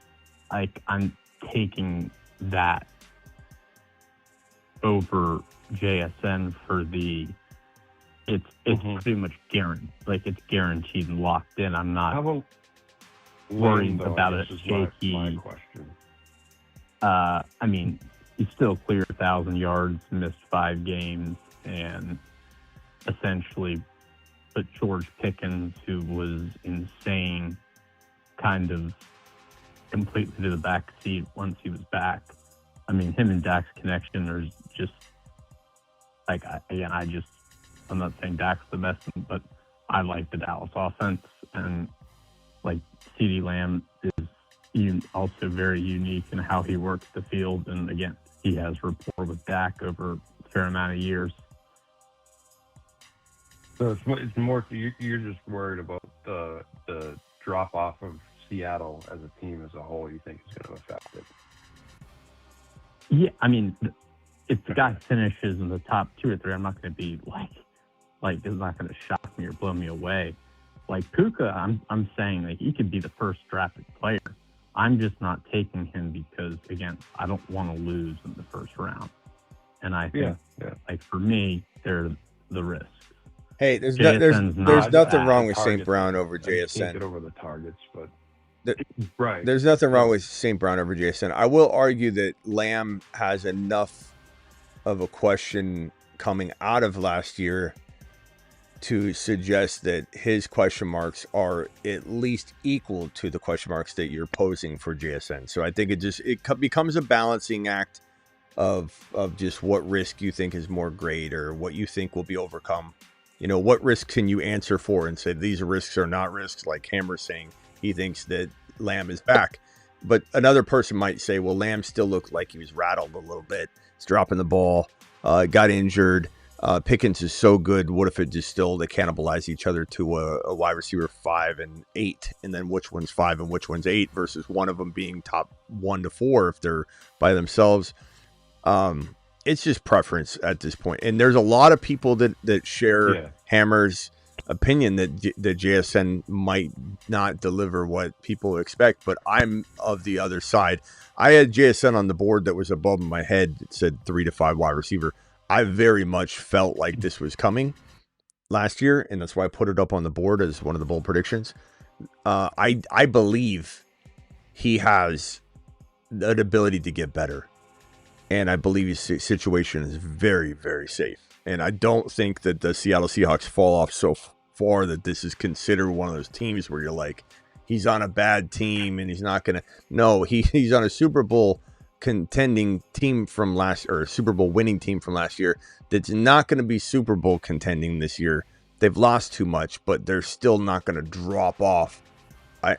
like I'm taking that over JSN for it's pretty much guaranteed. Like it's guaranteed and locked in. I'm not worried about it shaky. My question. I mean, he still cleared 1,000 yards, missed 5 games, and essentially put George Pickens, who was insane, kind of completely to the back seat once he was back. I mean, him and Dak's connection are just like, I'm not saying Dak's the best, but I like the Dallas offense, and like CeeDee Lamb is also very unique in how he works the field, and again, he has rapport with Dak over a fair amount of years. So it's more you're just worried about the drop off of Seattle as a team as a whole. You think is going to affect it? Yeah, I mean, if the guy finishes in the top 2 or 3, I'm not going to be like it's not going to shock me or blow me away. Like Puka, I'm saying like he could be the first drafted player. I'm just not taking him because, again, I don't want to lose in the first round. And I think, like for me, they're the risks. Hey, there's nothing wrong with St. Brown over JSN. Can't get over the targets, but right. There's nothing wrong with St. Brown over JSN. I will argue that Lamb has enough of a question coming out of last year to suggest that his question marks are at least equal to the question marks that you're posing for JSN. So I think it becomes a balancing act of just what risk you think is more great or what you think will be overcome. You know, what risk can you answer for and say these risks are not risks, like Hammer's saying he thinks that Lamb is back. But another person might say, well, Lamb still looked like he was rattled a little bit. He's dropping the ball, got injured. Pickens is so good. What if it just still they cannibalize each other to a wide receiver 5 and 8, and then which one's 5 and which one's 8 versus one of them being top 1 to 4 if they're by themselves. It's just preference at this point. And there's a lot of people that share Hammer's opinion that JSN might not deliver what people expect, but I'm of the other side. I had JSN on the board that was above my head. It said 3 to 5 wide receiver. I very much felt like this was coming last year, and that's why I put it up on the board as one of the bold predictions. I believe he has the ability to get better, and I believe his situation is very, very safe. And I don't think that the Seattle Seahawks fall off so far that this is considered one of those teams where you're like, he's on a bad team and he's not going to. No, he's on a Super Bowl contending team from Super Bowl winning team from last year that's not going to be Super Bowl contending this year. They've lost too much, but they're still not going to drop off.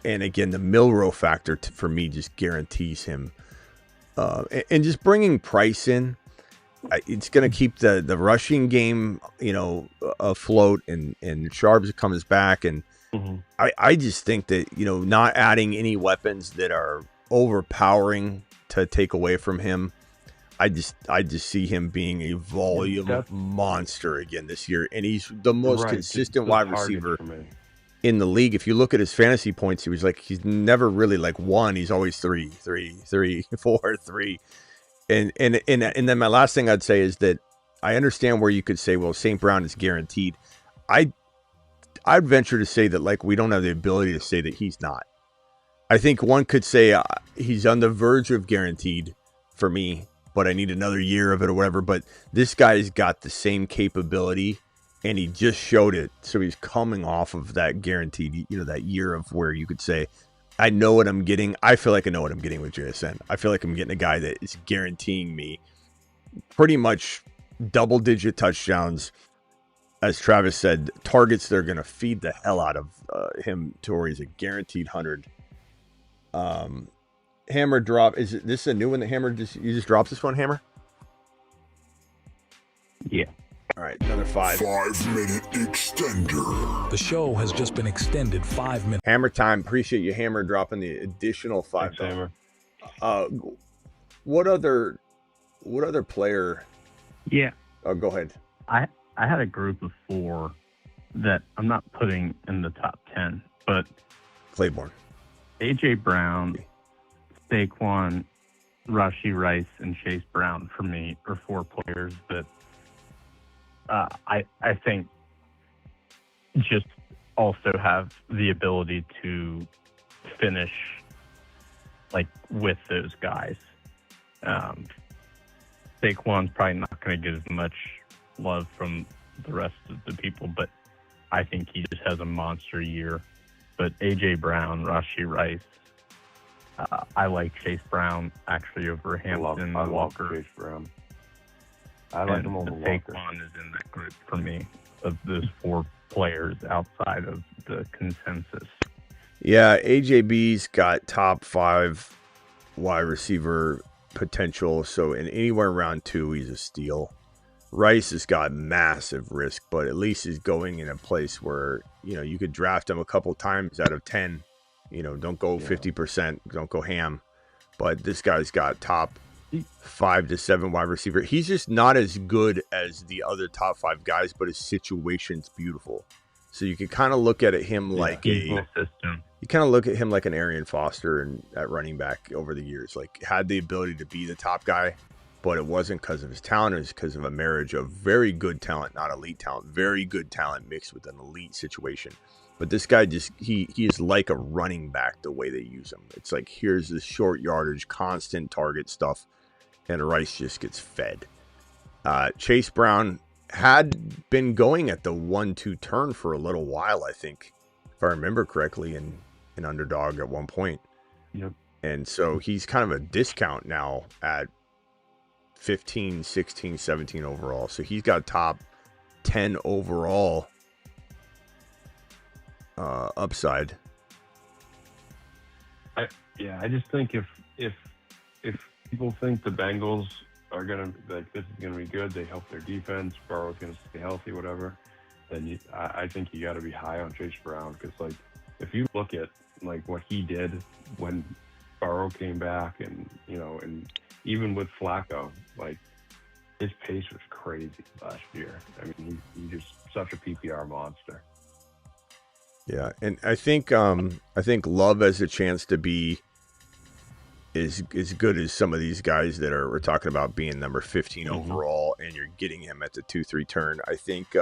And again, the Milroe factor for me just guarantees him. And just bringing Price in, it's going to keep the rushing game, afloat, and Sharps comes back. And I just think that, not adding any weapons that are overpowering to take away from him, I just see him being a volume monster again this year, and he's the most consistent wide receiver in the league. If you look at his fantasy points, he's never really like 1. He's always 3, 3, 3, 4, 3. And then my last thing I'd say is that I understand where you could say, well, St. Brown is guaranteed. I'd venture to say that we don't have the ability to say that he's not. I think one could say he's on the verge of guaranteed for me, but I need another year of it or whatever. But this guy's got the same capability, and he just showed it. So he's coming off of that guaranteed, that year of where you could say, I know what I'm getting. I feel like I know what I'm getting with JSN. I feel like I'm getting a guy that is guaranteeing me pretty much double-digit touchdowns. As Travis said, targets they're going to feed the hell out of him to where he's a guaranteed 100. Hammer drop. Is this a new one that Hammer you just dropped this one, Hammer? Yeah. All right, another 5. 5-minute extender. The show has just been extended 5 minutes. Hammer time. Appreciate you, Hammer, dropping the additional 5. Thanks, Hammer. What other player? Yeah. Oh, go ahead. I had a group of 4 that I'm not putting in the top 10, but Claiborne, A.J. Brown, Saquon, Rashee Rice, and Chase Brown for me are 4 players that I think just also have the ability to finish like with those guys. Saquon's probably not going to get as much love from the rest of the people, but I think he just has a monster year. But A.J. Brown, Rashee Rice, I like Chase Brown actually over Hampton, I love Walker. Chase Brown. I like him over Walker. Saquon is in that group for me of those 4 players outside of the consensus. Yeah, AJB's got top 5 wide receiver potential, so in anywhere around 2, he's a steal. Rice has got massive risk, but at least he's going in a place where, you could draft him a couple times out of 10. Don't go 50%, don't go ham. But this guy's got top 5 to 7 wide receiver. He's just not as good as the other top 5 guys, but his situation's beautiful. So you can kind of look at him like an Arian Foster and at running back over the years. Like had the ability to be the top guy, but it wasn't because of his talent. It was because of a marriage of very good talent, not elite talent, very good talent mixed with an elite situation. But this guy he is like a running back the way they use him. It's like here's this short yardage, constant target stuff, and Rice just gets fed. Chase Brown had been going at the 1-2 turn for a little while, I think, if I remember correctly, in an underdog at one point. Yep. And so he's kind of a discount now at 15, 16, 17 overall. So he's got top 10 overall upside. I just think if people think the Bengals are gonna this is gonna be good, they help their defense, Burrow's gonna stay healthy, whatever, then I think you got to be high on Chase Brown, because like if you look at like what he did when Burrow came back, and and even with Flacco, like his pace was crazy last year. I mean, he's just such a PPR monster. Yeah, and I think Love has a chance to be as good as some of these guys that we're talking about being number 15 overall, and you're getting him at the 2-3 turn. I think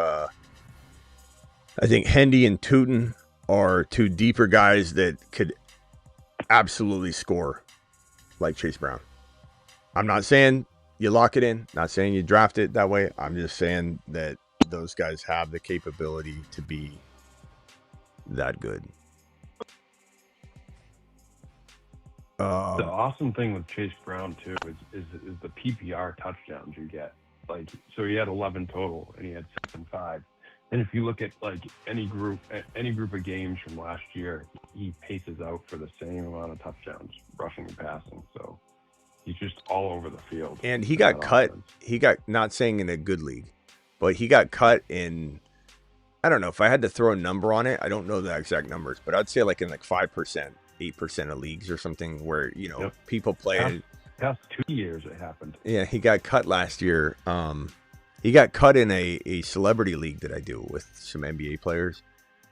Hendy and Tootin are 2 deeper guys that could absolutely score like Chase Brown. I'm not saying you lock it in, not saying you draft it that way. I'm just saying that those guys have the capability to be that good. The awesome thing with Chase Brown too is the PPR touchdowns you get. Like, so he had 11 total and he had 7-5. And if you look at like any group of games from last year, he paces out for the same amount of touchdowns, rushing and passing. So he's just all over the field. And he got cut. Offense. He got, not saying in a good league, but he got cut in, I don't know if I had to throw a number on it. I don't know the exact numbers, but I'd say like in like 5%, 8% of leagues or something where, people play. Past 2 years it happened. Yeah, he got cut last year. He got cut in a celebrity league that I do with some NBA players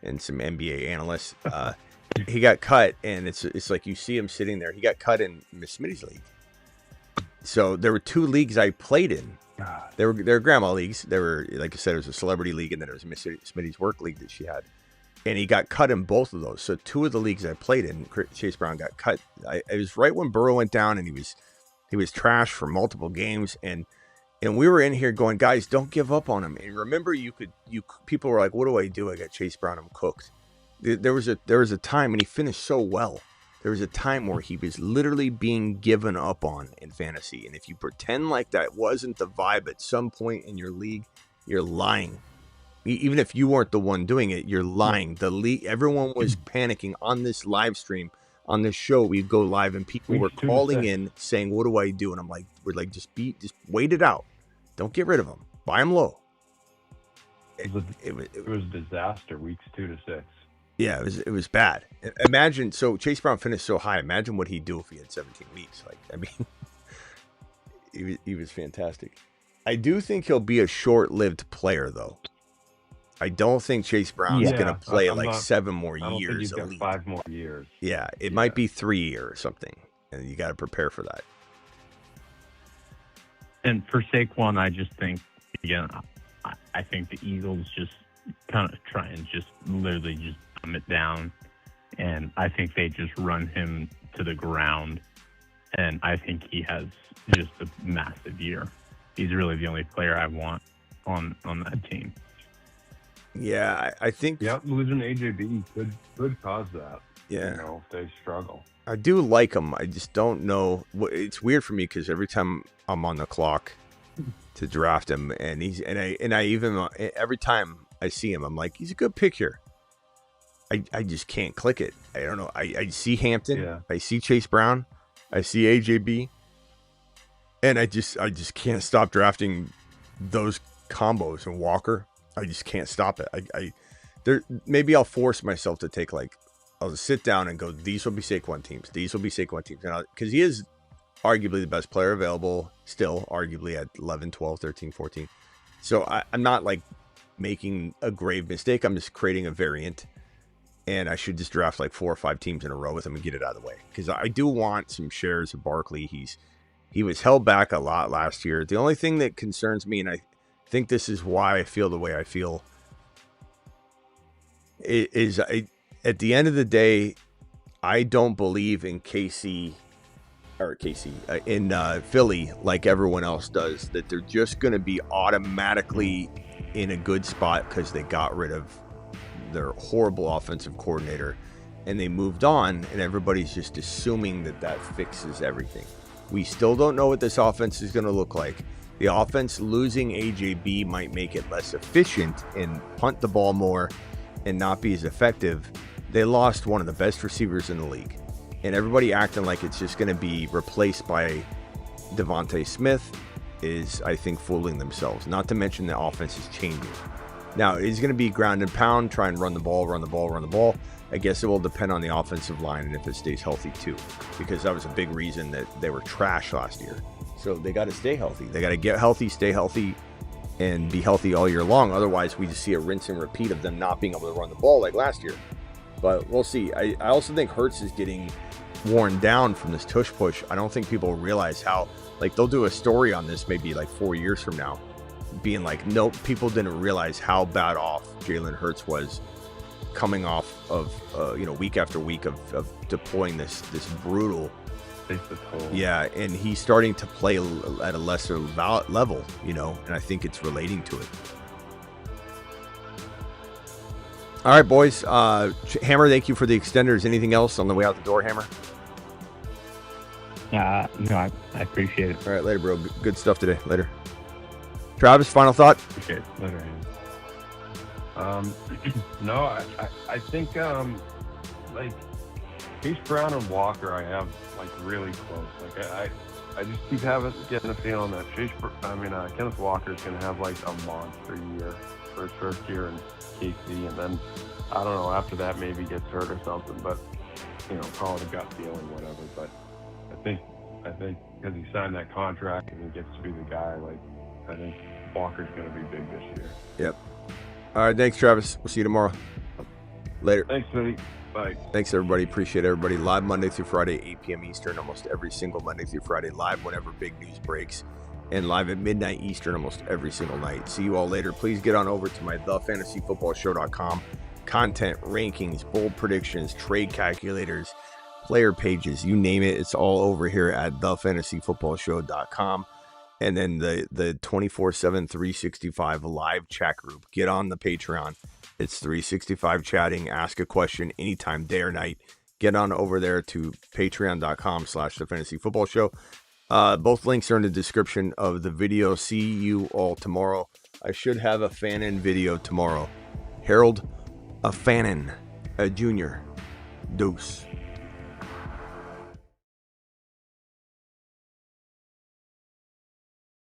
and some NBA analysts. He got cut, and it's like you see him sitting there. He got cut in Miss Smitty's league. So there were 2 leagues I played in. They were grandma leagues. They were, like I said, it was a celebrity league, and then it was Miss Smitty's work league that she had. And he got cut in both of those. So 2 of the leagues I played in, Chase Brown got cut. It was right when Burrow went down, and he was trashed for multiple games, and we were in here going, guys, don't give up on him. And remember, people were like, what do? I got Chase Brown. I'm cooked. There was a time, and he finished so well. there was a time where he was literally being given up on in fantasy. And if you pretend like that wasn't the vibe at some point in your league, you're lying. Even if you weren't the one doing it, you're lying. The league, everyone was panicking on this live stream, on this show. We'd go live and people were calling in saying, "What do I do?" And I'm like, "We're like, just wait it out. Don't get rid of him. Buy him low." It was a disaster weeks 2 to 6. Yeah, it was bad. Imagine, so Chase Brown finished so high. Imagine what he'd do if he had 17 weeks. Like, I mean, he was fantastic. I do think he'll be a short-lived player, though. I don't think Chase Brown's going to play 7 more years. I don't think he's got 5 more years. Yeah, it might be 3 or something, and you got to prepare for that. And for Saquon, I just think, again, I think the Eagles just kind of try and just literally just dumb it down. And I think they just run him to the ground. And I think he has just a massive year. He's really the only player I want on that team. Yeah, I think... Yep, losing AJB could cause that. Yeah. You know, if they struggle. I do like him. I just don't know. It's weird for me because every time I'm on the clock to draft him, and I even every time I see him, I'm like, he's a good pick here. I just can't click it. I don't know. I see Hampton, I see Chase Brown, I see AJB, and I just can't stop drafting those combos. And Walker, I just can't stop it. Maybe I'll force myself to take I'll just sit down and go, these will be Saquon teams. These will be Saquon teams. Because he is arguably the best player available still, arguably at 11, 12, 13, 14. So I'm not making a grave mistake. I'm just creating a variant. And I should just draft 4 or 5 teams in a row with him and get it out of the way. Because I do want some shares of Barkley. He was held back a lot last year. The only thing that concerns me, and I think this is why I feel the way I feel, is at the end of the day, I don't believe in in Philly like everyone else does, that they're just going to be automatically in a good spot because they got rid of their horrible offensive coordinator and they moved on, and everybody's just assuming that fixes everything. We still don't know what this offense is going to look like. The offense losing AJB might make it less efficient and punt the ball more and not be as effective. They lost one of the best receivers in the league, and everybody acting like it's just going to be replaced by Devontae Smith is, I think, fooling themselves. Not to mention the offense is changing. Now, it's going to be ground and pound, try and run the ball. I guess it will depend on the offensive line and if it stays healthy too, because that was a big reason that they were trash last year. So they got to stay healthy. They got to get healthy, stay healthy, and be healthy all year long. Otherwise, we just see a rinse and repeat of them not being able to run the ball like last year. But we'll see. I also think Hurts is getting worn down from this tush push. I don't think people realize how, they'll do a story on this maybe 4 years from now, being nope, people didn't realize how bad off Jalen Hurts was coming off of, week after week of deploying this brutal. Yeah, and he's starting to play at a lesser level, and I think it's relating to it. All right, boys. Hammer, thank you for the extenders. Anything else on the way out the door, Hammer? No, I appreciate it. All right, later, bro. Good stuff today. Later. Travis, final thought? Appreciate it. Later, no, I think, Chase Brown and Walker I have, really close. I just keep getting a feeling that Kenneth Walker is going to have, a monster year for his first year in KC, and then, I don't know, after that maybe gets hurt or something, but, call it a gut feeling, whatever. But I think because he signed that contract and he gets to be the guy, I think Walker's going to be big this year. Yep. All right, thanks, Travis. We'll see you tomorrow. Later. Thanks, Smitty. Bye. Thanks, everybody. Appreciate everybody. Live Monday through Friday, 8 p.m. Eastern, almost every single Monday through Friday. Live whenever big news breaks. And live at midnight Eastern almost every single night. See you all later. Please get on over to my thefantasyfootballshow.com. Content, rankings, bold predictions, trade calculators, player pages, you name it. It's all over here at thefantasyfootballshow.com. And then the 24/7, 365 live chat group. Get on the Patreon. It's 365 chatting. Ask a question anytime, day or night. get on over there to patreon.com/the fantasy football show. Both links are in the description of the video. See you all tomorrow. I should have a Fannin video tomorrow. Harold, a Fannin, a junior. Deuce.